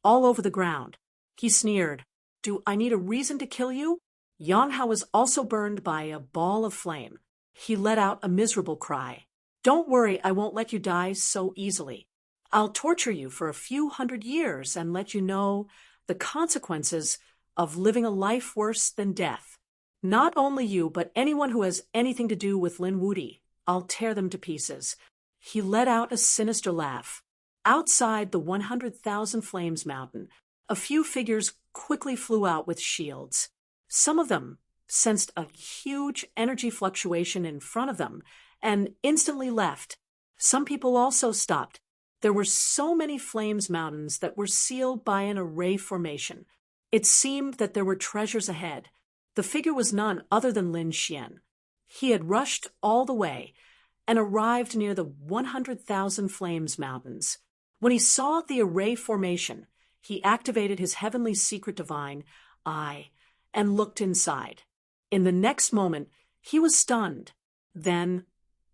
all over the ground. He sneered, Do I need a reason to kill you? Yang Hao was also burned by a ball of flame. He let out a miserable cry. Don't worry, I won't let you die so easily. I'll torture you for a few hundred years and let you know the consequences of living a life worse than death. Not only you, but anyone who has anything to do with Lin Wudi. I'll tear them to pieces. He let out a sinister laugh. Outside the 100,000 Flames Mountain, a few figures quickly flew out with shields. Some of them sensed a huge energy fluctuation in front of them and instantly left. Some people also stopped. There were so many Flames Mountains that were sealed by an array formation. It seemed that there were treasures ahead. The figure was none other than Lin Xian. He had rushed all the way and arrived near the 100,000 Flames Mountains. When he saw the array formation, he activated his heavenly secret divine eye and looked inside. In the next moment, he was stunned. Then,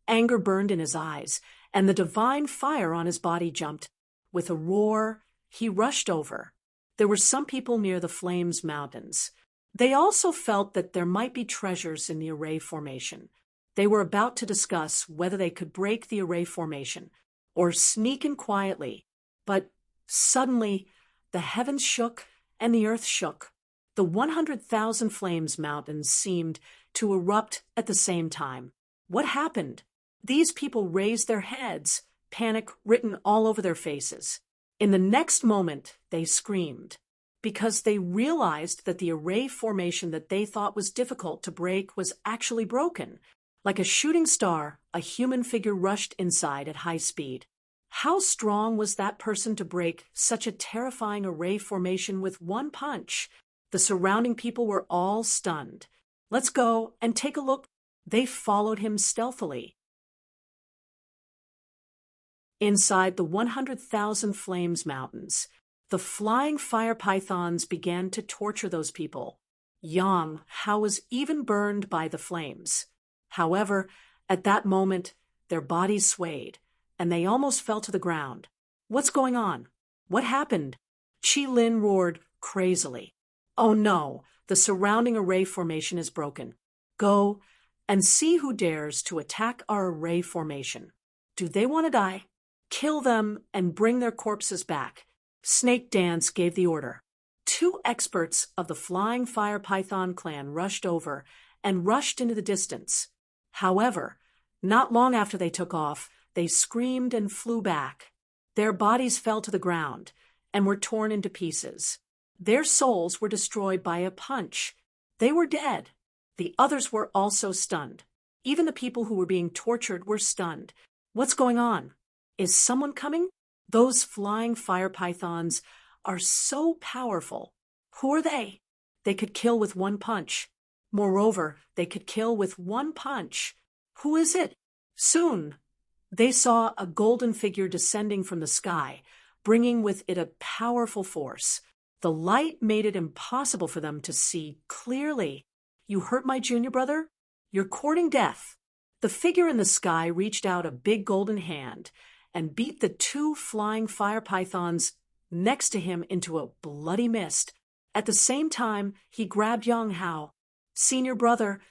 anger burned in his eyes, and the divine fire on his body jumped. With a roar, he rushed over. There were some people near the Flames Mountains. They also felt that there might be treasures in the array formation. They were about to discuss whether they could break the array formation or sneak in quietly. But suddenly, the heavens shook and the earth shook. The 100,000 Flames Mountains seemed to erupt at the same time. What happened? These people raised their heads, panic written all over their faces. In the next moment, they screamed, because they realized that the array formation that they thought was difficult to break was actually broken. Like a shooting star, a human figure rushed inside at high speed. How strong was that person to break such a terrifying array formation with one punch? The surrounding people were all stunned. Let's go and take a look. They followed him stealthily. Inside the 100,000 Flames Mountains, the flying fire pythons began to torture those people. Yang Hao was even burned by the flames. However, at that moment, their bodies swayed, and they almost fell to the ground. What's going on? What happened? Qi Lin roared crazily. Oh no, the surrounding array formation is broken. Go and see who dares to attack our array formation. Do they want to die? Kill them and bring their corpses back. Snake Dance gave the order. 2 experts of the Flying Fire Python clan rushed over and rushed into the distance. However, not long after they took off, they screamed and flew back. Their bodies fell to the ground and were torn into pieces. Their souls were destroyed by a punch. They were dead. The others were also stunned. Even the people who were being tortured were stunned. What's going on? Is someone coming? Those flying fire pythons are so powerful. Who are they? They could kill with one punch. Moreover, they could kill with one punch. Who is it? Soon, they saw a golden figure descending from the sky, bringing with it a powerful force. The light made it impossible for them to see clearly. You hurt my junior brother? You're courting death. The figure in the sky reached out a big golden hand and beat the 2 flying fire pythons next to him into a bloody mist. At the same time, he grabbed Yang Hao. Senior brother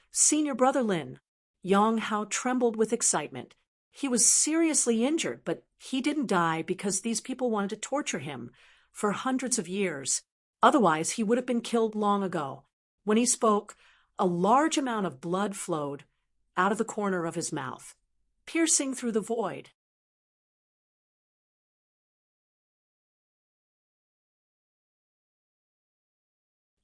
Lin. Yang Hao trembled with excitement. He was seriously injured, but he didn't die because these people wanted to torture him for hundreds of years. Otherwise, he would have been killed long ago. When he spoke, a large amount of blood flowed out of the corner of his mouth, piercing through the void.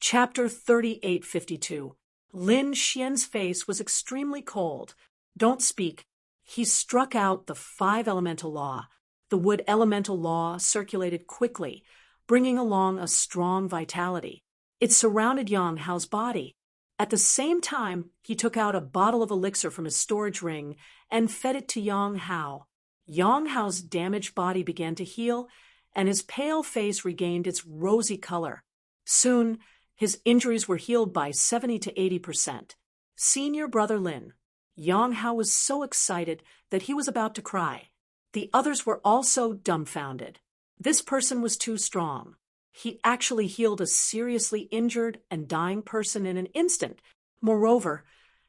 Chapter 3852. Lin Xian's face was extremely cold. Don't speak. He struck out the 5 elemental law. The wood elemental law circulated quickly, bringing along a strong vitality. It surrounded Yang Hao's body. At the same time, he took out a bottle of elixir from his storage ring and fed it to Yang Hao. Yang Hao's damaged body began to heal, and his pale face regained its rosy color. Soon, his injuries were healed by 70 to 80%. Senior brother Lin. Yang Hao was so excited that he was about to cry. The others were also dumbfounded. This person was too strong. He actually healed a seriously injured and dying person in an instant. Moreover,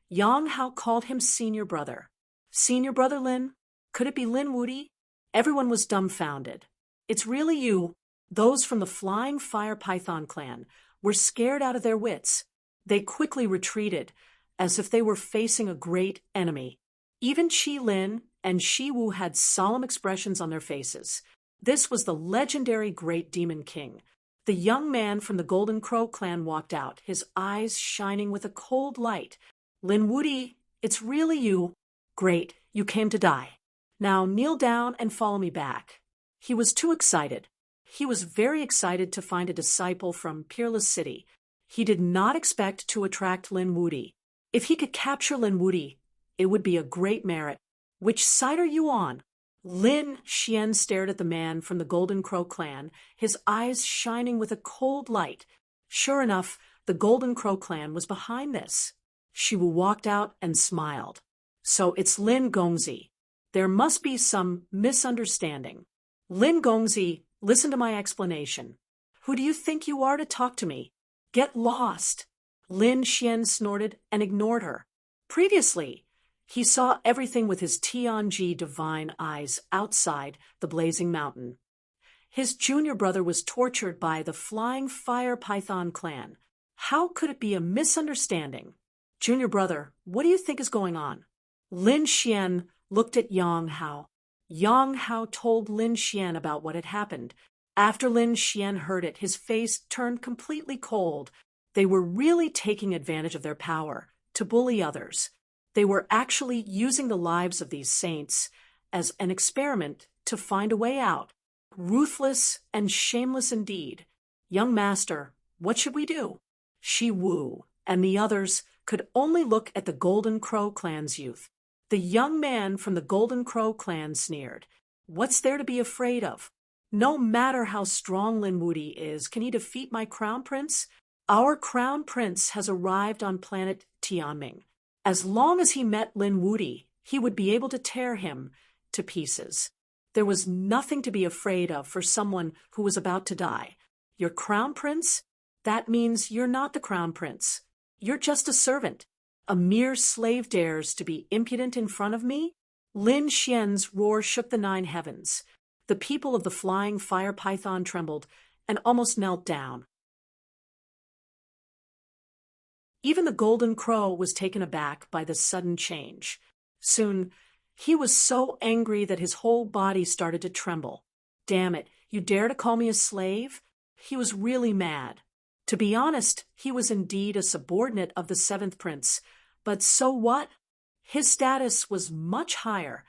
Yang Hao called him senior brother. Senior brother Lin? Could it be Lin Wudi? Everyone was dumbfounded. It's really you. Those from the Flying Fire Python clan were scared out of their wits. They quickly retreated, as if they were facing a great enemy. Even Qi Lin and Shi Wu had solemn expressions on their faces. This was the legendary Great Demon King. The young man from the Golden Crow clan walked out, his eyes shining with a cold light. Lin Wudi, it's really you. Great, you came to die. Now kneel down and follow me back. He was too excited. He was very excited to find a disciple from Peerless City. He did not expect to attract Lin Wudi. If he could capture Lin Wudi, it would be a great merit. Which side are you on? Lin Xian stared at the man from the Golden Crow clan, his eyes shining with a cold light. Sure enough, the Golden Crow clan was behind this. Shi Wu walked out and smiled. So it's Lin Gongzi. There must be some misunderstanding. Lin Gongzi, listen to my explanation. Who do you think you are to talk to me? Get lost. Lin Xian snorted and ignored her. Previously, he saw everything with his Tianji divine eyes outside the blazing mountain. His junior brother was tortured by the Flying Fire Python clan. How could it be a misunderstanding? Junior brother, what do you think is going on? Lin Xian looked at Yang Hao. Yang Hao told Lin Xian about what had happened. After Lin Xian heard it, his face turned completely cold. They were really taking advantage of their power to bully others. They were actually using the lives of these saints as an experiment to find a way out. Ruthless and shameless indeed. Young master, what should we do? Shi Wu and the others could only look at the Golden Crow clan's youth. The young man from the Golden Crow clan sneered. What's there to be afraid of? No matter how strong Lin Wuti is, can he defeat my crown prince? Our crown prince has arrived on planet Tianming. As long as he met Lin Wuti, he would be able to tear him to pieces. There was nothing to be afraid of for someone who was about to die. Your crown prince? That means you're not the crown prince. You're just a servant. A mere slave dares to be impudent in front of me? Lin Xian's roar shook the 9 heavens. The people of the flying fire python trembled and almost knelt down. Even the Golden Crow was taken aback by the sudden change. Soon, he was so angry that his whole body started to tremble. Damn it, you dare to call me a slave? He was really mad. To be honest, he was indeed a subordinate of the 7th prince. But so what? His status was much higher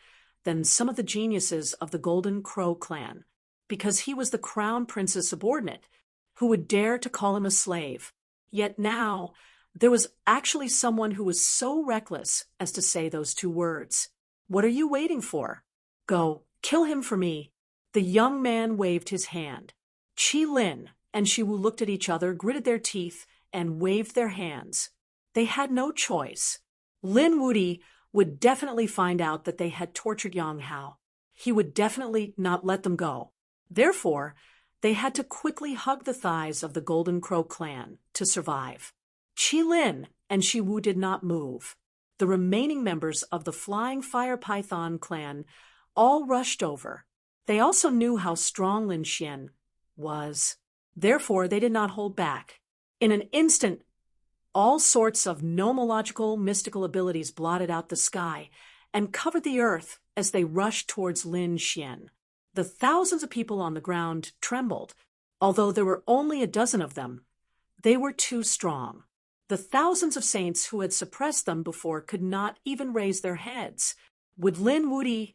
than some of the geniuses of the Golden Crow clan, because he was the crown prince's subordinate. Who would dare to call him a slave? Yet now, there was actually someone who was so reckless as to say those 2 words. What are you waiting for? Go, kill him for me. The young man waved his hand. Qi Lin and Shiwu looked at each other, gritted their teeth, and waved their hands. They had no choice. Lin Wuti would definitely find out that they had tortured Yang Hao. He would definitely not let them go. Therefore, they had to quickly hug the thighs of the Golden Crow clan to survive. Qi Lin and Shiwu did not move. The remaining members of the Flying Fire Python clan all rushed over. They also knew how strong Lin Xian was. Therefore, they did not hold back. In an instant, all sorts of nomological mystical abilities blotted out the sky and covered the earth as they rushed towards Lin Xian. The thousands of people on the ground trembled. Although there were only a dozen of them, they were too strong. The thousands of saints who had suppressed them before could not even raise their heads. Would Lin Wuti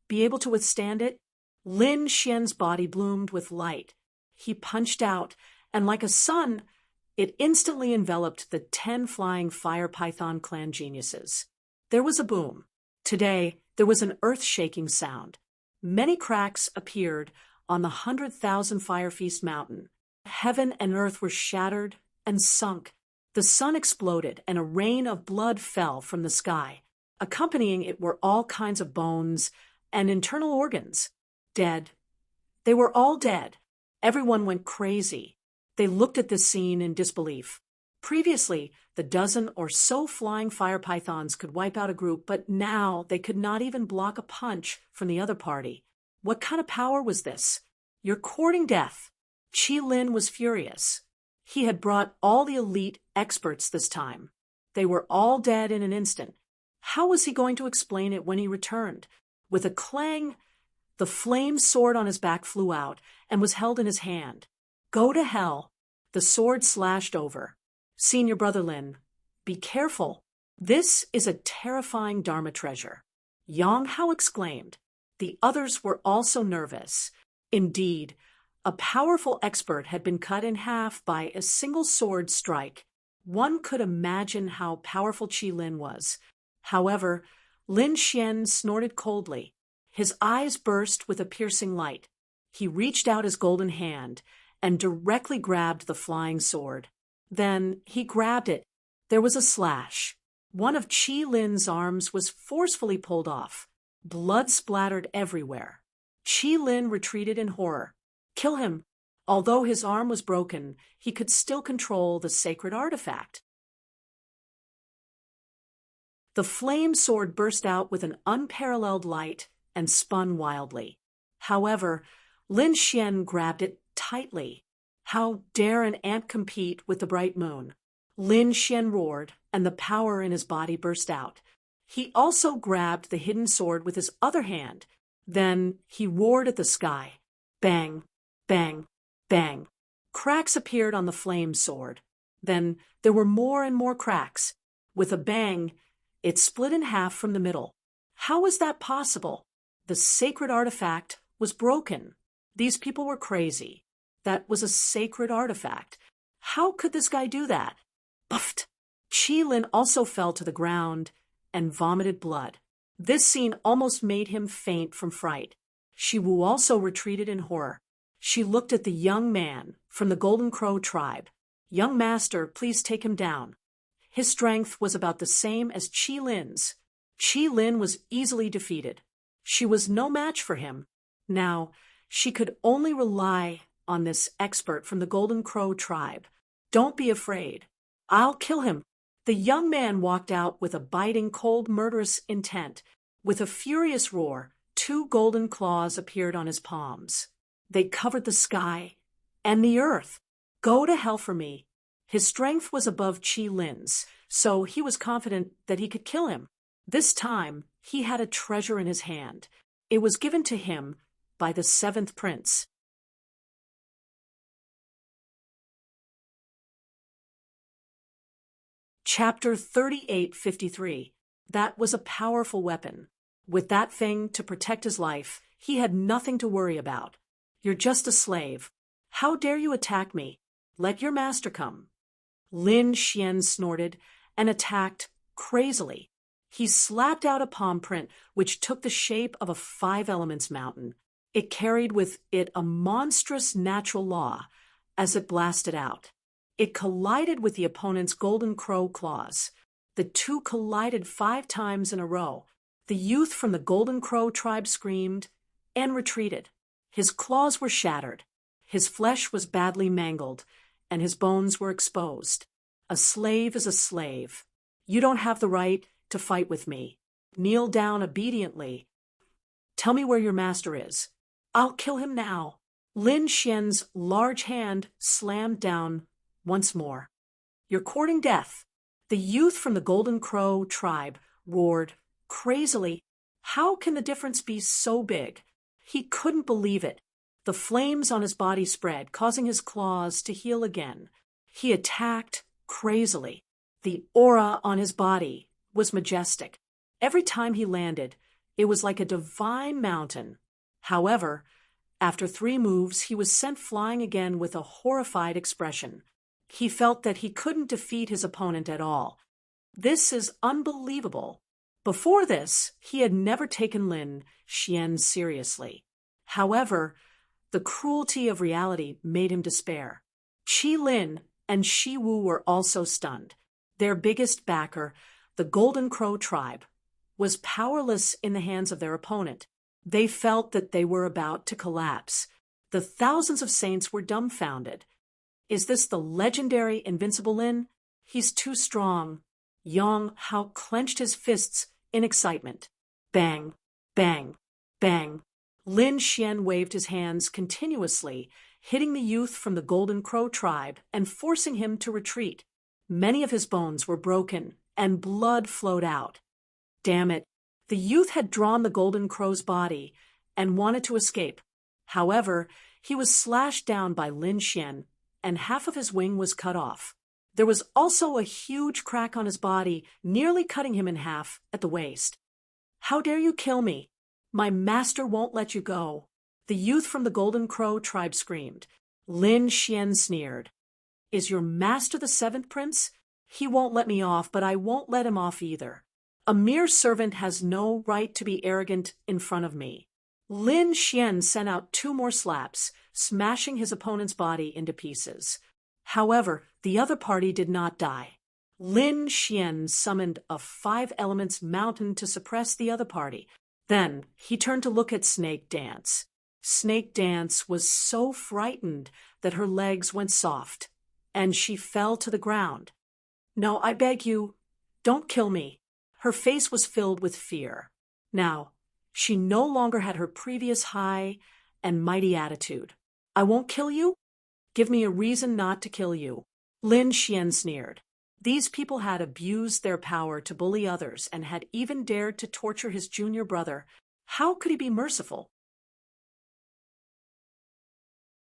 be able to withstand it? Lin Xian's body bloomed with light. He punched out, and like a sun, it instantly enveloped the 10 flying fire python clan geniuses. There was a boom. Today, there was an earth-shaking sound. Many cracks appeared on the 100,000 Fire Feast mountain. Heaven and earth were shattered and sunk. The sun exploded, and a rain of blood fell from the sky. Accompanying it were all kinds of bones and internal organs. Dead. They were all dead. Everyone went crazy. They looked at this scene in disbelief. Previously, the dozen or so flying fire pythons could wipe out a group, but now they could not even block a punch from the other party. What kind of power was this? You're courting death. Qi Lin was furious. He had brought all the elite experts this time. They were all dead in an instant. How was he going to explain it when he returned? With a clang, the flame sword on his back flew out and was held in his hand. Go to hell. The sword slashed over. Senior Brother Lin, be careful. This is a terrifying Dharma treasure. Yang Hao exclaimed. The others were also nervous. Indeed, a powerful expert had been cut in half by a single sword strike. One could imagine how powerful Qi Lin was. However, Lin Xian snorted coldly. His eyes burst with a piercing light. He reached out his golden hand and directly grabbed the flying sword. Then he grabbed it. There was a slash. One of Qi Lin's arms was forcefully pulled off. Blood splattered everywhere. Qi Lin retreated in horror. Kill him. Although his arm was broken, he could still control the sacred artifact. The flame sword burst out with an unparalleled light and spun wildly. However, Lin Xian grabbed it tightly. How dare an ant compete with the bright moon? Lin Xian roared, and the power in his body burst out. He also grabbed the hidden sword with his other hand. Then he roared at the sky. Bang, bang, bang. Cracks appeared on the flame sword. Then there were more and more cracks. With a bang, it split in half from the middle. How was that possible? The sacred artifact was broken. These people were crazy. That was a sacred artifact. How could this guy do that? Buffed. Qi Lin also fell to the ground and vomited blood. This scene almost made him faint from fright. Shi Wu also retreated in horror. She looked at the young man from the Golden Crow tribe. "Young master, please take him down." His strength was about the same as Qi Lin's. Qi Lin was easily defeated. She was no match for him. Now, she could only rely on this expert from the Golden Crow tribe. "Don't be afraid. I'll kill him." The young man walked out with a biting, cold, murderous intent. With a furious roar, 2 golden claws appeared on his palms. They covered the sky and the earth. "Go to hell for me." His strength was above Qi Lin's, so he was confident that he could kill him. This time, he had a treasure in his hand. It was given to him by the 7th prince. Chapter 3853. That was a powerful weapon. With that thing to protect his life, he had nothing to worry about. "You're just a slave. How dare you attack me? Let your master come." Lin Xian snorted and attacked crazily. He slapped out a palm print which took the shape of a 5 elements mountain. It carried with it a monstrous natural law as it blasted out. It collided with the opponent's Golden Crow claws. The 2 collided 5 times in a row. The youth from the Golden Crow tribe screamed and retreated. His claws were shattered. His flesh was badly mangled, and his bones were exposed. "A slave is a slave. You don't have the right to fight with me. Kneel down obediently. Tell me where your master is. I'll kill him now." Lin Xian's large hand slammed down once more. "You're courting death." The youth from the Golden Crow tribe roared crazily. How can the difference be so big? He couldn't believe it. The flames on his body spread, causing his claws to heal again. He attacked crazily. The aura on his body was majestic. Every time he landed, it was like a divine mountain. However, after 3 moves, he was sent flying again with a horrified expression. He felt that he couldn't defeat his opponent at all. This is unbelievable. Before this, he had never taken Lin Xian seriously. However, the cruelty of reality made him despair. Qi Lin and Shi Wu were also stunned. Their biggest backer, the Golden Crow tribe, was powerless in the hands of their opponent. They felt that they were about to collapse. The thousands of saints were dumbfounded. Is this the legendary Invincible Lin? He's too strong. Yang Hao clenched his fists in excitement. Bang, bang, bang. Lin Xian waved his hands continuously, hitting the youth from the Golden Crow tribe and forcing him to retreat. Many of his bones were broken, and blood flowed out. Damn it. The youth had drawn the Golden Crow's body and wanted to escape. However, he was slashed down by Lin Xian, and half of his wing was cut off. There was also a huge crack on his body, nearly cutting him in half at the waist. "How dare you kill me? My master won't let you go." The youth from the Golden Crow tribe screamed. Lin Xian sneered. "Is your master the 7th prince? He won't let me off, but I won't let him off either. A mere servant has no right to be arrogant in front of me." Lin Xian sent out 2 more slaps, smashing his opponent's body into pieces. However, the other party did not die. Lin Xian summoned a 5 elements mountain to suppress the other party. Then he turned to look at Snake Dance. Snake Dance was so frightened that her legs went soft, and she fell to the ground. "No, I beg you, don't kill me." Her face was filled with fear. Now, she no longer had her previous high and mighty attitude. "I won't kill you? Give me a reason not to kill you." Lin Xian sneered. These people had abused their power to bully others and had even dared to torture his junior brother. How could he be merciful?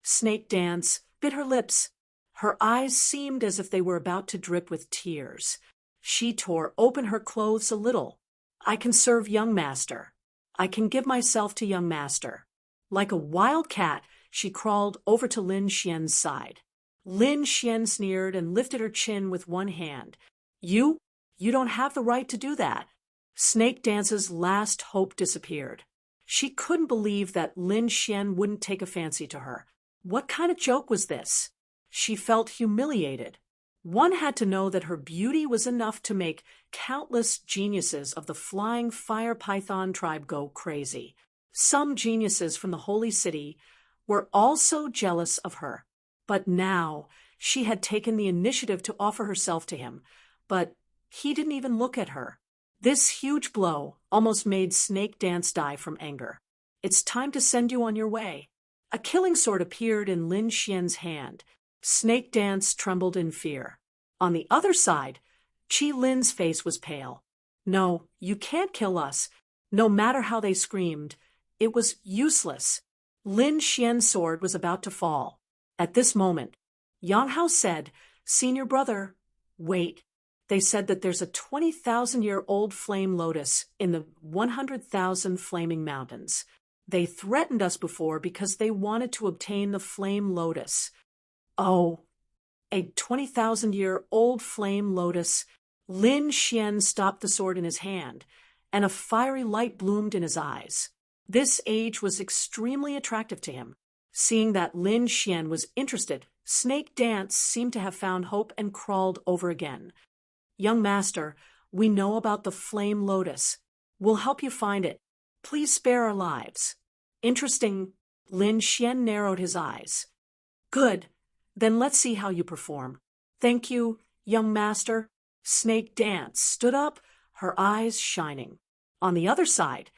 Snake Dance bit her lips. Her eyes seemed as if they were about to drip with tears. She tore open her clothes a little. "I can serve young master. I can give myself to young master." Like a wild cat, she crawled over to Lin Xian's side. Lin Xian sneered and lifted her chin with one hand. You? You don't have the right to do that. Snake Dance's last hope disappeared. She couldn't believe that Lin Xian wouldn't take a fancy to her. What kind of joke was this? She felt humiliated. One had to know that her beauty was enough to make countless geniuses of the flying fire python tribe go crazy. Some geniuses from the holy city were also jealous of her. But now she had taken the initiative to offer herself to him, but he didn't even look at her. This huge blow almost made Snake Dance die from anger. It's time to send you on your way. A killing sword appeared in Lin Xian's hand. Snake Dance trembled in fear. On the other side, Qi Lin's face was pale. No, you can't kill us. No matter how they screamed, it was useless. Lin Xian's sword was about to fall. At this moment, Yang Hao said, "Senior brother, wait." They said that there's a 20,000-year-old flame lotus in the 100,000 flaming mountains. They threatened us before because they wanted to obtain the flame lotus. Oh, a 20,000-year-old flame lotus. Lin Xian stopped the sword in his hand, and a fiery light bloomed in his eyes. This age was extremely attractive to him. Seeing that Lin Xian was interested, Snake Dance seemed to have found hope and crawled over again. "Young master, we know about the flame lotus. We'll help you find it. Please spare our lives." "Interesting." Lin Xian narrowed his eyes. "Good. Then let's see how you perform." "Thank you, young master." Snake Dance stood up, her eyes shining. On the other side,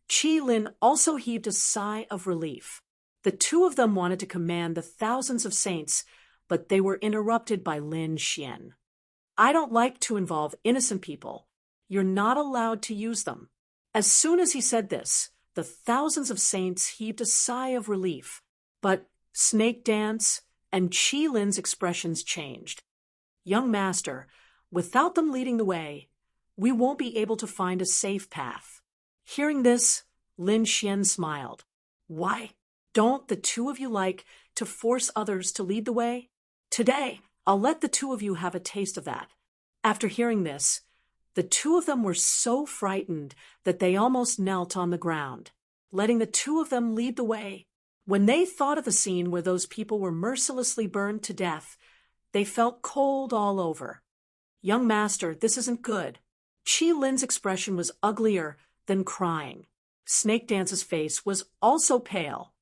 Qi Lin also heaved a sigh of relief. The two of them wanted to command the thousands of saints, but they were interrupted by Lin Xian. "I don't like to involve innocent people. You're not allowed to use them." As soon as he said this, the thousands of saints heaved a sigh of relief. But Snake Dance and Qi Lin's expressions changed. "Young master, without them leading the way, we won't be able to find a safe path." Hearing this, Lin Xian smiled. "Why, don't the two of you like to force others to lead the way? Today, I'll let the two of you have a taste of that." After hearing this, the two of them were so frightened that they almost knelt on the ground, letting the two of them lead the way. When they thought of the scene where those people were mercilessly burned to death, they felt cold all over. "Young master, this isn't good." Qi Lin's expression was uglier than crying. Snake Dance's face was also pale.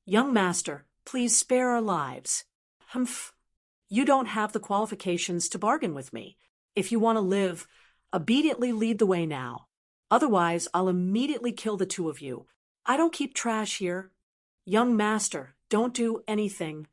"Young master, please spare our lives." "Humph. You don't have the qualifications to bargain with me. If you want to live, obediently lead the way now. Otherwise, I'll immediately kill the two of you. I don't keep trash here." "Young master, don't do anything."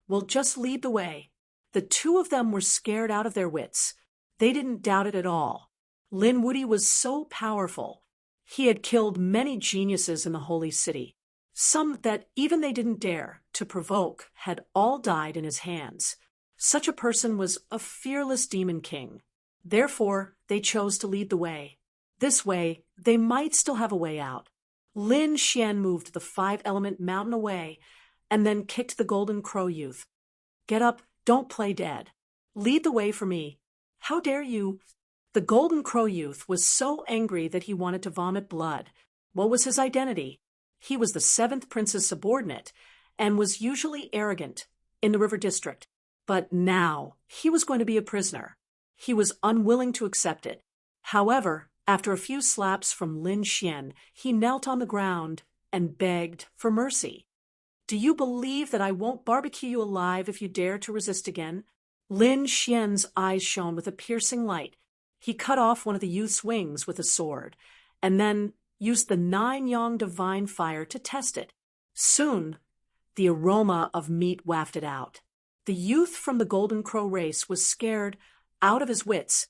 "Well, just lead the way." The two of them were scared out of their wits. They didn't doubt it at all. Lin Wuyi was so powerful. He had killed many geniuses in the holy city. Some that even they didn't dare to provoke had all died in his hands. Such a person was a fearless demon king. Therefore, they chose to lead the way. This way, they might still have a way out. Lin Xian moved the five-element mountain away and then kicked the Golden Crow youth. "Get up, don't play dead. Lead the way for me. How dare you?" The Golden Crow youth was so angry that he wanted to vomit blood. What was his identity? He was the 7th prince's subordinate and was usually arrogant in the river district. But now he was going to be a prisoner. He was unwilling to accept it. However, after a few slaps from Lin Xian, he knelt on the ground and begged for mercy. "Do you believe that I won't barbecue you alive if you dare to resist again?" Lin Xian's eyes shone with a piercing light. He cut off one of the youth's wings with a sword, and then used the 9-yang divine fire to test it. Soon, the aroma of meat wafted out. The youth from the Golden Crow race was scared out of his wits.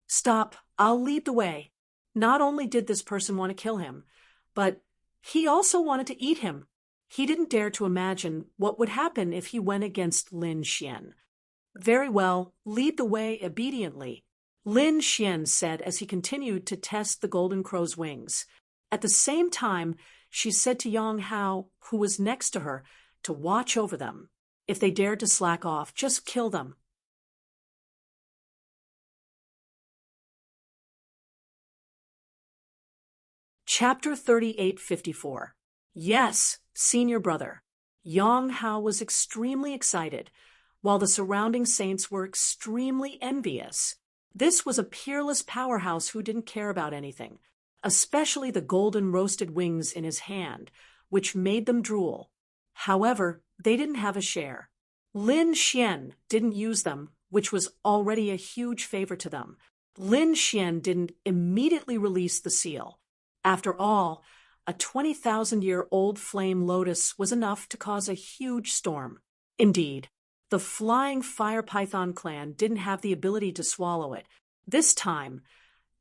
"Stop, I'll lead the way." Not only did this person want to kill him, but he also wanted to eat him. He didn't dare to imagine what would happen if he went against Lin Xian. "Very well, lead the way obediently," Lin Xian said as he continued to test the Golden Crow's wings. At the same time, she said to Yang Hao, who was next to her, to watch over them. If they dared to slack off, just kill them. Chapter 3854. Yes, senior brother. Yang Hao was extremely excited, while the surrounding saints were extremely envious. This was a peerless powerhouse who didn't care about anything, especially the golden roasted wings in his hand, which made them drool. However, they didn't have a share. Lin Xian didn't use them, which was already a huge favor to them. Lin Xian didn't immediately release the seal. After all, a 20,000-year-old flame lotus was enough to cause a huge storm. Indeed, the Flying Fire Python clan didn't have the ability to swallow it. This time,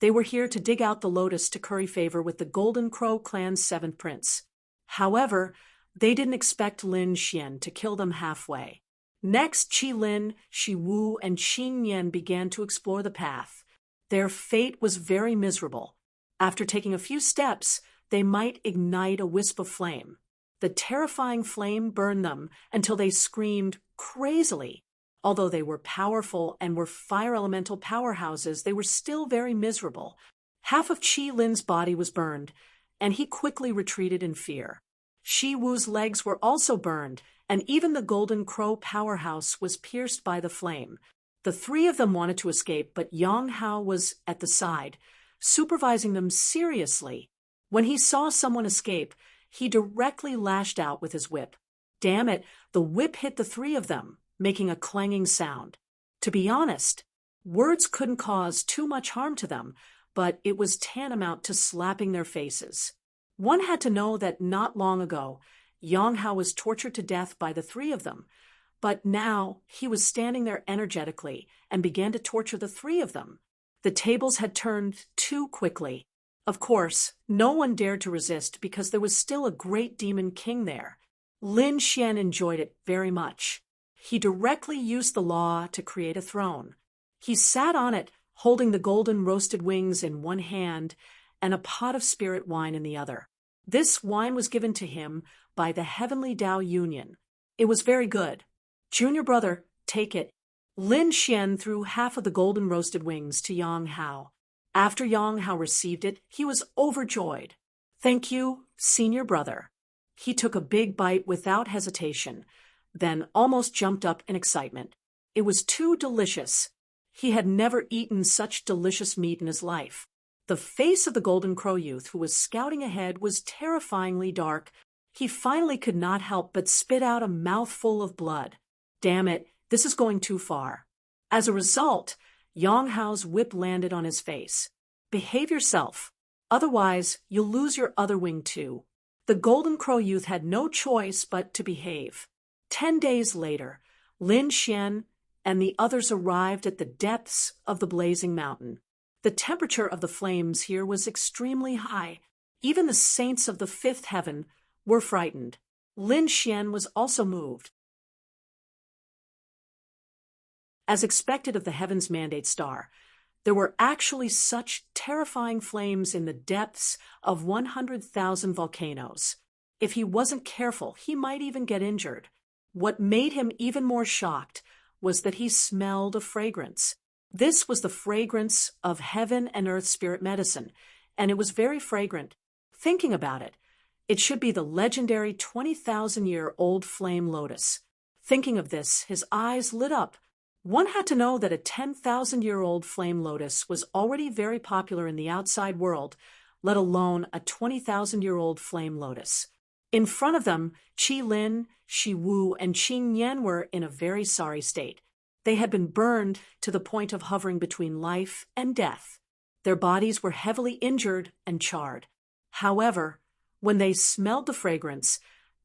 they were here to dig out the lotus to curry favor with the Golden Crow clan's 7th prince. However, they didn't expect Lin Xian to kill them halfway. Next, Qi Lin, Shi Wu, and Qing Yan began to explore the path. Their fate was very miserable. After taking a few steps, they might ignite a wisp of flame. The terrifying flame burned them until they screamed crazily. Although they were powerful and were fire elemental powerhouses, they were still very miserable. Half of Qi Lin's body was burned, and he quickly retreated in fear. Shi Wu's legs were also burned, and even the Golden Crow powerhouse was pierced by the flame. The 3 of them wanted to escape, but Yang Hao was at the side, supervising them seriously. When he saw someone escape, he directly lashed out with his whip. Damn it, the whip hit the 3 of them, making a clanging sound. To be honest, words couldn't cause too much harm to them, but it was tantamount to slapping their faces. One had to know that not long ago, Yang Hao was tortured to death by the 3 of them, but now he was standing there energetically and began to torture the 3 of them. The tables had turned too quickly. Of course, no one dared to resist because there was still a great demon king there. Lin Xian enjoyed it very much. He directly used the law to create a throne. He sat on it, holding the golden roasted wings in one hand and a pot of spirit wine in the other. This wine was given to him by the Heavenly Tao Union. It was very good. Junior brother, take it. Lin Xian threw half of the golden roasted wings to Yang Hao. After Yang Hao received it, he was overjoyed. Thank you, senior brother. He took a big bite without hesitation, then almost jumped up in excitement. It was too delicious. He had never eaten such delicious meat in his life. The face of the Golden Crow youth who was scouting ahead was terrifyingly dark. He finally could not help but spit out a mouthful of blood. Damn it, this is going too far. As a result, Yang Hao's whip landed on his face. Behave yourself. Otherwise, you'll lose your other wing too. The Golden Crow youth had no choice but to behave. 10 days later, Lin Xian and the others arrived at the depths of the blazing mountain. The temperature of the flames here was extremely high. Even the saints of the 5th heaven were frightened. Lin Xian was also moved. As expected of the Heaven's Mandate star, there were actually such terrifying flames in the depths of 100,000 volcanoes. If he wasn't careful, he might even get injured. What made him even more shocked was that he smelled a fragrance. This was the fragrance of heaven and earth spirit medicine, and it was very fragrant. Thinking about it, it should be the legendary 20,000-year-old flame lotus. Thinking of this, his eyes lit up. One had to know that a 10,000-year-old flame lotus was already very popular in the outside world, let alone a 20,000-year-old flame lotus. In front of them, Qi Lin, Shi Wu, and Qing Yan were in a very sorry state. They had been burned to the point of hovering between life and death. Their bodies were heavily injured and charred. However, when they smelled the fragrance,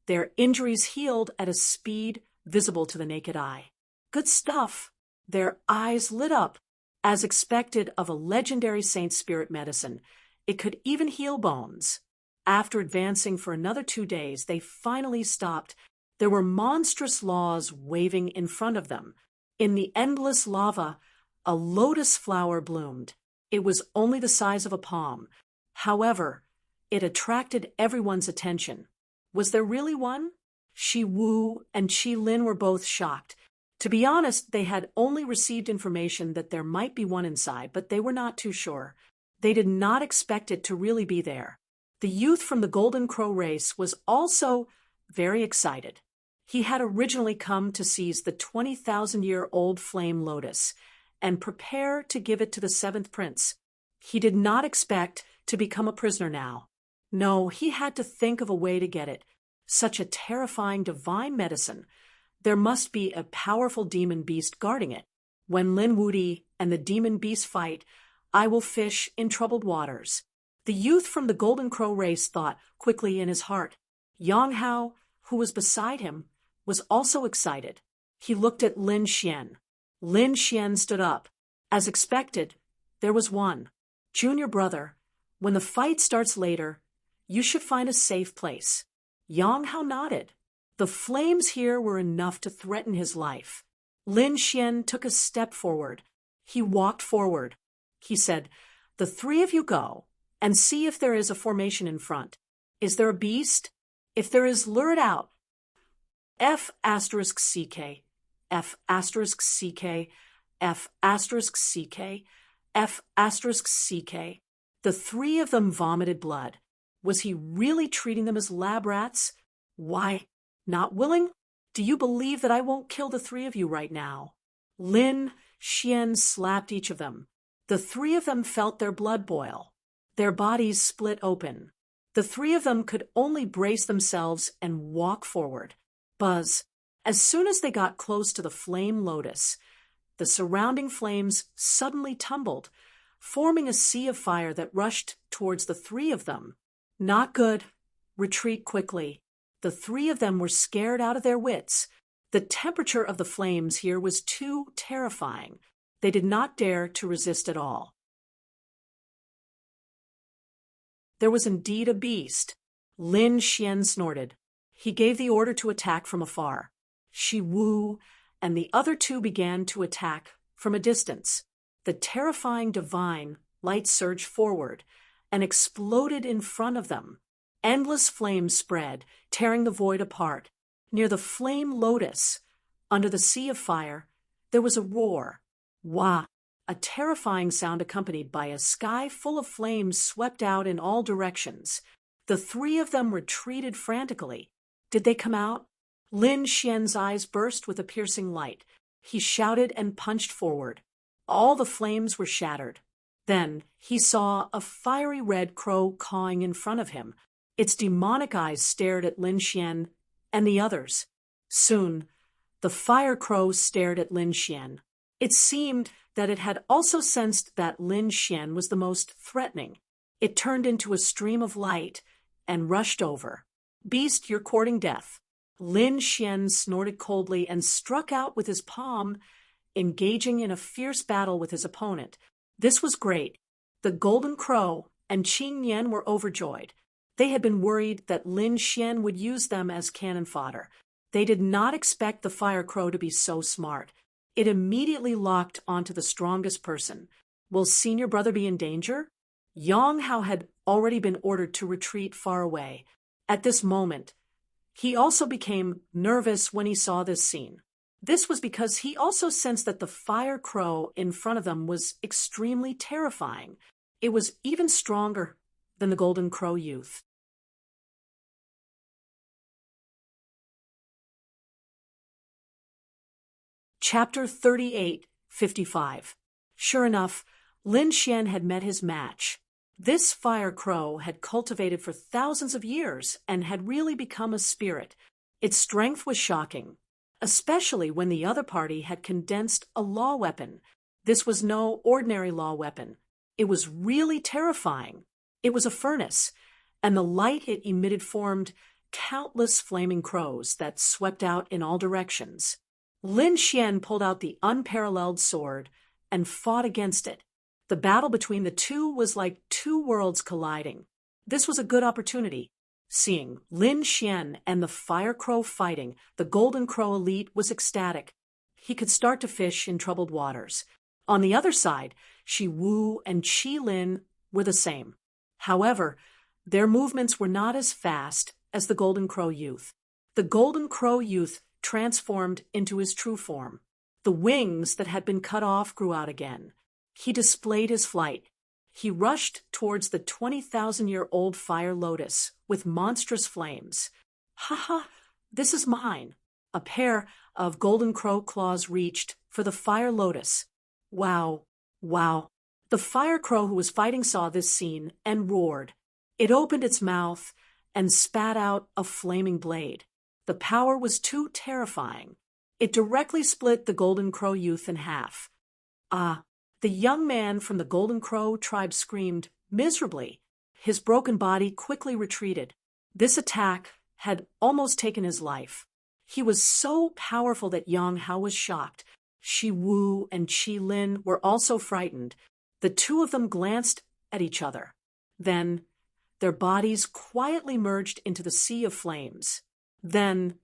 their injuries healed at a speed visible to the naked eye. Good stuff. Their eyes lit up. As expected of a legendary saint spirit medicine, it could even heal bones. After advancing for another 2 days, they finally stopped. There were monstrous laws waving in front of them. In the endless lava, a lotus flower bloomed. It was only the size of a palm. However, it attracted everyone's attention. Was there really one? Shi Wu and Qi Lin were both shocked. To be honest, they had only received information that there might be one inside, but they were not too sure. They did not expect it to really be there. The youth from the Golden Crow race was also very excited. He had originally come to seize the 20,000-year-old flame lotus and prepare to give it to the seventh prince. He did not expect to become a prisoner now. No, he had to think of a way to get it. Such a terrifying divine medicine. There must be a powerful demon beast guarding it. When Lin Wudi and the demon beast fight, I will fish in troubled waters. The youth from the Golden Crow race thought quickly in his heart. Yang Hao, who was beside him, was also excited. He looked at Lin Xian. Lin Xian stood up. As expected, there was one. Junior brother, when the fight starts later, you should find a safe place. Yang Hao nodded. The flames here were enough to threaten his life. Lin Xian took a step forward. He walked forward. He said, "The three of you go and see if there is a formation in front. Is there a beast? If there is, lure it out." F*CK, F*CK, F*CK, F*CK. The three of them vomited blood. Was he really treating them as lab rats? Why, not willing? Do you believe that I won't kill the three of you right now? Lin Xian slapped each of them. The three of them felt their blood boil. Their bodies split open. The three of them could only brace themselves and walk forward. Buzz. As soon as they got close to the flame lotus, the surrounding flames suddenly tumbled, forming a sea of fire that rushed towards the three of them. Not good. Retreat quickly. The three of them were scared out of their wits. The temperature of the flames here was too terrifying. They did not dare to resist at all. There was indeed a beast. Lin Xian snorted. He gave the order to attack from afar. Shi Wu and the other two began to attack from a distance. The terrifying divine light surged forward and exploded in front of them. Endless flames spread, tearing the void apart. Near the flame lotus, under the sea of fire, there was a roar. Wah! A terrifying sound accompanied by a sky full of flames swept out in all directions. The three of them retreated frantically. Did they come out? Lin Xian's eyes burst with a piercing light. He shouted and punched forward. All the flames were shattered. Then he saw a fiery red crow cawing in front of him. Its demonic eyes stared at Lin Xian and the others. Soon, the fire crow stared at Lin Xian. It seemed that it had also sensed that Lin Xian was the most threatening. It turned into a stream of light and rushed over. "Beast, you're courting death." Lin Xian snorted coldly and struck out with his palm, engaging in a fierce battle with his opponent. This was great. The Golden Crow and Qing Yan were overjoyed. They had been worried that Lin Xian would use them as cannon fodder. They did not expect the fire crow to be so smart. It immediately locked onto the strongest person. Will senior brother be in danger? Yang Hao had already been ordered to retreat far away. At this moment, he also became nervous when he saw this scene. This was because he also sensed that the fire crow in front of them was extremely terrifying. It was even stronger than the Golden Crow youth. Chapter 38:55. Sure enough, Lin Xian had met his match. This fire crow had cultivated for thousands of years and had really become a spirit. Its strength was shocking, especially when the other party had condensed a law weapon. This was no ordinary law weapon. It was really terrifying. It was a furnace, and the light it emitted formed countless flaming crows that swept out in all directions. Lin Xian pulled out the unparalleled sword and fought against it. The battle between the two was like two worlds colliding. This was a good opportunity. Seeing Lin Xian and the fire crow fighting, the Golden Crow elite was ecstatic. He could start to fish in troubled waters. On the other side, Shi Wu and Qi Lin were the same. However, their movements were not as fast as the Golden Crow youth. The Golden Crow youth transformed into his true form. The wings that had been cut off grew out again. He displayed his flight. He rushed towards the 20,000-year-old fire lotus with monstrous flames. Ha ha, this is mine. A pair of golden crow claws reached for the fire lotus. Wow, wow. The fire crow who was fighting saw this scene and roared. It opened its mouth and spat out a flaming blade. The power was too terrifying. It directly split the golden crow youth in half. Ah, the young man from the golden crow tribe screamed miserably. His broken body quickly retreated. This attack had almost taken his life. He was so powerful that Yang Hao was shocked. Shi Wu and Qi Lin were also frightened. The two of them glanced at each other. Then their bodies quietly merged into the sea of flames. Then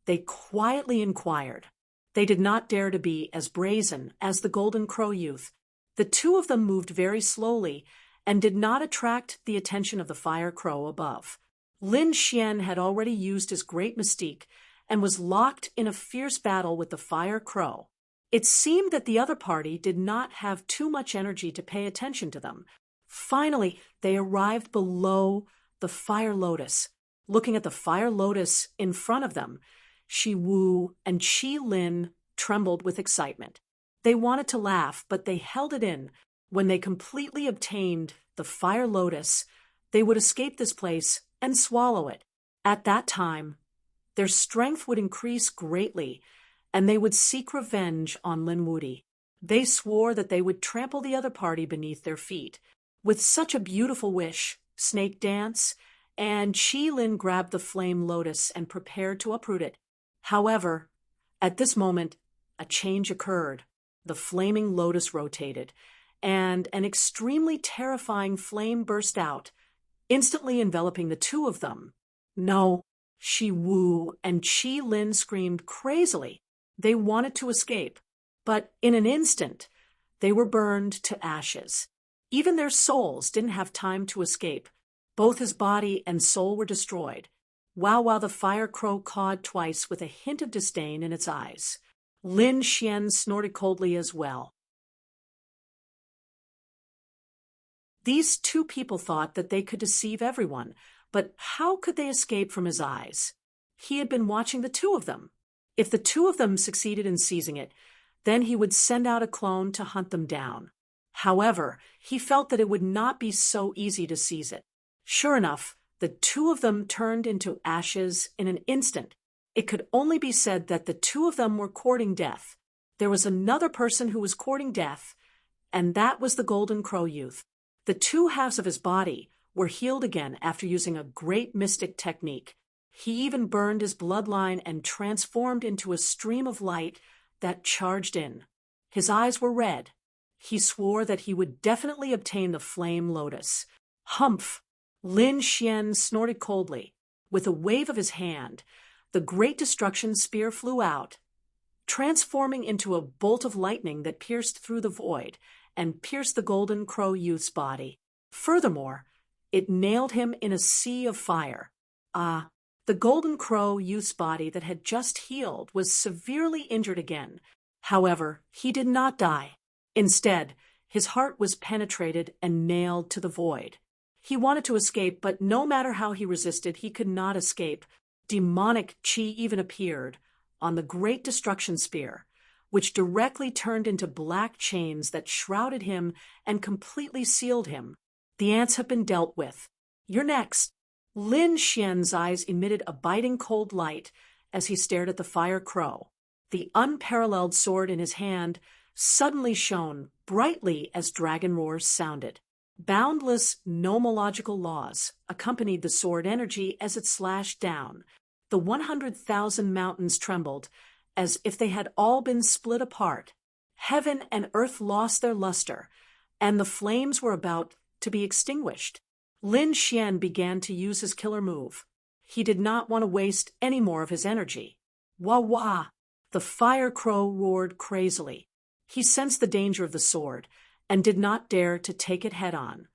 they quietly inquired. They did not dare to be as brazen as the golden crow youth. The two of them moved very slowly and did not attract the attention of the fire crow above. Lin Xian had already used his great mystique and was locked in a fierce battle with the fire crow. It seemed that the other party did not have too much energy to pay attention to them. Finally, they arrived below the fire lotus. Looking at the fire lotus in front of them, Shi Wu and Qi Lin trembled with excitement. They wanted to laugh, but they held it in. When they completely obtained the fire lotus, they would escape this place and swallow it. At that time, their strength would increase greatly, and they would seek revenge on Lin Wudi. They swore that they would trample the other party beneath their feet. With such a beautiful wish, snake dance, and Qi Lin grabbed the flame lotus and prepared to uproot it. However, at this moment, a change occurred. The flaming lotus rotated, and an extremely terrifying flame burst out, instantly enveloping the two of them. No, Shi Wu and Qi Lin screamed crazily. They wanted to escape, but in an instant, they were burned to ashes. Even their souls didn't have time to escape. Both his body and soul were destroyed. While the fire crow cawed twice with a hint of disdain in its eyes. Lin Xian snorted coldly as well. These two people thought that they could deceive everyone, but how could they escape from his eyes? He had been watching the two of them. If the two of them succeeded in seizing it, then he would send out a clone to hunt them down. However, he felt that it would not be so easy to seize it. Sure enough, the two of them turned into ashes in an instant. It could only be said that the two of them were courting death. There was another person who was courting death, and that was the golden crow youth. The two halves of his body were healed again after using a great mystic technique. He even burned his bloodline and transformed into a stream of light that charged in. His eyes were red. He swore that he would definitely obtain the flame lotus. Humph! Lin Xian snorted coldly. With a wave of his hand, the great destruction spear flew out, transforming into a bolt of lightning that pierced through the void and pierced the golden crow youth's body. Furthermore, it nailed him in a sea of fire. Ah, the golden crow youth's body that had just healed was severely injured again. However, he did not die. Instead, his heart was penetrated and nailed to the void. He wanted to escape, but no matter how he resisted, he could not escape. Demonic Qi even appeared on the great destruction spear, which directly turned into black chains that shrouded him and completely sealed him. The ants have been dealt with. You're next. Lin Xian's eyes emitted a biting cold light as he stared at the fire crow. The unparalleled sword in his hand suddenly shone brightly as dragon roars sounded. Boundless nomological laws accompanied the sword energy as it slashed down. The 100,000 mountains trembled as if they had all been split apart. Heaven and earth lost their luster, and the flames were about to be extinguished. Lin Xian began to use his killer move. He did not want to waste any more of his energy. Wah wah! The fire crow roared crazily. He sensed the danger of the sword and did not dare to take it head-on.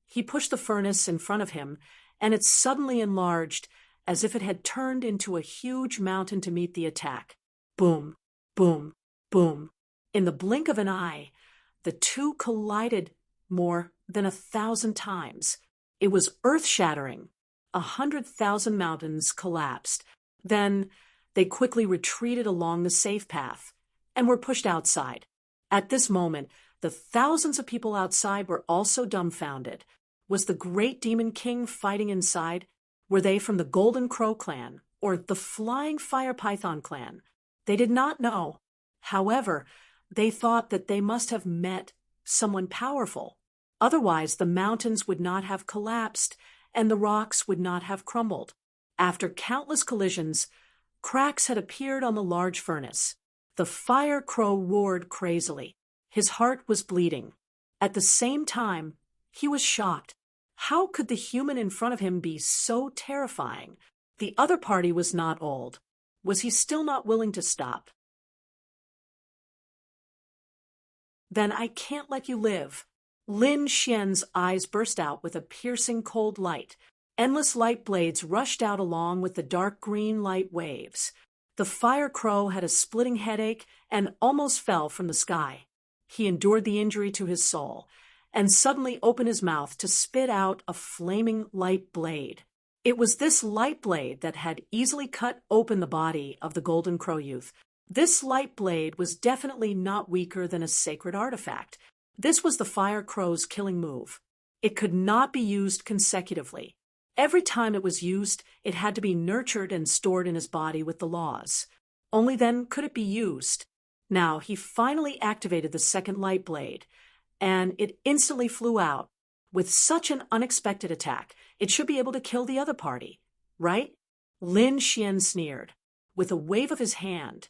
He pushed the furnace in front of him, and it suddenly enlarged as if it had turned into a huge mountain to meet the attack. Boom, boom, boom. In the blink of an eye, the two collided more than 1,000 times. It was earth-shattering. 100,000 mountains collapsed. Then they quickly retreated along the safe path and were pushed outside. At this moment, the thousands of people outside were also dumbfounded. Was the great demon king fighting inside? Were they from the Golden Crow clan or the Flying Fire Python clan? They did not know. However, they thought that they must have met someone powerful. Otherwise, the mountains would not have collapsed and the rocks would not have crumbled. After countless collisions, cracks had appeared on the large furnace. The fire crow roared crazily. His heart was bleeding. At the same time, he was shocked. How could the human in front of him be so terrifying? The other party was not old. Was he still not willing to stop? Then I can't let you live. Lin Xian's eyes burst out with a piercing cold light. Endless light blades rushed out along with the dark green light waves. The fire crow had a splitting headache and almost fell from the sky. He endured the injury to his soul and suddenly opened his mouth to spit out a flaming light blade. It was this light blade that had easily cut open the body of the Golden Crow youth. This light blade was definitely not weaker than a sacred artifact. This was the fire crow's killing move. It could not be used consecutively. Every time it was used, it had to be nurtured and stored in his body with the laws. Only then could it be used. Now, he finally activated the second light blade, and it instantly flew out. With such an unexpected attack, it should be able to kill the other party, right? Lin Xian sneered. With a wave of his hand,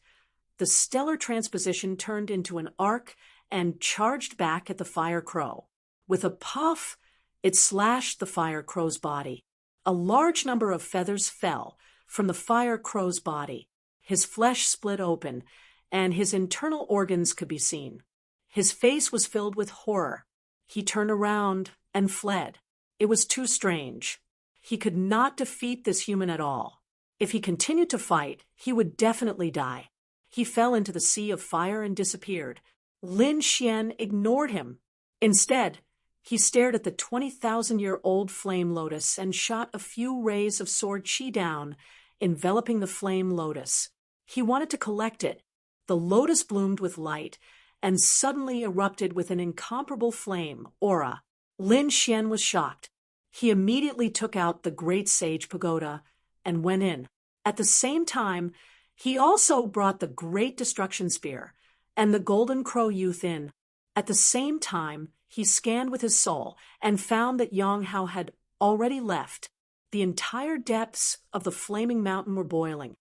the stellar transposition turned into an arc and charged back at the fire crow. With a puff, it slashed the fire crow's body. A large number of feathers fell from the fire crow's body. His flesh split open, and his internal organs could be seen. His face was filled with horror. He turned around and fled. It was too strange. He could not defeat this human at all. If he continued to fight, he would definitely die. He fell into the sea of fire and disappeared. Lin Xian ignored him. Instead, he stared at the 20,000-year-old flame lotus and shot a few rays of sword chi down, enveloping the flame lotus. He wanted to collect it. The lotus bloomed with light and suddenly erupted with an incomparable flame, aura. Lin Xian was shocked. He immediately took out the Great Sage Pagoda and went in. At the same time, he also brought the Great Destruction Spear and the Golden Crow youth in. At the same time, he scanned with his soul and found that Yang Hao had already left. The entire depths of the flaming mountain were boiling.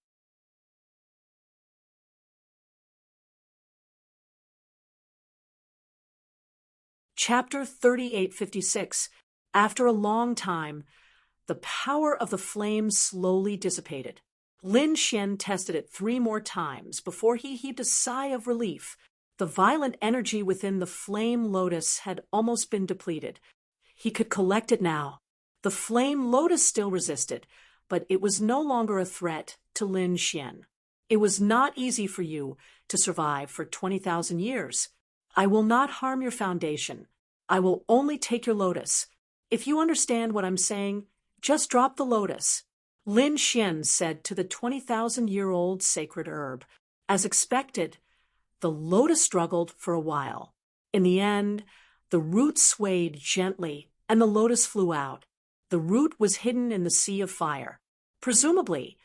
Chapter 3856. After a long time, the power of the flame slowly dissipated. Lin Xian tested it 3 more times before he heaved a sigh of relief. The violent energy within the flame lotus had almost been depleted. He could collect it now. The flame lotus still resisted, but it was no longer a threat to Lin Xian. It was not easy for you to survive for 20,000 years. I will not harm your foundation. I will only take your lotus. If you understand what I'm saying, just drop the lotus. Lin Xian said to the 20,000-year-old sacred herb. As expected, the lotus struggled for a while. In the end, the root swayed gently and the lotus flew out. The root was hidden in the sea of fire. Presumably,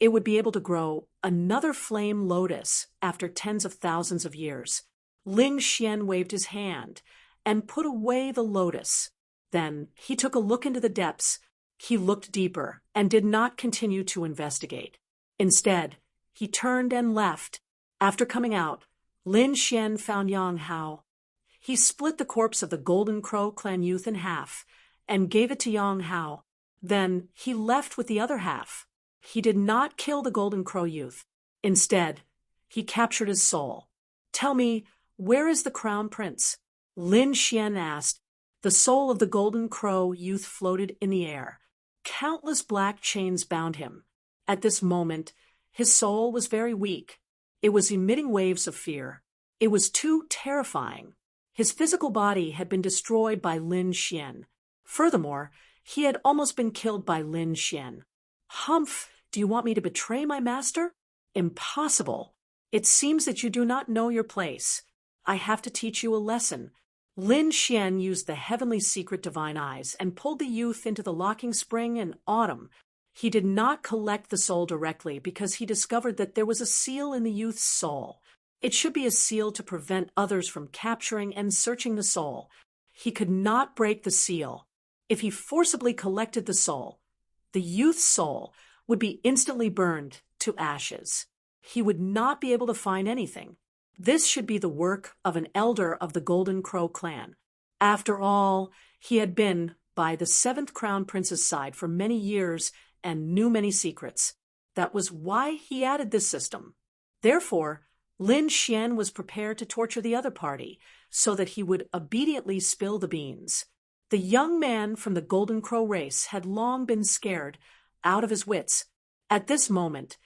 it would be able to grow another flame lotus after tens of thousands of years. Lin Xian waved his hand and put away the lotus. Then he took a look into the depths. He looked deeper and did not continue to investigate. Instead, he turned and left. After coming out, Lin Xian found Yang Hao. He split the corpse of the Golden Crow clan youth in half and gave it to Yang Hao. Then he left with the other half. He did not kill the Golden Crow youth. Instead, he captured his soul. Tell me, where is the crown prince? Lin Xian asked. The soul of the Golden Crow youth floated in the air. Countless black chains bound him. At this moment, his soul was very weak. It was emitting waves of fear. It was too terrifying. His physical body had been destroyed by Lin Xian. Furthermore, he had almost been killed by Lin Xian. Humph, do you want me to betray my master? Impossible. It seems that you do not know your place. I have to teach you a lesson. Lin Xian used the heavenly secret divine eyes and pulled the youth into the locking spring in autumn. He did not collect the soul directly because he discovered that there was a seal in the youth's soul. It should be a seal to prevent others from capturing and searching the soul. He could not break the seal. If he forcibly collected the soul, the youth's soul would be instantly burned to ashes. He would not be able to find anything. This should be the work of an elder of the Golden Crow clan. After all, he had been by the seventh crown prince's side for many years and knew many secrets. That was why he added this system. Therefore, Lin Xian was prepared to torture the other party so that he would obediently spill the beans. The young man from the Golden Crow race had long been scared out of his wits. At this moment,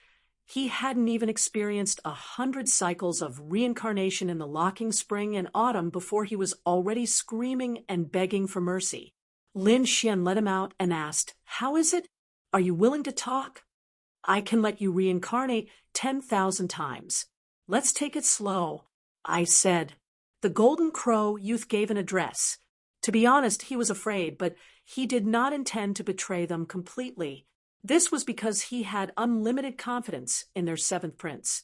he hadn't even experienced 100 cycles of reincarnation in the locking spring and autumn before he was already screaming and begging for mercy. Lin Xian let him out and asked, "How is it? Are you willing to talk? I can let you reincarnate 10,000 times. Let's take it slow," I said. The Golden Crow youth gave an address. To be honest, he was afraid, but he did not intend to betray them completely. This was because he had unlimited confidence in their seventh prince.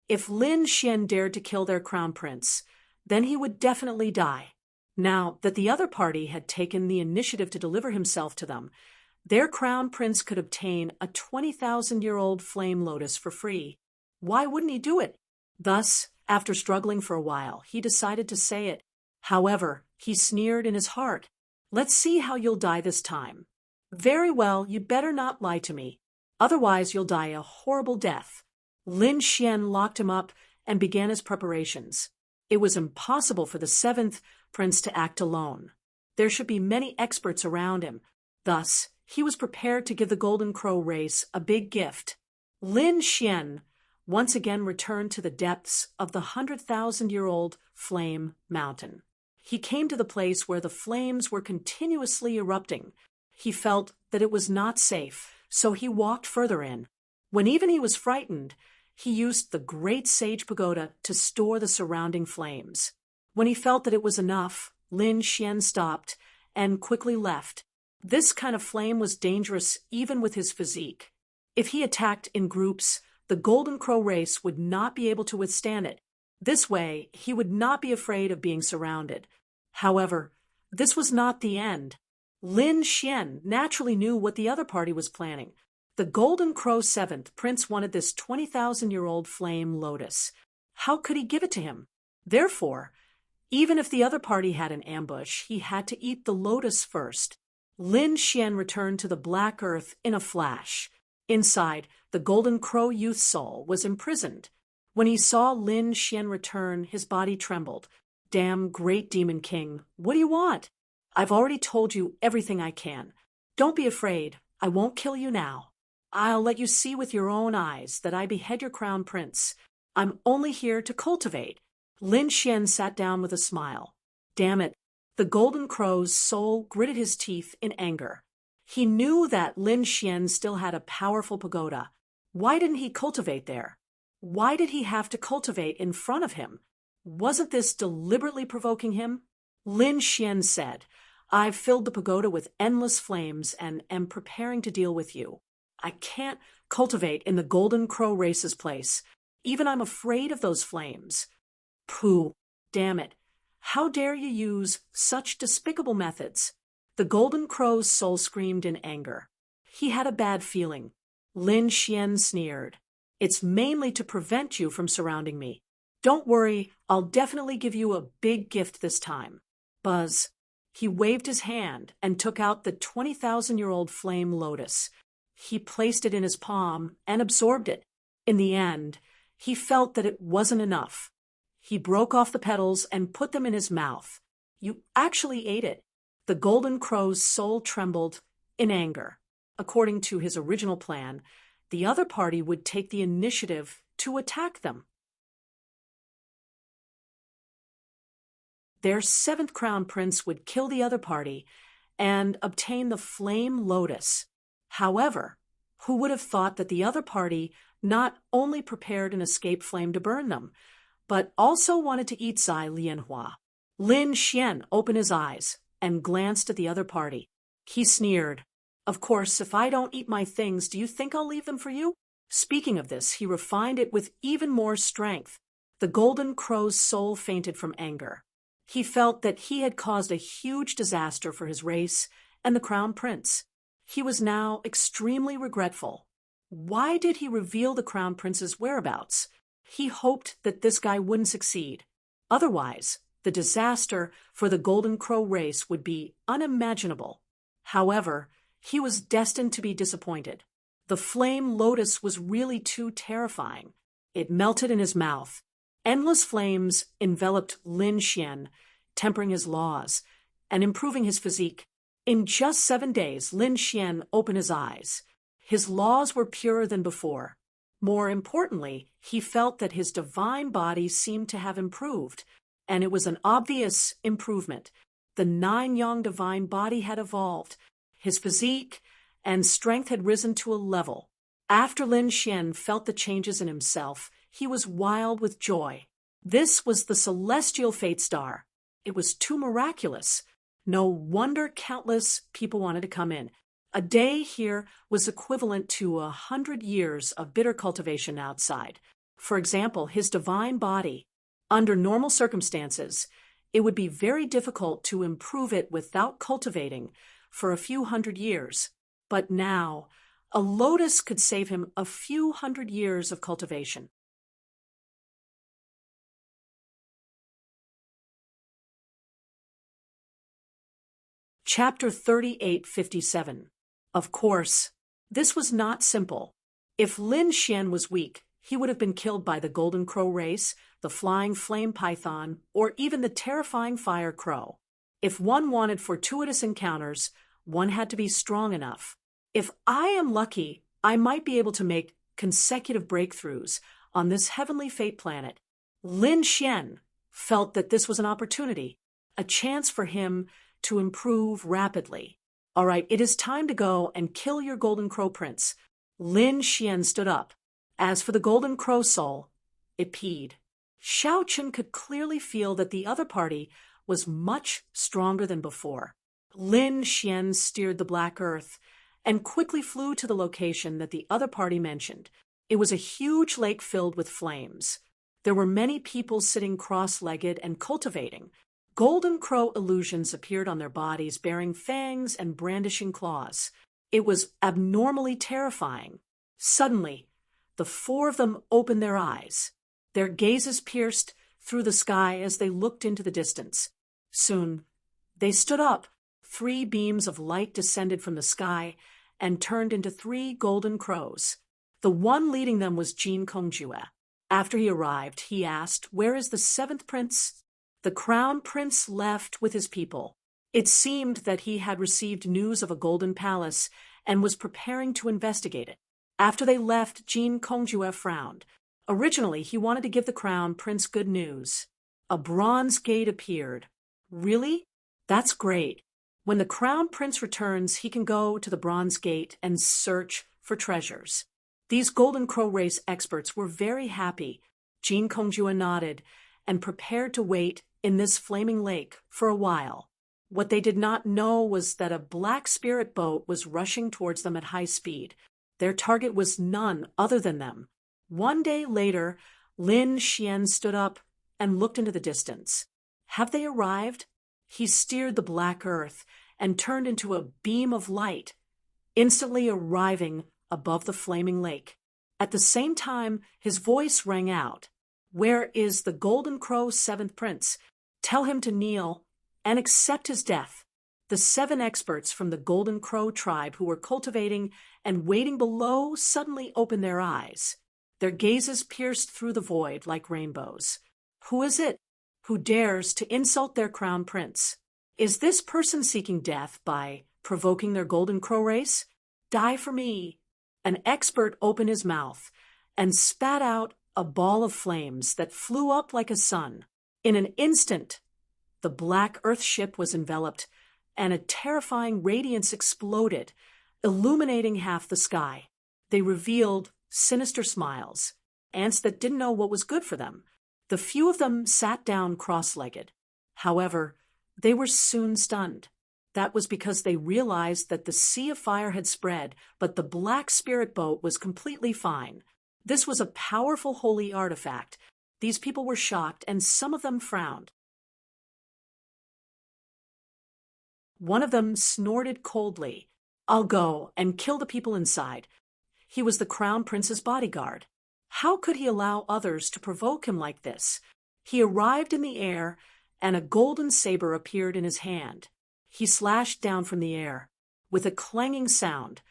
If Lin Xian dared to kill their crown prince, then he would definitely die. Now that the other party had taken the initiative to deliver himself to them, their crown prince could obtain a 20,000-year-old flame lotus for free. Why wouldn't he do it? Thus, after struggling for a while, he decided to say it. However, he sneered in his heart. "Let's see how you'll die this time." "Very well, you better not lie to me. Otherwise you'll die a horrible death." Lin Xian locked him up and began his preparations. It was impossible for the seventh prince to act alone. There should be many experts around him. Thus, he was prepared to give the Golden Crow race a big gift. Lin Xian once again returned to the depths of the 100,000-year-old Flame Mountain. He came to the place where the flames were continuously erupting. He felt that it was not safe, so he walked further in. When even he was frightened, he used the Great Sage Pagoda to store the surrounding flames. When he felt that it was enough, Lin Xian stopped and quickly left. This kind of flame was dangerous even with his physique. If he attacked in groups, the Golden Crow race would not be able to withstand it. This way, he would not be afraid of being surrounded. However, this was not the end. Lin Xian naturally knew what the other party was planning. The Golden Crow seventh prince wanted this 20,000-year-old flame lotus. How could he give it to him? Therefore, even if the other party had an ambush, he had to eat the lotus first. Lin Xian returned to the black earth in a flash. Inside, the Golden Crow youth's soul was imprisoned. When he saw Lin Xian return, his body trembled. "Damn great demon king, what do you want? I've already told you everything I can. Don't be afraid, I won't kill you now. I'll let you see with your own eyes that I behead your crown prince. I'm only here to cultivate." Lin Xian sat down with a smile. Damn it, the Golden Crow's soul gritted his teeth in anger. He knew that Lin Xian still had a powerful pagoda. Why didn't he cultivate there? Why did he have to cultivate in front of him? Wasn't this deliberately provoking him? Lin Xian said, "I've filled the pagoda with endless flames and am preparing to deal with you. I can't cultivate in the Golden Crow race's place. Even I'm afraid of those flames." Pooh, damn it. How dare you use such despicable methods? The Golden Crow's soul screamed in anger. He had a bad feeling. Lin Xian sneered. "It's mainly to prevent you from surrounding me. Don't worry, I'll definitely give you a big gift this time." Buzz. He waved his hand and took out the 20,000-year-old flame lotus. He placed it in his palm and absorbed it. In the end, he felt that it wasn't enough. He broke off the petals and put them in his mouth. "You actually ate it." The Golden Crow's soul trembled in anger. According to his original plan, the other party would take the initiative to attack them. their seventh crown prince would kill the other party and obtain the flame lotus. However, who would have thought that the other party not only prepared an escape flame to burn them, but also wanted to eat Zai Lianhua? Lin Xian opened his eyes and glanced at the other party. He sneered. Of course, if I don't eat my things, do you think I'll leave them for you? Speaking of this, he refined it with even more strength. The golden crow's soul fainted from anger. He felt that he had caused a huge disaster for his race and the crown prince. He was now extremely regretful. Why did he reveal the crown prince's whereabouts? He hoped that this guy wouldn't succeed. Otherwise, the disaster for the Golden Crow race would be unimaginable. However, he was destined to be disappointed. The flame lotus was really too terrifying. It melted in his mouth. Endless flames enveloped Lin Xian, tempering his laws and improving his physique. In just 7 days, Lin Xian opened his eyes. His laws were purer than before. More importantly, he felt that his divine body seemed to have improved, and it was an obvious improvement. The 9-yang divine body had evolved. His physique and strength had risen to a level. After Lin Xian felt the changes in himself, he was wild with joy. This was the celestial fate star. It was too miraculous. No wonder countless people wanted to come in. A day here was equivalent to 100 years of bitter cultivation outside. For example, his divine body. Under normal circumstances, it would be very difficult to improve it without cultivating for a few hundred years. But now, a lotus could save him a few hundred years of cultivation. Chapter 3857. Of course, this was not simple. If Lin Xian was weak, he would have been killed by the Golden Crow race, the flying flame python, or even the terrifying fire crow. If one wanted fortuitous encounters, one had to be strong enough. If I am lucky, I might be able to make consecutive breakthroughs on this heavenly fate planet. Lin Xian felt that this was an opportunity, a chance for him to improve rapidly. All right, it is time to go and kill your Golden Crow Prince. Lin Xian stood up. As for the Golden Crow soul, it peed. Xiao Chen could clearly feel that the other party was much stronger than before. Lin Xian steered the Black Earth and quickly flew to the location that the other party mentioned. It was a huge lake filled with flames. There were many people sitting cross-legged and cultivating. Golden Crow illusions appeared on their bodies, bearing fangs and brandishing claws. It was abnormally terrifying. Suddenly, the 4 of them opened their eyes. Their gazes pierced through the sky as they looked into the distance. Soon, they stood up. 3 beams of light descended from the sky and turned into 3 golden crows. The one leading them was Jin Kongjue. After he arrived, he asked, "Where is the 7th prince?" The crown prince left with his people. It seemed that he had received news of a golden palace and was preparing to investigate it. After they left, Jin Kongjue frowned. Originally, he wanted to give the crown prince good news. A bronze gate appeared. Really? That's great. When the crown prince returns, he can go to the bronze gate and search for treasures. These Golden Crow race experts were very happy. Jin Kongjue nodded and prepared to wait in this flaming lake for a while. What they did not know was that a black spirit boat was rushing towards them at high speed. Their target was none other than them. One day later, Lin Xian stood up and looked into the distance. Have they arrived? He steered the Black Earth and turned into a beam of light, instantly arriving above the flaming lake. At the same time, his voice rang out. "Where is the Golden Crow 7th prince? Tell him to kneel and accept his death." The 7 experts from the Golden Crow tribe who were cultivating and waiting below suddenly opened their eyes. Their gazes pierced through the void like rainbows. Who is it who dares to insult their crown prince? Is this person seeking death by provoking their Golden Crow race? Die for me. An expert opened his mouth and spat out a ball of flames that flew up like a sun. In an instant, The black Earth ship was enveloped, and a terrifying radiance exploded, illuminating half the sky. They revealed sinister smiles, ants that didn't know what was good for them. The few of them sat down cross-legged. However, they were soon stunned. That was because they realized that the sea of fire had spread, but the black spirit boat was completely fine. This was a powerful holy artifact. These people were shocked, and some of them frowned. One of them snorted coldly. "I'll go and kill the people inside." He was the crown prince's bodyguard. How could he allow others to provoke him like this? He arrived in the air, and a golden saber appeared in his hand. He slashed down from the air. With a clanging sound,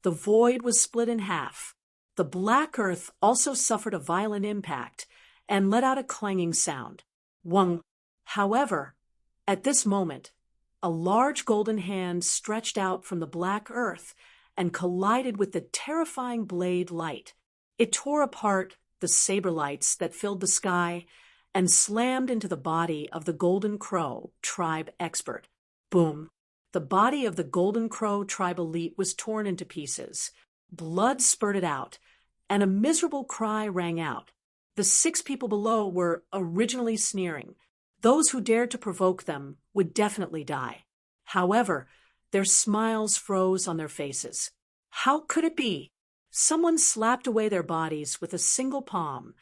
the void was split in half. The black earth also suffered a violent impact and let out a clanging sound. Wung. However, at this moment, a large golden hand stretched out from the black earth and collided with the terrifying blade light. It tore apart the saber lights that filled the sky and slammed into the body of the Golden Crow tribe expert. Boom! The body of the Golden Crow tribe elite was torn into pieces. Blood spurted out, and a miserable cry rang out. The 6 people below were originally sneering. Those who dared to provoke them would definitely die. However, their smiles froze on their faces. How could it be? Someone slapped away their bodies with a single palm.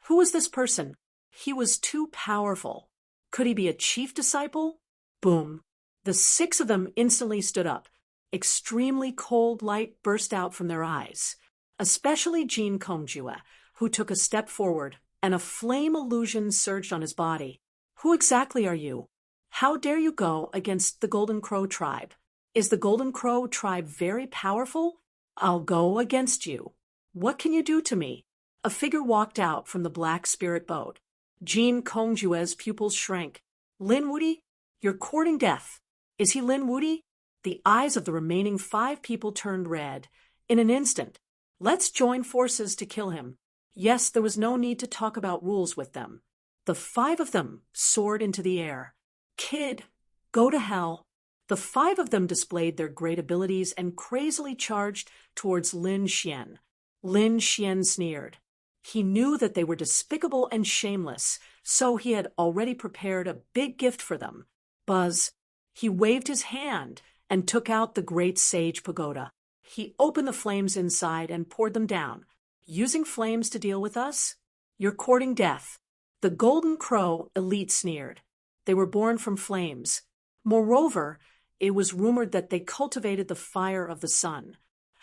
Who was this person? He was too powerful. Could he be a chief disciple? Boom! The 6 of them instantly stood up. Extremely cold light burst out from their eyes. Especially Jean Kongjue, who took a step forward, and a flame illusion surged on his body. Who exactly are you? How dare you go against the Golden Crow tribe? Is the Golden Crow tribe very powerful? I'll go against you. What can you do to me? A figure walked out from the black spirit boat. Jean Kongjue's pupils shrank. Lin Wuti? You're courting death. Is he Lin Wuti? The eyes of the remaining 5 people turned red. In an instant. Let's join forces to kill him. Yes, there was no need to talk about rules with them. The 5 of them soared into the air. Kid, go to hell. The 5 of them displayed their great abilities and crazily charged towards Lin Xian. Lin Xian sneered. He knew that they were despicable and shameless, so he had already prepared a big gift for them. Buzz. He waved his hand and took out the great sage pagoda. He opened the flames inside and poured them down. Using flames to deal with us? You're courting death. The Golden Crow elite sneered. They were born from flames. Moreover, it was rumored that they cultivated the fire of the sun.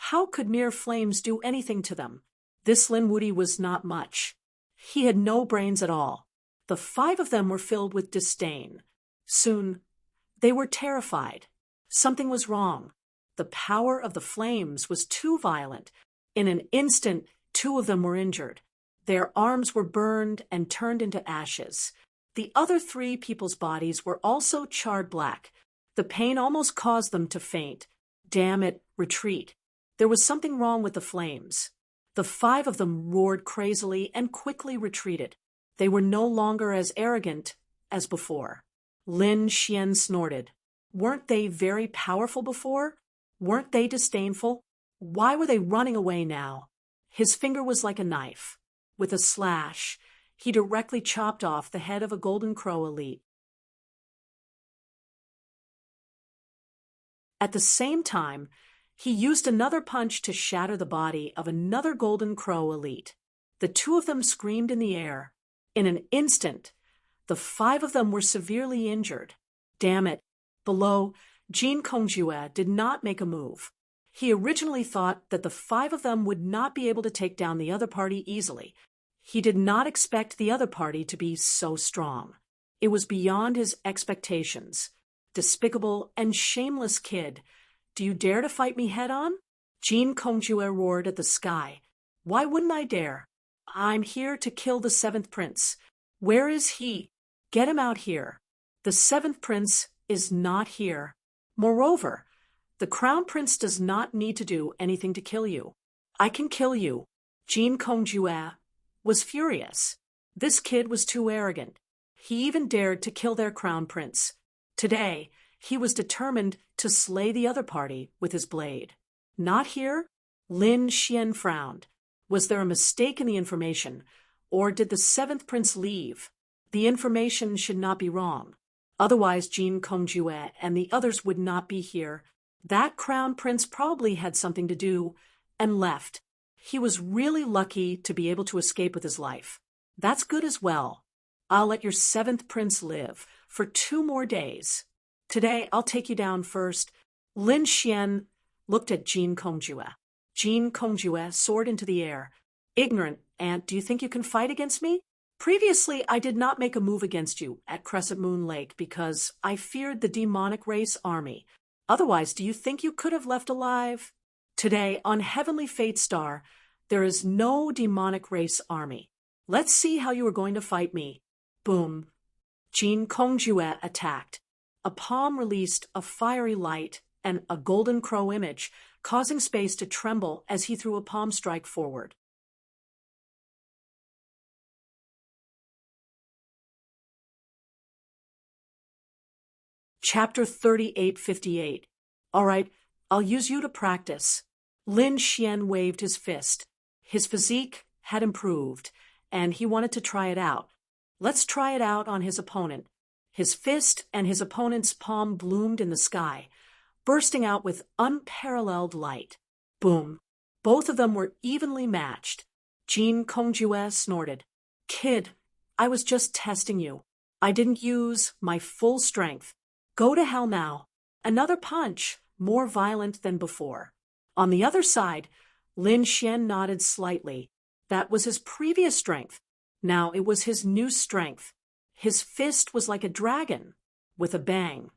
How could mere flames do anything to them? This Lin Wuti was not much. He had no brains at all. The 5 of them were filled with disdain. Soon, they were terrified. Something was wrong. The power of the flames was too violent. In an instant, 2 of them were injured. Their arms were burned and turned into ashes. The other 3 people's bodies were also charred black. The pain almost caused them to faint. Damn it, retreat. There was something wrong with the flames. The 5 of them roared crazily and quickly retreated. They were no longer as arrogant as before. Lin Xian snorted. Weren't they very powerful before? Weren't they disdainful? Why were they running away now? His finger was like a knife. With a slash, he directly chopped off the head of a Golden Crow elite. At the same time, he used another punch to shatter the body of another Golden Crow elite. The 2 of them screamed in the air. In an instant, the 5 of them were severely injured. Damn it. Below, Jean Kongjue did not make a move. He originally thought that the 5 of them would not be able to take down the other party easily. He did not expect the other party to be so strong. It was beyond his expectations. Despicable and shameless kid. Do you dare to fight me head-on? Jean Kongjue roared at the sky. Why wouldn't I dare? I'm here to kill the 7th prince. Where is he? Get him out here. The 7th prince is not here. Moreover, the crown prince does not need to do anything to kill you. I can kill you. Jean Kongjue was furious. This kid was too arrogant. He even dared to kill their crown prince. Today, he was determined to slay the other party with his blade. Not here? Lin Xian frowned. Was there a mistake in the information, or did the seventh prince leave? The information should not be wrong. Otherwise, Jin Kongjue and the others would not be here. That crown prince probably had something to do and left. He was really lucky to be able to escape with his life. That's good as well. I'll let your seventh prince live for 2 more days. Today, I'll take you down first. Lin Xian looked at Jin Kongjue. Jin Kongjue soared into the air. Ignorant ant, do you think you can fight against me? Previously, I did not make a move against you at Crescent Moon Lake because I feared the demonic race army. Otherwise, do you think you could have left alive? Today, on Heavenly Fate Star, there is no demonic race army. Let's see how you are going to fight me. Boom. Jin Kongjue attacked. A palm released a fiery light and a golden crow image, causing space to tremble as he threw a palm strike forward. Chapter 3858. All right, I'll use you to practice. Lin Xian waved his fist. His physique had improved, and he wanted to try it out. Let's try it out on his opponent. His fist and his opponent's palm bloomed in the sky, bursting out with unparalleled light. Boom. Both of them were evenly matched. Jin Kongjue snorted. Kid, I was just testing you. I didn't use my full strength. Go to hell now. Another punch, more violent than before. On the other side, Lin Xian nodded slightly. That was his previous strength. Now it was his new strength. His fist was like a dragon. With a bang,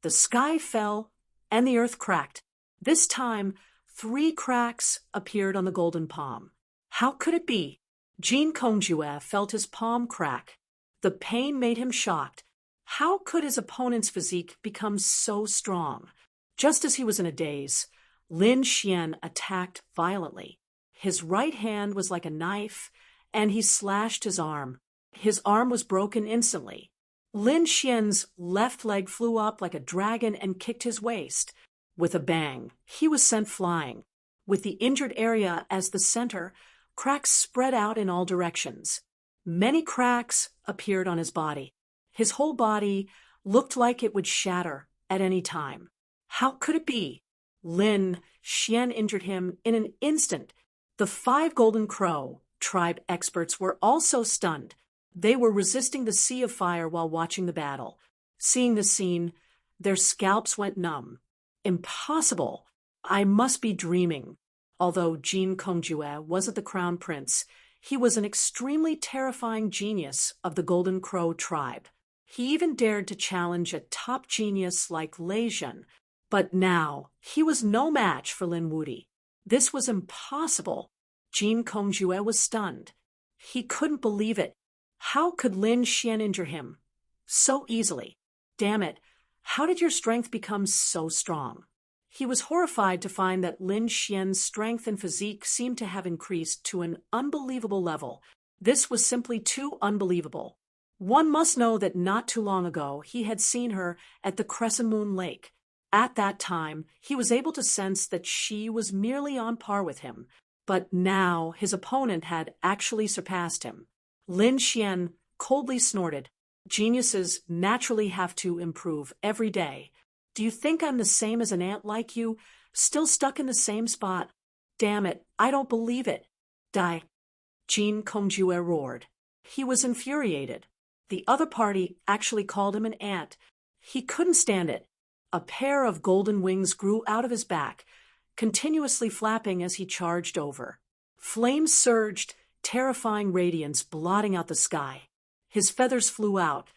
the sky fell and the earth cracked. This time, 3 cracks appeared on the golden palm. How could it be? Jin Kongjue felt his palm crack. The pain made him shocked. How could his opponent's physique become so strong? Just as he was in a daze, Lin Xian attacked violently. His right hand was like a knife, and he slashed his arm. His arm was broken instantly. Lin Xian's left leg flew up like a dragon and kicked his waist. With a bang, he was sent flying. With the injured area as the center, cracks spread out in all directions. Many cracks appeared on his body. His whole body looked like it would shatter at any time. How could it be? Lin Xian injured him in an instant. The 5 Golden Crow tribe experts were also stunned. They were resisting the sea of fire while watching the battle. Seeing the scene, their scalps went numb. Impossible! I must be dreaming. Although Jin Kongjue wasn't the crown prince, he was an extremely terrifying genius of the Golden Crow tribe. He even dared to challenge a top genius like Lei Zhen. But now, he was no match for Lin Wuti. This was impossible. Jin Kongjue was stunned. He couldn't believe it. How could Lin Xian injure him so easily? Damn it, how did your strength become so strong? He was horrified to find that Lin Xian's strength and physique seemed to have increased to an unbelievable level. This was simply too unbelievable. One must know that not too long ago he had seen her at the Crescent Moon Lake. At that time, he was able to sense that she was merely on par with him, but now his opponent had actually surpassed him. Lin Xian coldly snorted. Geniuses naturally have to improve every day. Do you think I'm the same as an ant like you, still stuck in the same spot? Damn it, I don't believe it. Die. Jin Kongjue roared. He was infuriated. The other party actually called him an ant. He couldn't stand it. A pair of golden wings grew out of his back, continuously flapping as he charged over. Flames surged, terrifying radiance blotting out the sky. His feathers flew out,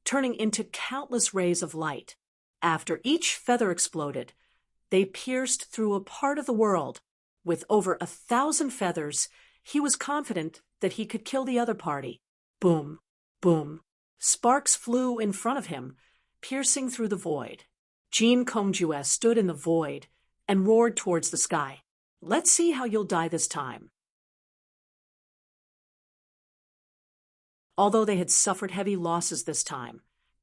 turning into countless rays of light. After each feather exploded, they pierced through a part of the world. With over 1,000 feathers, he was confident that he could kill the other party. Boom, boom. Sparks flew in front of him, piercing through the void. Jin Kongjue stood in the void and roared towards the sky. Let's see how you'll die this time. although they had suffered heavy losses this time.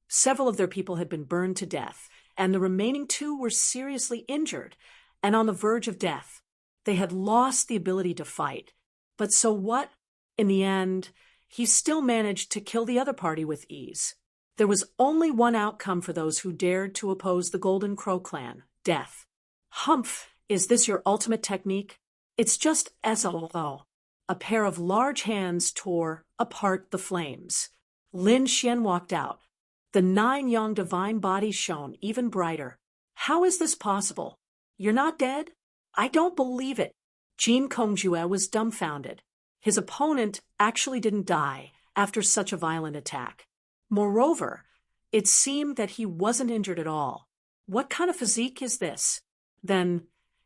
Several of their people had been burned to death, and the remaining two were seriously injured and on the verge of death. They had lost the ability to fight. But so what? In the end, he still managed to kill the other party with ease. There was only one outcome for those who dared to oppose the Golden Crow clan: death. Humph, is this your ultimate technique? It's just as a pair of large hands tore apart the flames. Lin Xian walked out. The 9 young divine bodies shone even brighter. How is this possible? You're not dead? I don't believe it. Jin Kongjue was dumbfounded. His opponent actually didn't die after such a violent attack. Moreover, it seemed that he wasn't injured at all. What kind of physique is this? Then,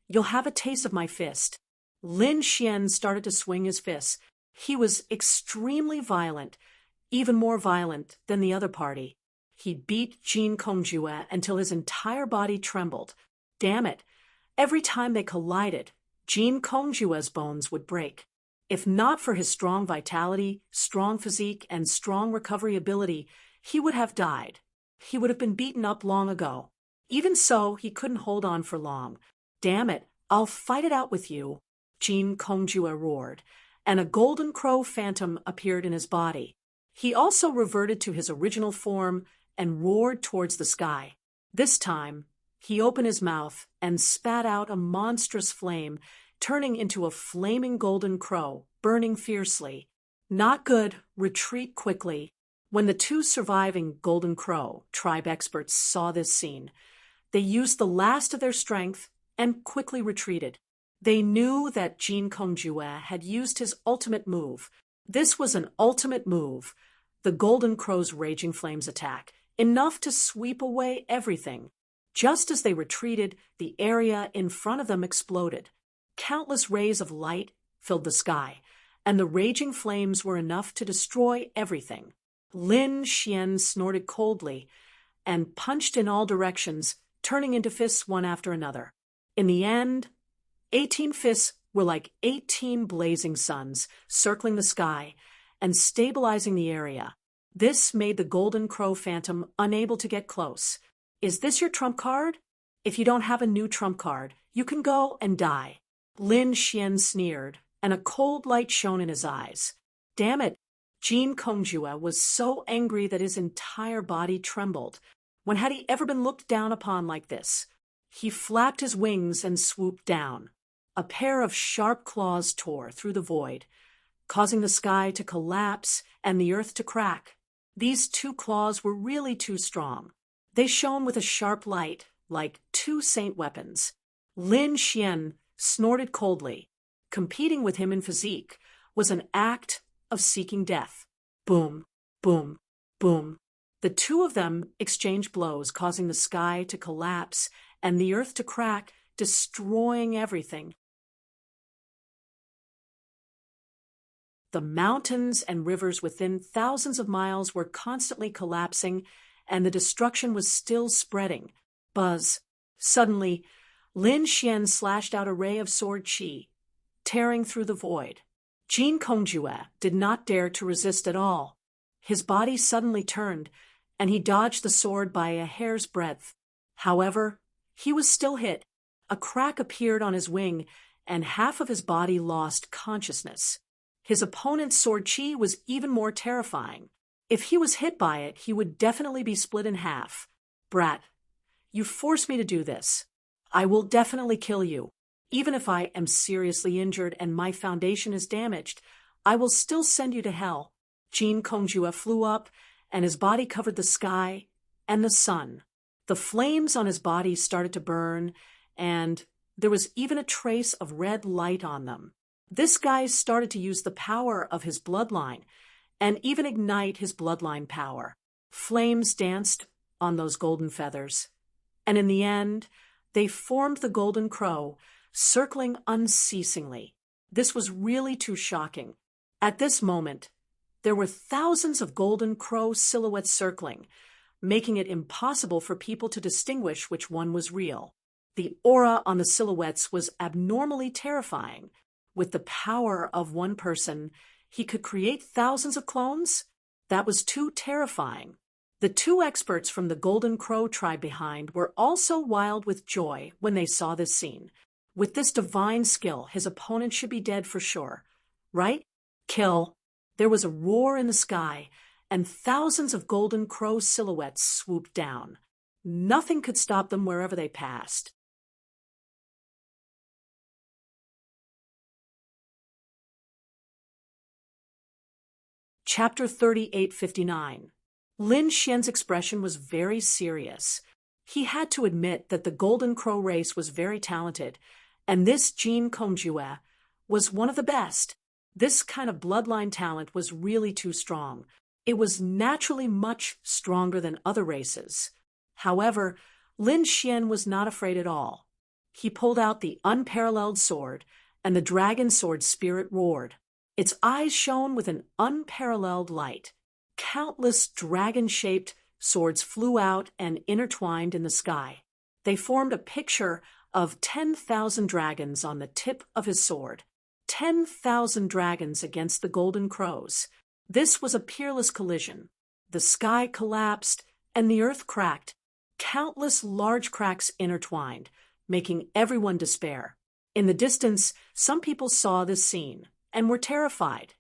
you'll have a taste of my fist. Lin Xian started to swing his fists. He was extremely violent, even more violent than the other party. He beat Jin Kongjue until his entire body trembled. Damn it, every time they collided, Jin Kongjue's bones would break. If not for his strong vitality, strong physique, and strong recovery ability, he would have died. He would have been beaten up long ago. Even so, he couldn't hold on for long. Damn it, I'll fight it out with you, Jin Kongjue roared, and a golden crow phantom appeared in his body. He also reverted to his original form and roared towards the sky. This time, he opened his mouth and spat out a monstrous flame, turning into a flaming golden crow, burning fiercely. Not good, retreat quickly. When the 2 surviving Golden Crow tribe experts saw this scene, they used the last of their strength and quickly retreated. They knew that Jin Kongjue had used his ultimate move. This was an ultimate move, the Golden Crow's Raging Flames attack, enough to sweep away everything. Just as they retreated, the area in front of them exploded. Countless rays of light filled the sky, and the raging flames were enough to destroy everything. Lin Xian snorted coldly and punched in all directions, turning into fists one after another. In the end, 18 fists were like 18 blazing suns, circling the sky and stabilizing the area. This made the Golden Crow Phantom unable to get close. Is this your trump card? If you don't have a new trump card, you can go and die. Lin Xian sneered, and a cold light shone in his eyes. Damn it! Jin Kongjue was so angry that his entire body trembled. When had he ever been looked down upon like this? He flapped his wings and swooped down. A pair of sharp claws tore through the void, causing the sky to collapse and the earth to crack. These 2 claws were really too strong. They shone with a sharp light, like 2 saint weapons. Lin Xian snorted coldly. Competing with him in physique was an act of seeking death. Boom, boom, boom. The 2 of them exchanged blows, causing the sky to collapse and the earth to crack, destroying everything. The mountains and rivers within thousands of miles were constantly collapsing, and the destruction was still spreading. Buzz. Suddenly, Lin Xian slashed out a ray of sword chi, tearing through the void. Jin Kongjue did not dare to resist at all. His body suddenly turned, and he dodged the sword by a hair's breadth. However, he was still hit. A crack appeared on his wing, and half of his body lost consciousness. His opponent's sword chi was even more terrifying. If he was hit by it, he would definitely be split in half. Brat, you forced me to do this. I will definitely kill you. Even if I am seriously injured and my foundation is damaged, I will still send you to hell. Jin Kongjue flew up, and his body covered the sky and the sun. The flames on his body started to burn, and there was even a trace of red light on them. This guy started to use the power of his bloodline and even ignite his bloodline power. Flames danced on those golden feathers, and in the end, they formed the Golden Crow, circling unceasingly. This was really too shocking. At this moment, there were thousands of Golden Crow silhouettes circling, making it impossible for people to distinguish which one was real. The aura on the silhouettes was abnormally terrifying. With the power of one person, he could create thousands of clones? That was too terrifying. The two experts from the Golden Crow tribe behind were also wild with joy when they saw this scene. With this divine skill, his opponent should be dead for sure. Right? Kill. There was a roar in the sky, and thousands of Golden Crow silhouettes swooped down. Nothing could stop them wherever they passed. Chapter 3859. Lin Xian's expression was very serious. He had to admit that the Golden Crow race was very talented, and this Jin Kongjue was one of the best. This kind of bloodline talent was really too strong. It was naturally much stronger than other races. However, Lin Xian was not afraid at all. He pulled out the unparalleled sword, and the dragon sword spirit roared. Its eyes shone with an unparalleled light. Countless dragon-shaped swords flew out and intertwined in the sky. They formed a picture of 10,000 dragons on the tip of his sword. 10,000 dragons against the Golden Crows. This was a peerless collision. The sky collapsed, and the earth cracked. Countless large cracks intertwined, making everyone despair. In the distance, some people saw this scene and were terrified.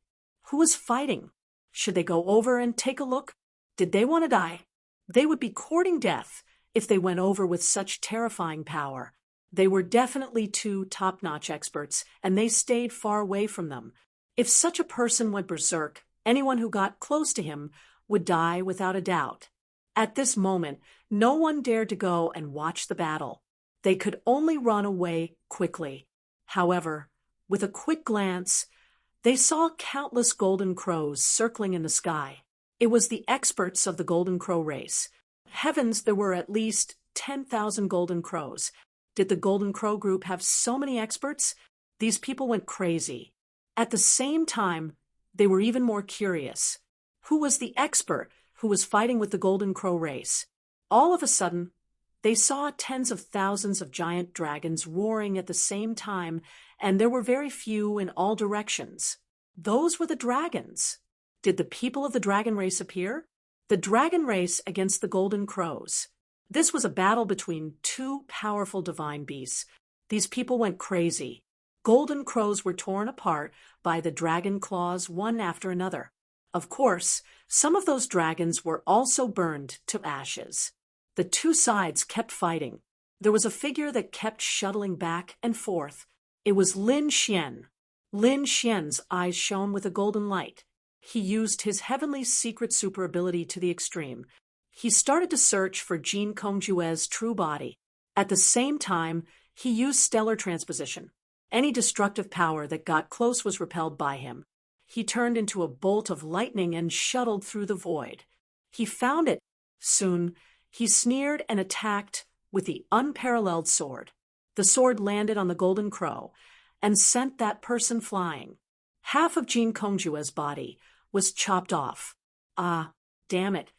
Who was fighting? Should they go over and take a look? Did they want to die? They would be courting death if they went over with such terrifying power. They were definitely two top-notch experts, and they stayed far away from them. If such a person went berserk, anyone who got close to him would die without a doubt. At this moment, no one dared to go and watch the battle. They could only run away quickly. However, with a quick glance, they saw countless golden crows circling in the sky. It was the experts of the Golden Crow race. Heavens, there were at least 10,000 golden crows. Did the Golden Crow group have so many experts? These people went crazy. At the same time, they were even more curious. Who was the expert who was fighting with the Golden Crow race? All of a sudden, they saw tens of thousands of giant dragons roaring at the same time, and there were very few in all directions. Those were the dragons. Did the people of the dragon race appear? The dragon race against the Golden Crows. This was a battle between two powerful divine beasts. These people went crazy. Golden crows were torn apart by the dragon claws one after another. Of course, some of those dragons were also burned to ashes. The two sides kept fighting. There was a figure that kept shuttling back and forth. It was Lin Xian. Lin Xian's eyes shone with a golden light. He used his heavenly secret super ability to the extreme. He started to search for Jin Kongjue's true body. At the same time, he used stellar transposition. Any destructive power that got close was repelled by him. He turned into a bolt of lightning and shuttled through the void. He found it. Soon, he sneered and attacked with the unparalleled sword. The sword landed on the Golden Crow and sent that person flying. Half of Jin Kongjue's body was chopped off. Ah, damn it.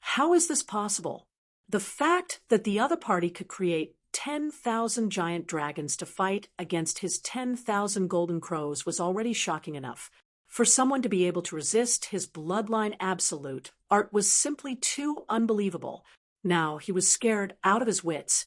How is this possible? The fact that the other party could create 10,000 giant dragons to fight against his 10,000 golden crows was already shocking enough. For someone to be able to resist his bloodline absolute, art was simply too unbelievable. Now he was scared out of his wits.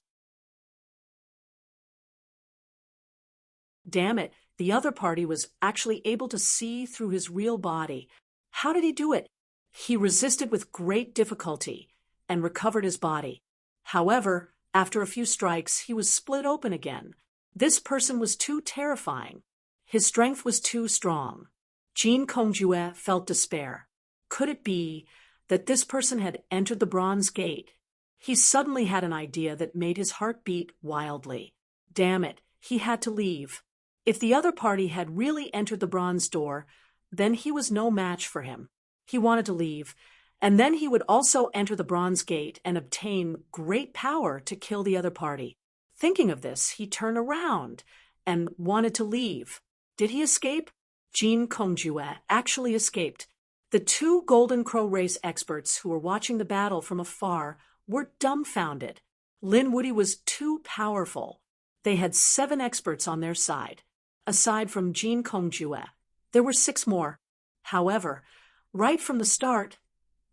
Damn it, the other party was actually able to see through his real body. How did he do it? He resisted with great difficulty and recovered his body. However, after a few strikes, he was split open again. This person was too terrifying. His strength was too strong. Jin Kongjue felt despair. Could it be that this person had entered the Bronze Gate? He suddenly had an idea that made his heart beat wildly. Damn it, he had to leave. If the other party had really entered the Bronze Door, then he was no match for him. He wanted to leave, and then he would also enter the Bronze Gate and obtain great power to kill the other party. Thinking of this, he turned around and wanted to leave. Did he escape? Jin Kongjue actually escaped. The two Golden Crow race experts who were watching the battle from afar were dumbfounded. Lin Wuyi was too powerful. They had 7 experts on their side. Aside from Jin Kongjue, there were 6 more. However, right from the start,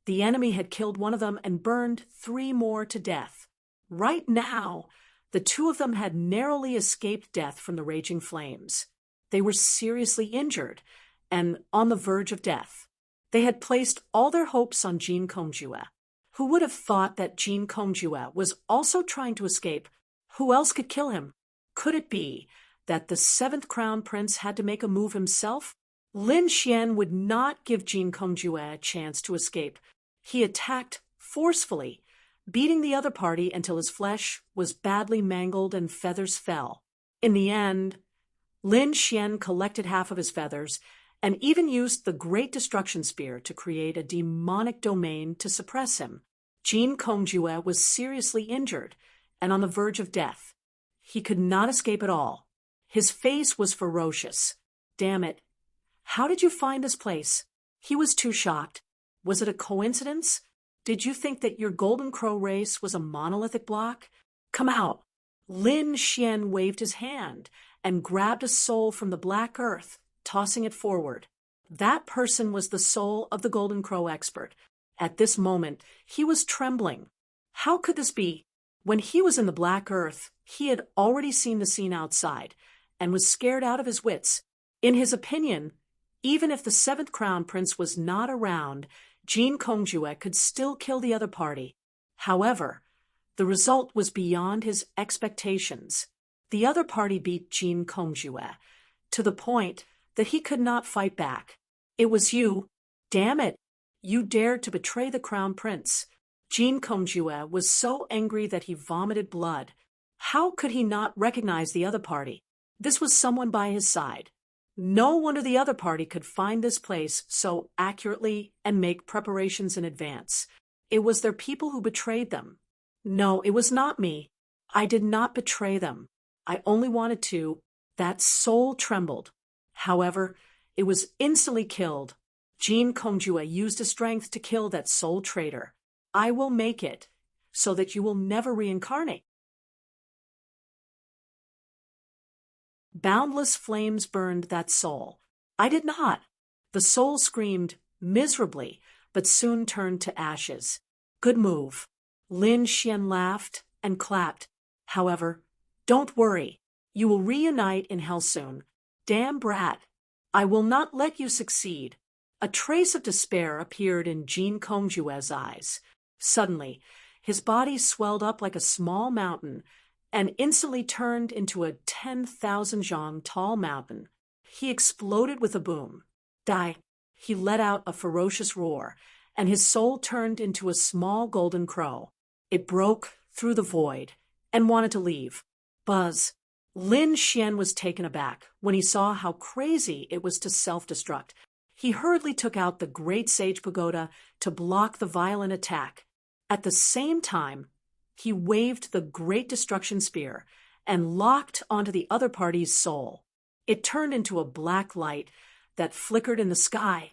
The enemy had killed one of them and burned 3 more to death. Right now, the 2 of them had narrowly escaped death from the raging flames. They were seriously injured and on the verge of death. They had placed all their hopes on Jean Kongjue. Who would have thought that Jean Kongjue was also trying to escape? Who else could kill him? Could it be that the 7th Crown Prince had to make a move himself? Lin Xian would not give Jean Kongjue a chance to escape. He attacked forcefully, beating the other party until his flesh was badly mangled and feathers fell. In the end, Lin Xian collected half of his feathers and even used the Great Destruction Spear to create a demonic domain to suppress him. Jean Kongjue was seriously injured and on the verge of death. He could not escape at all. His face was ferocious. Damn it. How did you find this place? He was too shocked. Was it a coincidence? Did you think that your Golden Crow race was a monolithic block? Come out. Lin Xian waved his hand and grabbed a soul from the black earth, tossing it forward. That person was the soul of the Golden Crow expert. At this moment, he was trembling. How could this be? When he was in the black earth, he had already seen the scene outside and was scared out of his wits. In his opinion, even if the 7th Crown Prince was not around, Jean Kongjue could still kill the other party. However, the result was beyond his expectations. The other party beat Jean Kongjue to the point that he could not fight back. It was you. Damn it. You dared to betray the Crown Prince. Jean Kongjue was so angry that he vomited blood. How could he not recognize the other party? This was someone by his side. No one of the other party could find this place so accurately and make preparations in advance. It was their people who betrayed them. No, it was not me. I did not betray them. I only wanted to. That soul trembled. However, it was instantly killed. Jean Kongjue used his strength to kill that soul traitor. I will make it so that you will never reincarnate. Boundless flames burned that soul. I did not. The soul screamed miserably, but soon turned to ashes. Good move. Lin Xian laughed and clapped. However, don't worry. You will reunite in hell soon. Damn brat. I will not let you succeed. A trace of despair appeared in Jean Kongjue's eyes. Suddenly, his body swelled up like a small mountain and instantly turned into a 10,000 zhang tall mountain. He exploded with a boom. Die. He let out a ferocious roar, and his soul turned into a small golden crow. It broke through the void and wanted to leave. Buzz. Lin Xian was taken aback when he saw how crazy it was to self-destruct. He hurriedly took out the Great Sage Pagoda to block the violent attack. At the same time, he waved the Great Destruction Spear and locked onto the other party's soul. It turned into a black light that flickered in the sky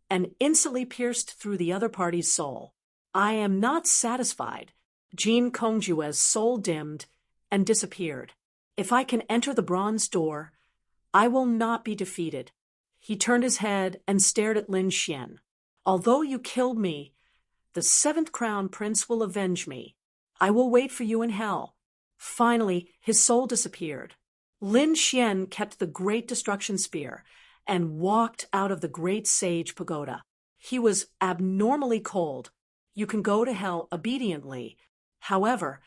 and instantly pierced through the other party's soul. I am not satisfied. Jean Kongjue's soul dimmed and disappeared. If I can enter the bronze door, I will not be defeated. He turned his head and stared at Lin Xian. Although you killed me, the 7th Crown Prince will avenge me. I will wait for you in hell. Finally, his soul disappeared. Lin Xian kept the Great Destruction Spear and walked out of the Great Sage Pagoda. He was abnormally cold. You can go to hell obediently. However,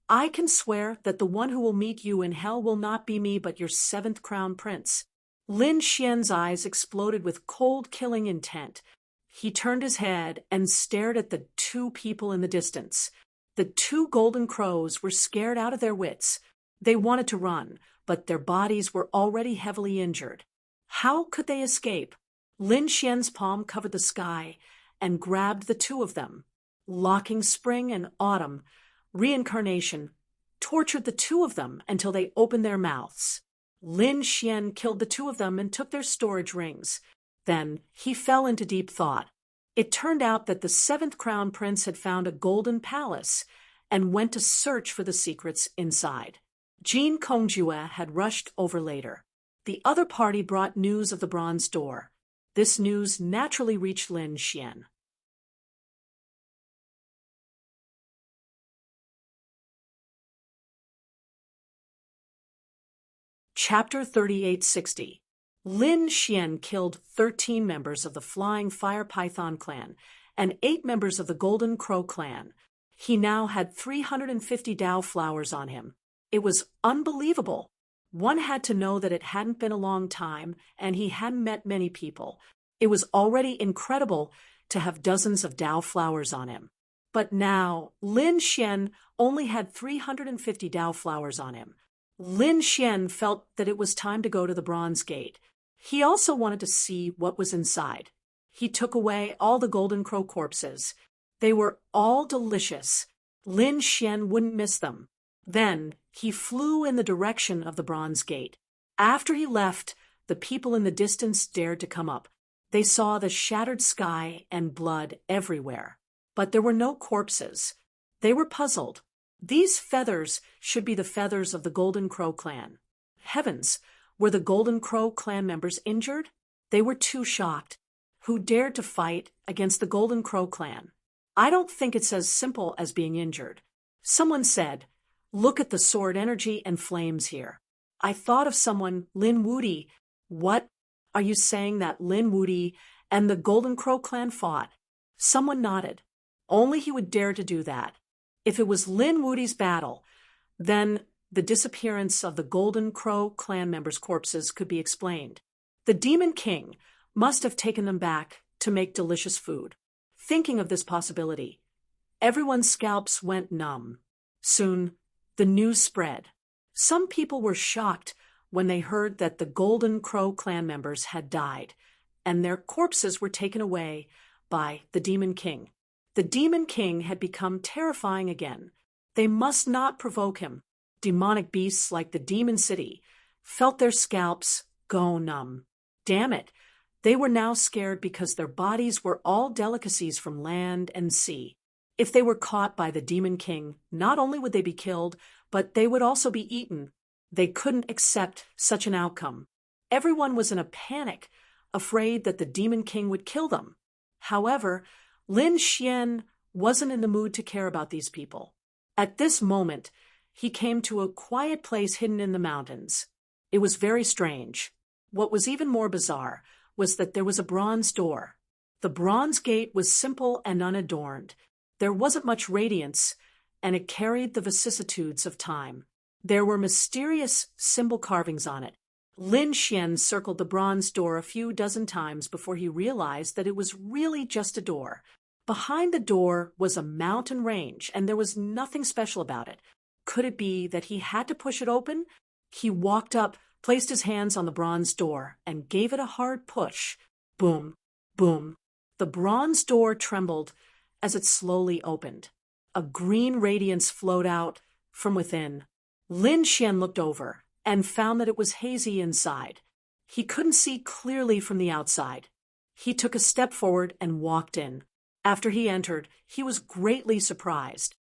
I can swear that the one who will meet you in hell will not be me but your 7th Crown Prince. Lin Xian's eyes exploded with cold, killing intent. He turned his head and stared at the 2 people in the distance. The 2 golden crows were scared out of their wits. They wanted to run, but their bodies were already heavily injured. How could they escape? Lin Xian's palm covered the sky and grabbed the 2 of them. Locking spring and autumn, reincarnation, tortured the 2 of them until they opened their mouths. Lin Xian killed the 2 of them and took their storage rings. Then he fell into deep thought. It turned out that the 7th Crown Prince had found a golden palace and went to search for the secrets inside. Jean Kongjue had rushed over later. The other party brought news of the bronze door. This news naturally reached Lin Xian. Chapter 3860. Lin Xian killed 13 members of the Flying Fire Python clan and 8 members of the Golden Crow clan. He now had 350 Dao flowers on him. It was unbelievable. One had to know that it hadn't been a long time and he hadn't met many people. It was already incredible to have dozens of Dao flowers on him. But now, Lin Xian only had 350 Dao flowers on him. Lin Xian felt that it was time to go to the Bronze Gate. He also wanted to see what was inside. He took away all the Golden Crow corpses. They were all delicious. Lin Xian wouldn't miss them. Then he flew in the direction of the Bronze Gate. After he left, the people in the distance dared to come up. They saw the shattered sky and blood everywhere. But there were no corpses. They were puzzled. These feathers should be the feathers of the Golden Crow clan. Heavens, were the Golden Crow clan members injured? They were too shocked. Who dared to fight against the Golden Crow clan? I don't think it's as simple as being injured. Someone said, "Look at the sword energy and flames here." I thought of someone, Lin Wudi. What? Are you saying that Lin Wudi and the Golden Crow clan fought? Someone nodded. Only he would dare to do that. If it was Lin Wudi's battle, then the disappearance of the Golden Crow clan members' corpses could be explained. The Demon King must have taken them back to make delicious food. Thinking of this possibility, everyone's scalps went numb. Soon, the news spread. Some people were shocked when they heard that the Golden Crow clan members had died, and their corpses were taken away by the Demon King. The Demon King had become terrifying again. They must not provoke him. Demonic beasts like the Demon City felt their scalps go numb. Damn it! They were now scared because their bodies were all delicacies from land and sea. If they were caught by the Demon King, not only would they be killed, but they would also be eaten. They couldn't accept such an outcome. Everyone was in a panic, afraid that the Demon King would kill them. However, Lin Xian wasn't in the mood to care about these people. At this moment, he came to a quiet place hidden in the mountains. It was very strange. What was even more bizarre was that there was a bronze door. The bronze gate was simple and unadorned. There wasn't much radiance, and it carried the vicissitudes of time. There were mysterious symbol carvings on it. Lin Xian circled the bronze door a few dozen times before he realized that it was really just a door. Behind the door was a mountain range, and there was nothing special about it. Could it be that he had to push it open? He walked up, placed his hands on the bronze door, and gave it a hard push. Boom, boom. The bronze door trembled as it slowly opened. A green radiance flowed out from within. Lin Xian looked over and found that it was hazy inside. He couldn't see clearly from the outside. He took a step forward and walked in. After he entered, he was greatly surprised.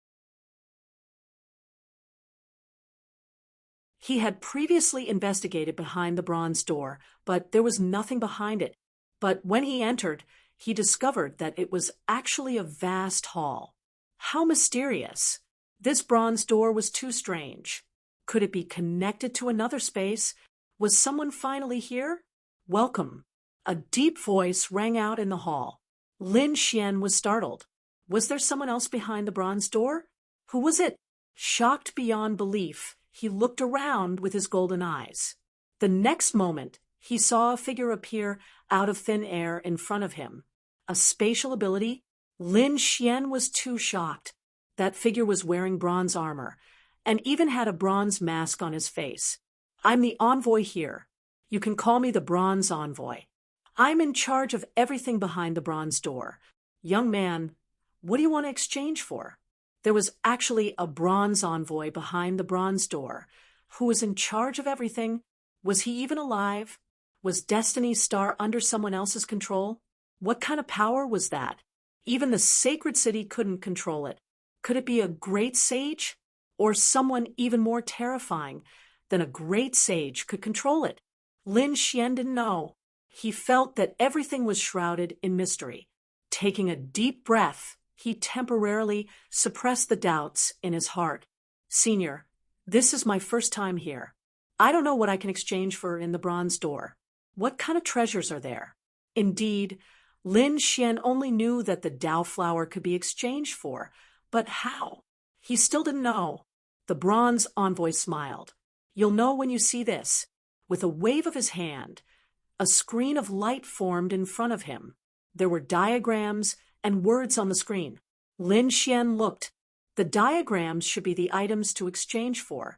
He had previously investigated behind the bronze door, but there was nothing behind it. But when he entered, he discovered that it was actually a vast hall. How mysterious! This bronze door was too strange. Could it be connected to another space? Was someone finally here? Welcome. A deep voice rang out in the hall. Lin Xian was startled. Was there someone else behind the bronze door? Who was it? Shocked beyond belief, he looked around with his golden eyes. The next moment, he saw a figure appear out of thin air in front of him. A spatial ability? Lin Xian was too shocked. That figure was wearing bronze armor, and even had a bronze mask on his face. I'm the envoy here. You can call me the Bronze Envoy. I'm in charge of everything behind the bronze door. Young man, what do you want to exchange for? There was actually a bronze envoy behind the bronze door, who was in charge of everything. Was he even alive? Was Destiny's star under someone else's control? What kind of power was that? Even the sacred city couldn't control it. Could it be a great sage? Or someone even more terrifying than a great sage could control it? Lin Xian didn't know. He felt that everything was shrouded in mystery. Taking a deep breath, he temporarily suppressed the doubts in his heart. Senior, this is my first time here. I don't know what I can exchange for in the bronze door. What kind of treasures are there? Indeed, Lin Xian only knew that the Dao flower could be exchanged for, but how? He still didn't know. The bronze envoy smiled. You'll know when you see this. With a wave of his hand, a screen of light formed in front of him. There were diagrams and words on the screen. Lin Xian looked. The diagrams should be the items to exchange for,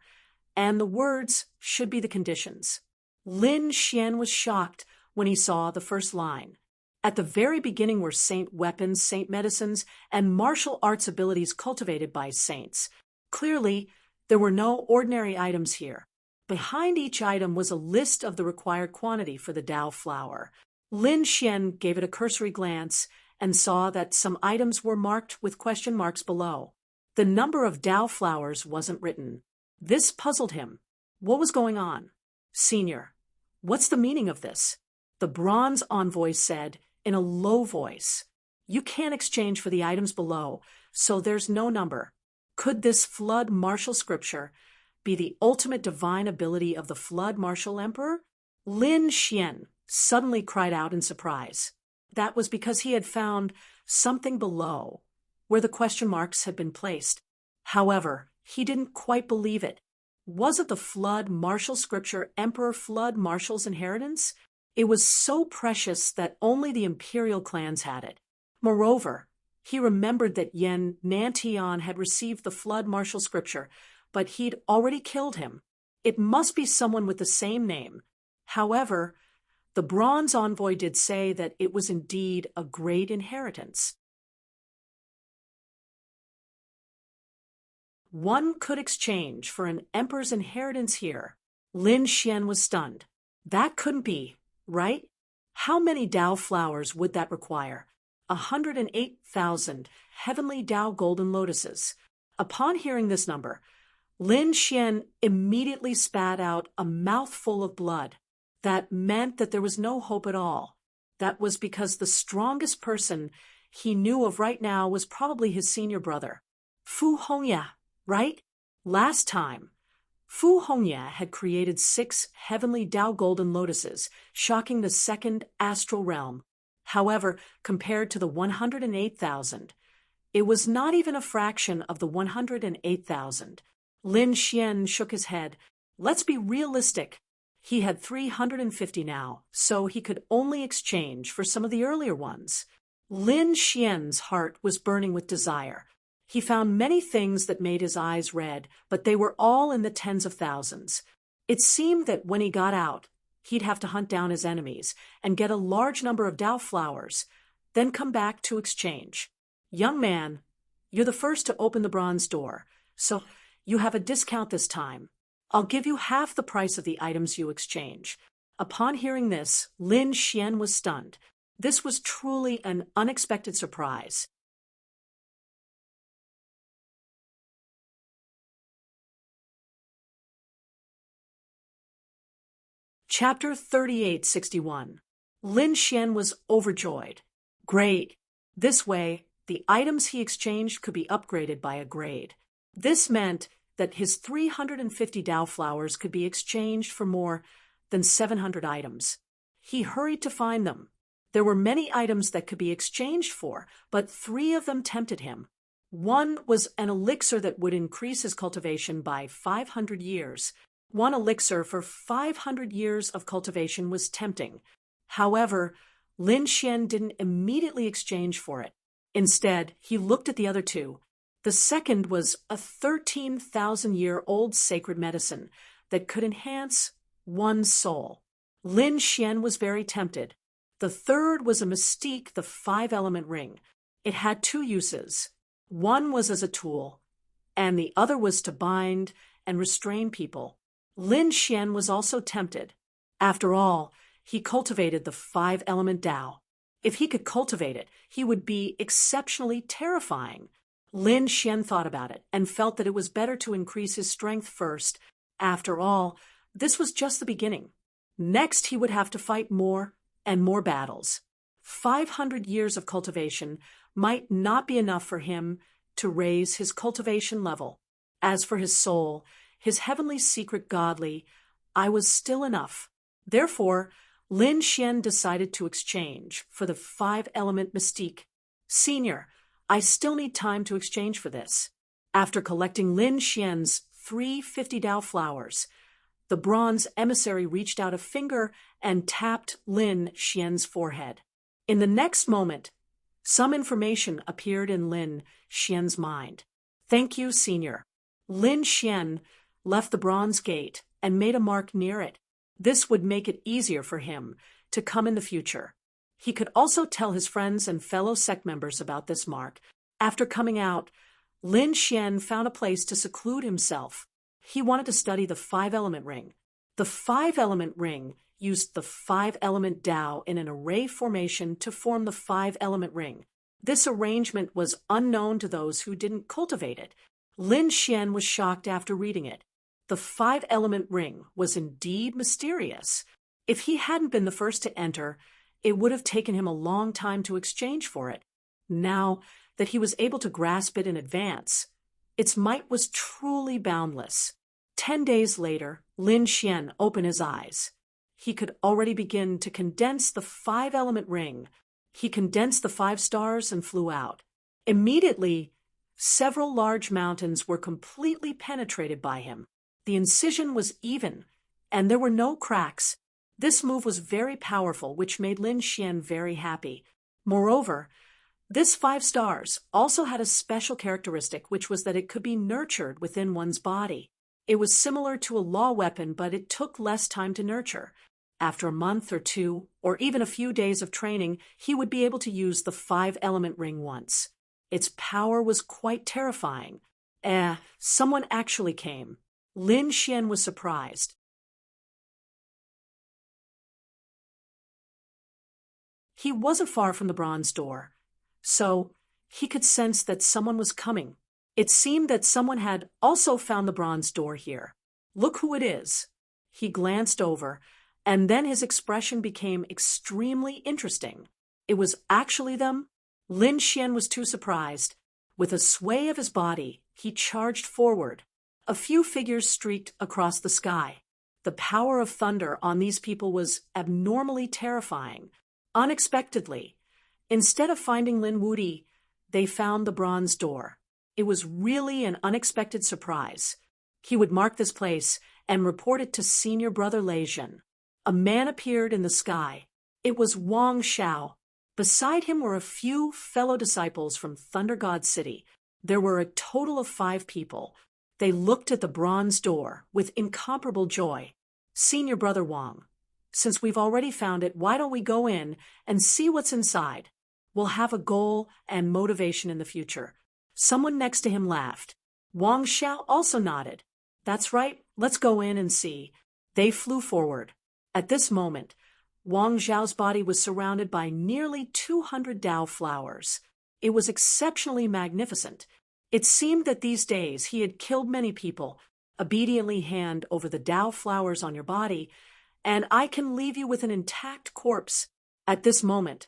and the words should be the conditions. Lin Xian was shocked when he saw the first line. At the very beginning were saint weapons, saint medicines, and martial arts abilities cultivated by saints. Clearly, there were no ordinary items here. Behind each item was a list of the required quantity for the Dao flower. Lin Xian gave it a cursory glance and saw that some items were marked with question marks below. The number of Dao flowers wasn't written. This puzzled him. What was going on? Senior, what's the meaning of this? The bronze envoy said in a low voice. You can't exchange for the items below, so there's no number. Could this flood martial scripture be the ultimate divine ability of the flood martial emperor? Lin Xian suddenly cried out in surprise. That was because he had found something below, where the question marks had been placed. However, he didn't quite believe it. Was it the flood martial scripture Emperor Flood Martial's inheritance? It was so precious that only the imperial clans had it. Moreover, he remembered that Yen Nantian had received the flood martial scripture, but he'd already killed him. It must be someone with the same name. However, the bronze envoy did say that it was indeed a great inheritance. One could exchange for an emperor's inheritance here. Lin Xian was stunned. That couldn't be, right? How many Dao flowers would that require? 108,000 heavenly Dao golden lotuses. Upon hearing this number, Lin Xian immediately spat out a mouthful of blood. That meant that there was no hope at all. That was because the strongest person he knew of right now was probably his senior brother. Fu Hongya, right? Last time, Fu Hongya had created 6 heavenly Dao golden lotuses, shocking the second astral realm. However, compared to the 108,000, it was not even a fraction of the 108,000. Lin Xian shook his head. Let's be realistic. He had 350 now, so he could only exchange for some of the earlier ones. Lin Xian's heart was burning with desire. He found many things that made his eyes red, but they were all in the tens of thousands. It seemed that when he got out, he'd have to hunt down his enemies and get a large number of Dao flowers, then come back to exchange. Young man, you're the first to open the bronze door, so you have a discount this time. I'll give you half the price of the items you exchange. Upon hearing this, Lin Xian was stunned. This was truly an unexpected surprise. Chapter 3861. Lin Xian was overjoyed. Great! This way, the items he exchanged could be upgraded by a grade. This meant that his 350 Dao flowers could be exchanged for more than 700 items. He hurried to find them. There were many items that could be exchanged for, but 3 of them tempted him. One was an elixir that would increase his cultivation by 500 years. One elixir for 500 years of cultivation was tempting. However, Lin Xian didn't immediately exchange for it. Instead, he looked at the other 2. The second was a 13,000-year-old sacred medicine that could enhance one's soul. Lin Xian was very tempted. The third was a mystique, the 5-element ring. It had 2 uses. One was as a tool, and the other was to bind and restrain people. Lin Xian was also tempted. After all, he cultivated the 5-element Dao. If he could cultivate it, he would be exceptionally terrifying. Lin Xian thought about it and felt that it was better to increase his strength first. After all, this was just the beginning. Next, he would have to fight more and more battles. 500 years of cultivation might not be enough for him to raise his cultivation level. As for his soul, his heavenly secret godly, I was still enough. Therefore, Lin Xian decided to exchange for the 5-element mystique. Senior, I still need time to exchange for this. After collecting Lin Xian's 350 Dao flowers, the bronze emissary reached out a finger and tapped Lin Xian's forehead. In the next moment, some information appeared in Lin Xian's mind. Thank you, Senior. Lin Xian left the bronze gate and made a mark near it. This would make it easier for him to come in the future. He could also tell his friends and fellow sect members about this mark. After coming out, Lin Xian found a place to seclude himself. He wanted to study the 5-element ring. The 5-element ring used the 5-element Dao in an array formation to form the 5-element ring. This arrangement was unknown to those who didn't cultivate it. Lin Xian was shocked after reading it. The 5-element ring was indeed mysterious. If he hadn't been the first to enter, it would have taken him a long time to exchange for it. Now that he was able to grasp it in advance, its might was truly boundless. 10 days later, Lin Xian opened his eyes. He could already begin to condense the 5-element ring. He condensed the 5 stars and flew out. Immediately, several large mountains were completely penetrated by him. The incision was even, and there were no cracks. This move was very powerful, which made Lin Xian very happy. Moreover, this 5 stars also had a special characteristic, which was that it could be nurtured within one's body. It was similar to a law weapon, but it took less time to nurture. After a month or 2, or even a few days of training, he would be able to use the 5-element ring once. Its power was quite terrifying. Someone actually came. Lin Xian was surprised. He wasn't far from the bronze door, so he could sense that someone was coming. It seemed that someone had also found the bronze door here. Look who it is. He glanced over, and then his expression became extremely interesting. It was actually them. Lin Xian was too surprised. With a sway of his body, he charged forward. A few figures streaked across the sky. The power of thunder on these people was abnormally terrifying. Unexpectedly, instead of finding Lin Wuti, they found the bronze door. It was really an unexpected surprise. He would mark this place and report it to Senior Brother Leijun. A man appeared in the sky. It was Wang Xiao. Beside him were a few fellow disciples from Thunder God City. There were a total of 5 people. They looked at the bronze door with incomparable joy. Senior Brother Wang, since we've already found it, why don't we go in and see what's inside? We'll have a goal and motivation in the future. Someone next to him laughed. Wang Xiao also nodded. That's right, let's go in and see. They flew forward. At this moment, Wang Xiao's body was surrounded by nearly 200 Dao flowers. It was exceptionally magnificent. It seemed that these days he had killed many people. Obediently hand over the Dao flowers on your body, and I can leave you with an intact corpse. At this moment,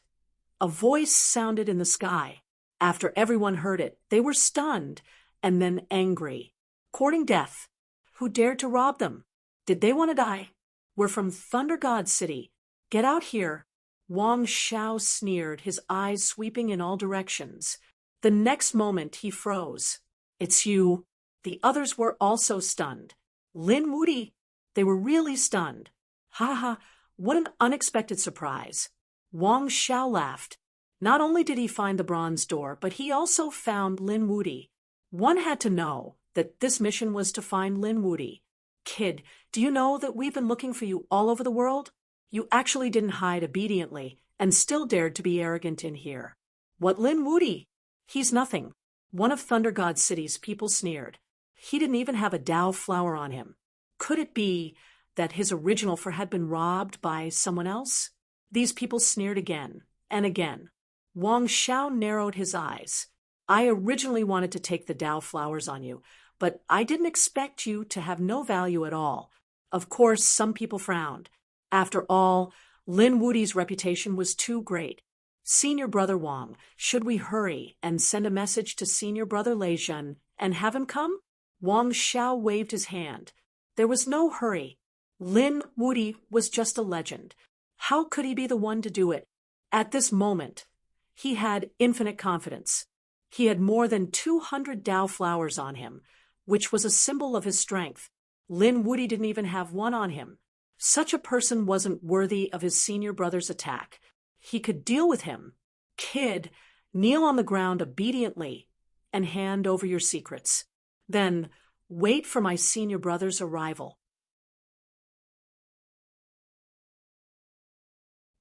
a voice sounded in the sky. After everyone heard it, they were stunned and then angry. Courting death. Who dared to rob them? Did they want to die? We're from Thunder God City. Get out here. Wang Xiao sneered, his eyes sweeping in all directions. The next moment he froze. It's you. The others were also stunned. Lin Wuti. They were really stunned. Ha ha, what an unexpected surprise. Wang Xiao laughed. Not only did he find the bronze door, but he also found Lin Wuti. One had to know that this mission was to find Lin Wuti. Kid, do you know that we've been looking for you all over the world? You actually didn't hide obediently and still dared to be arrogant in here. What Lin Wuti? He's nothing. One of Thunder God City's people sneered. He didn't even have a Dao flower on him. Could it be that his original had been robbed by someone else? These people sneered again and again. Wang Xiao narrowed his eyes. I originally wanted to take the Dao flowers on you, but I didn't expect you to have no value at all. Of course, some people frowned. After all, Lin Wuti's reputation was too great. Senior Brother Wang, should we hurry and send a message to Senior Brother Leijun and have him come? Wang Xiao waved his hand. There was no hurry. Lin Wuyi was just a legend. How could he be the one to do it? At this moment, he had infinite confidence. He had more than 200 Dao flowers on him, which was a symbol of his strength. Lin Wuyi didn't even have one on him. Such a person wasn't worthy of his senior brother's attack. He could deal with him. Kid, kneel on the ground obediently and hand over your secrets. Then wait for my senior brother's arrival.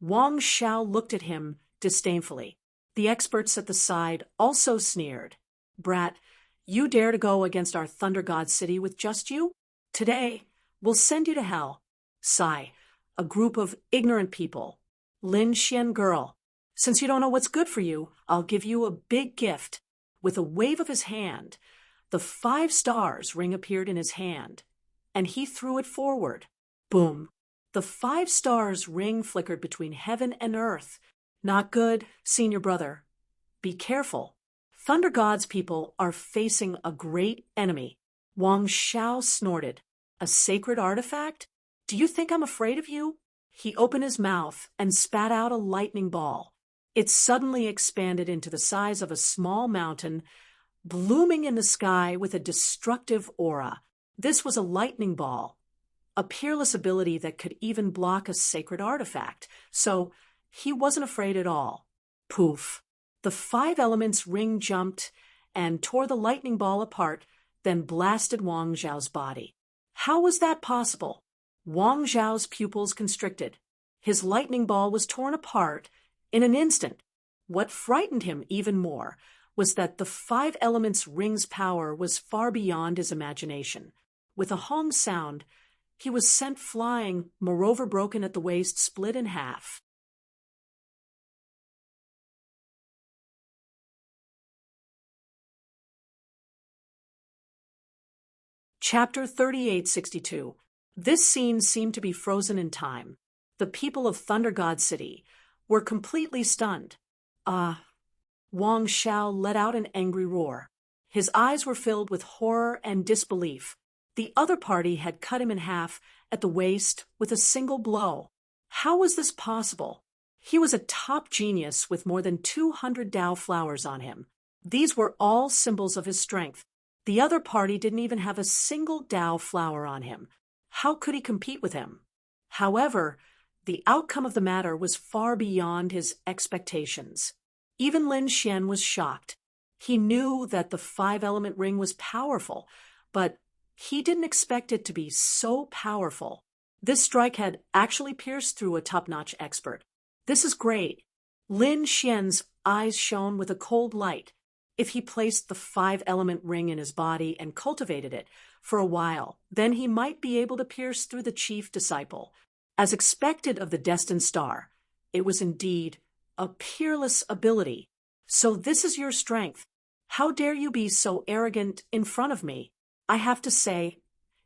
Wang Xiao looked at him disdainfully. The experts at the side also sneered. Brat, you dare to go against our Thunder God city with just you? Today, we'll send you to hell. Sigh, a group of ignorant people. Lin Xian girl, since you don't know what's good for you, I'll give you a big gift. With a wave of his hand, the 5 stars ring appeared in his hand, and he threw it forward. Boom. The 5 stars ring flickered between heaven and earth. Not good, senior brother. Be careful. Thunder God's people are facing a great enemy. Wang Xiao snorted. A sacred artifact? Do you think I'm afraid of you? He opened his mouth and spat out a lightning ball. It suddenly expanded into the size of a small mountain, blooming in the sky with a destructive aura. This was a lightning ball, a peerless ability that could even block a sacred artifact. So he wasn't afraid at all. Poof. The 5 elements ring jumped and tore the lightning ball apart, then blasted Wang Zhao's body. How was that possible? Wang Zhao's pupils constricted. His lightning ball was torn apart in an instant. What frightened him even more was that the 5 elements ring's power was far beyond his imagination. With a hong sound, he was sent flying, moreover broken at the waist, split in half. Chapter 3862. This scene seemed to be frozen in time. The people of Thunder God City were completely stunned. Wang Xiao let out an angry roar. His eyes were filled with horror and disbelief. The other party had cut him in half at the waist with a single blow. How was this possible? He was a top genius with more than 200 Dao flowers on him. These were all symbols of his strength. The other party didn't even have a single Dao flower on him. How could he compete with him? However, the outcome of the matter was far beyond his expectations. Even Lin Xian was shocked. He knew that the 5-element ring was powerful, but he didn't expect it to be so powerful. This strike had actually pierced through a top-notch expert. This is great. Lin Xian's eyes shone with a cold light. If he placed the 5-element ring in his body and cultivated it for a while, then he might be able to pierce through the chief disciple. As expected of the destined star, it was indeed a peerless ability. So this is your strength. How dare you be so arrogant in front of me? I have to say,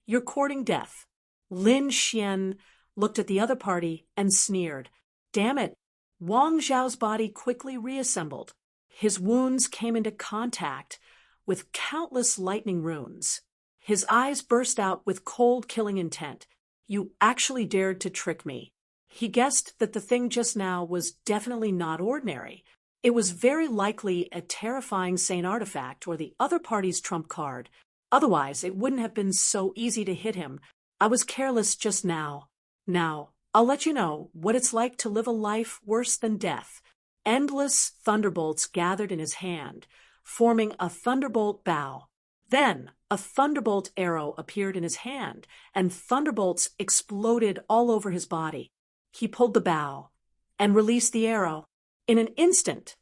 you're courting death. Lin Xian looked at the other party and sneered. Damn it. Wang Zhao's body quickly reassembled. His wounds came into contact with countless lightning runes. His eyes burst out with cold, killing intent. You actually dared to trick me. He guessed that the thing just now was definitely not ordinary. It was very likely a terrifying Saint artifact or the other party's trump card. Otherwise, it wouldn't have been so easy to hit him. I was careless just now. Now, I'll let you know what it's like to live a life worse than death. Endless thunderbolts gathered in his hand, forming a thunderbolt bow. Then, a thunderbolt arrow appeared in his hand, and thunderbolts exploded all over his body. He pulled the bow and released the arrow. In an instant,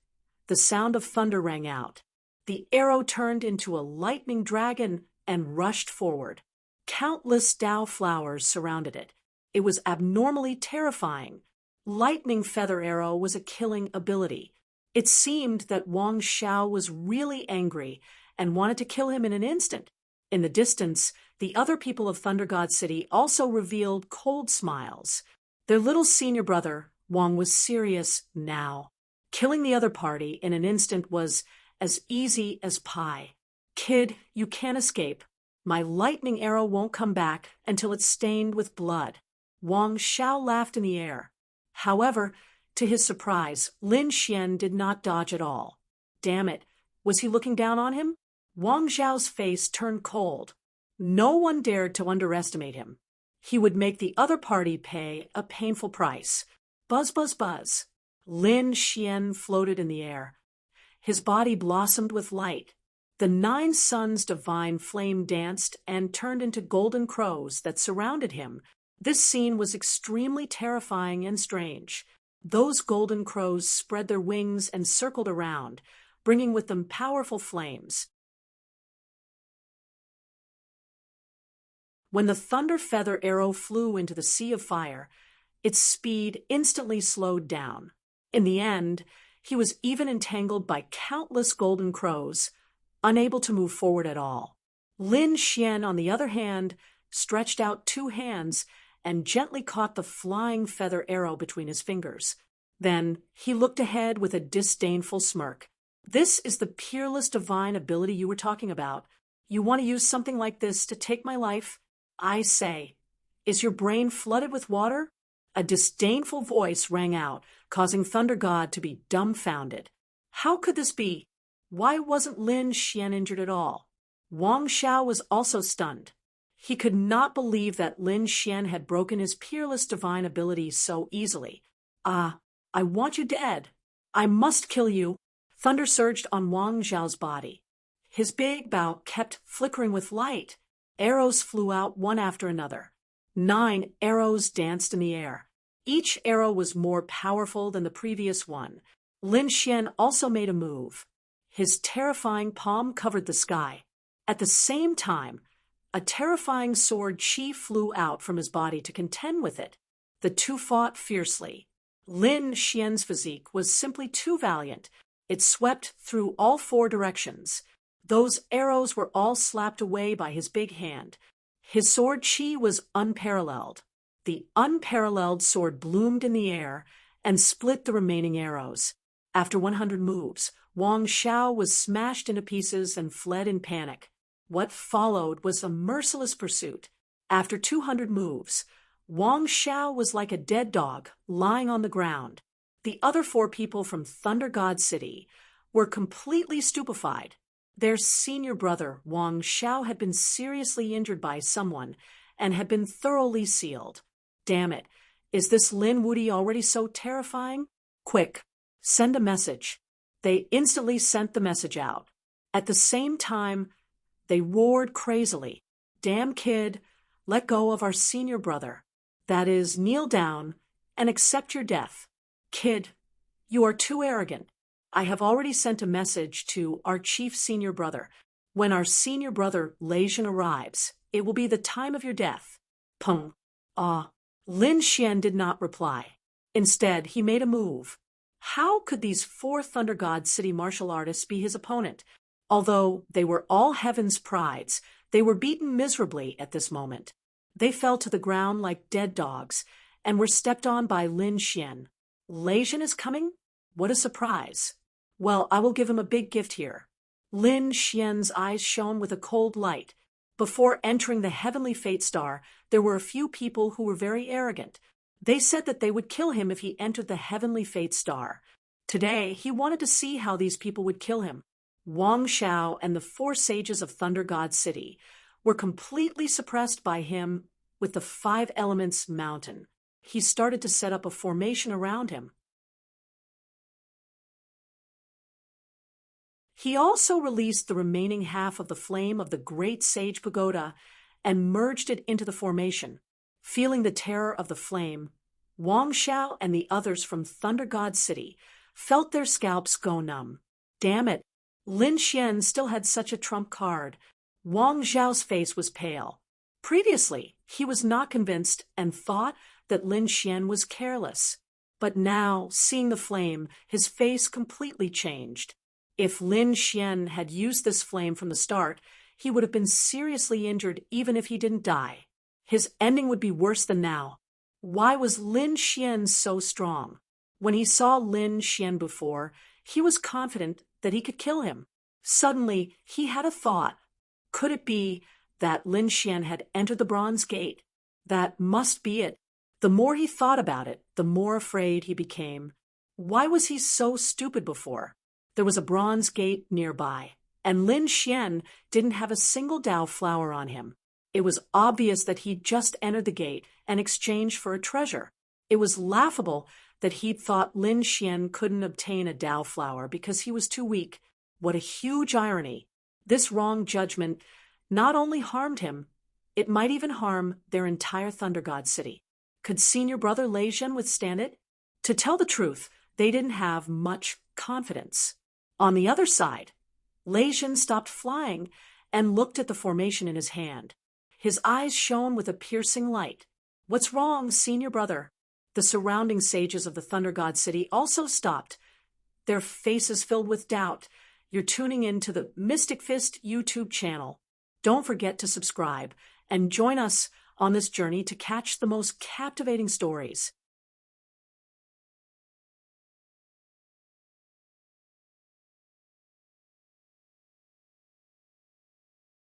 the sound of thunder rang out. The arrow turned into a lightning dragon and rushed forward. Countless Dao flowers surrounded it. It was abnormally terrifying. Lightning feather arrow was a killing ability. It seemed that Wang Xiao was really angry and wanted to kill him in an instant. In the distance, the other people of Thunder God City also revealed cold smiles. Their little senior brother, Wang, was serious now. Killing the other party in an instant was as easy as pie. Kid, you can't escape. My lightning arrow won't come back until it's stained with blood. Wang Xiao laughed in the air. However, to his surprise, Lin Xian did not dodge at all. Damn it, was he looking down on him? Wang Zhao's face turned cold. No one dared to underestimate him. He would make the other party pay a painful price. Buzz, buzz, buzz. Lin Xian floated in the air. His body blossomed with light. The 9 suns' divine flame danced and turned into golden crows that surrounded him. This scene was extremely terrifying and strange. Those golden crows spread their wings and circled around, bringing with them powerful flames. When the thunder feather arrow flew into the sea of fire, its speed instantly slowed down. In the end, he was even entangled by countless golden crows, unable to move forward at all. Lin Xian, on the other hand, stretched out 2 hands and gently caught the flying feather arrow between his fingers. Then he looked ahead with a disdainful smirk. This is the peerless divine ability you were talking about. You want to use something like this to take my life? I say, is your brain flooded with water? A disdainful voice rang out, causing Thunder God to be dumbfounded. How could this be? Why wasn't Lin Xian injured at all? Wang Xiao was also stunned. He could not believe that Lin Xian had broken his peerless divine ability so easily. I want you dead. I must kill you. Thunder surged on Wang Zhao's body. His big bow kept flickering with light. Arrows flew out one after another. 9 arrows danced in the air. Each arrow was more powerful than the previous one. Lin Xian also made a move. His terrifying palm covered the sky. At the same time, a terrifying sword chi flew out from his body to contend with it. The 2 fought fiercely. Lin Xian's physique was simply too valiant. It swept through all 4 directions. Those arrows were all slapped away by his big hand. His sword chi was unparalleled. The unparalleled sword bloomed in the air and split the remaining arrows. After 100 moves, Wang Xiao was smashed into pieces and fled in panic. What followed was a merciless pursuit. After 200 moves, Wang Xiao was like a dead dog lying on the ground. The other 4 people from Thunder God City were completely stupefied. Their senior brother, Wang Xiao, had been seriously injured by someone and had been thoroughly sealed. Damn it, is this Lin Wudi already so terrifying? Quick, send a message. They instantly sent the message out. At the same time, they roared crazily. Damn kid, let go of our senior brother. That is, kneel down and accept your death. Kid, you are too arrogant. I have already sent a message to our chief senior brother. When our senior brother, Leijin, arrives, it will be the time of your death. Peng. Lin Xian did not reply. Instead, he made a move. How could these 4 Thunder God City martial artists be his opponent? Although they were all heaven's prides, they were beaten miserably at this moment. They fell to the ground like dead dogs and were stepped on by Lin Xian. Leijin is coming? What a surprise. Well, I will give him a big gift here. Lin Xian's eyes shone with a cold light. Before entering the heavenly fate star, there were a few people who were very arrogant. They said that they would kill him if he entered the heavenly fate star. Today, he wanted to see how these people would kill him. Wang Xiao and the 4 sages of Thunder God City were completely suppressed by him with the 5 elements mountain. He started to set up a formation around him. He also released the remaining half of the flame of the Great Sage Pagoda and merged it into the formation. Feeling the terror of the flame, Wang Xiao and the others from Thunder God City felt their scalps go numb. Damn it, Lin Xian still had such a trump card. Wang Zhao's face was pale. Previously, he was not convinced and thought that Lin Xian was careless. But now, seeing the flame, his face completely changed. If Lin Xian had used this flame from the start, he would have been seriously injured even if he didn't die. His ending would be worse than now. Why was Lin Xian so strong? When he saw Lin Xian before, he was confident that he could kill him. Suddenly, he had a thought. Could it be that Lin Xian had entered the Bronze Gate. That must be it. The more he thought about it, the more afraid he became. Why was he so stupid before? There was a Bronze Gate nearby, and Lin Xian didn't have a single Dao flower on him. It was obvious that he'd just entered the gate and exchanged for a treasure. It was laughable that he'd thought Lin Xian couldn't obtain a Dao flower because he was too weak. What a huge irony. This wrong judgment not only harmed him, it might even harm their entire Thunder God city. Could senior brother Lei Zhen withstand it? To tell the truth, they didn't have much confidence. On the other side, Lei Zhen stopped flying and looked at the formation in his hand. His eyes shone with a piercing light. What's wrong, senior brother? The surrounding sages of the Thunder God city also stopped, their faces filled with doubt. You're tuning in to the Mystic Fist YouTube channel. Don't forget to subscribe and join us on this journey to catch the most captivating stories.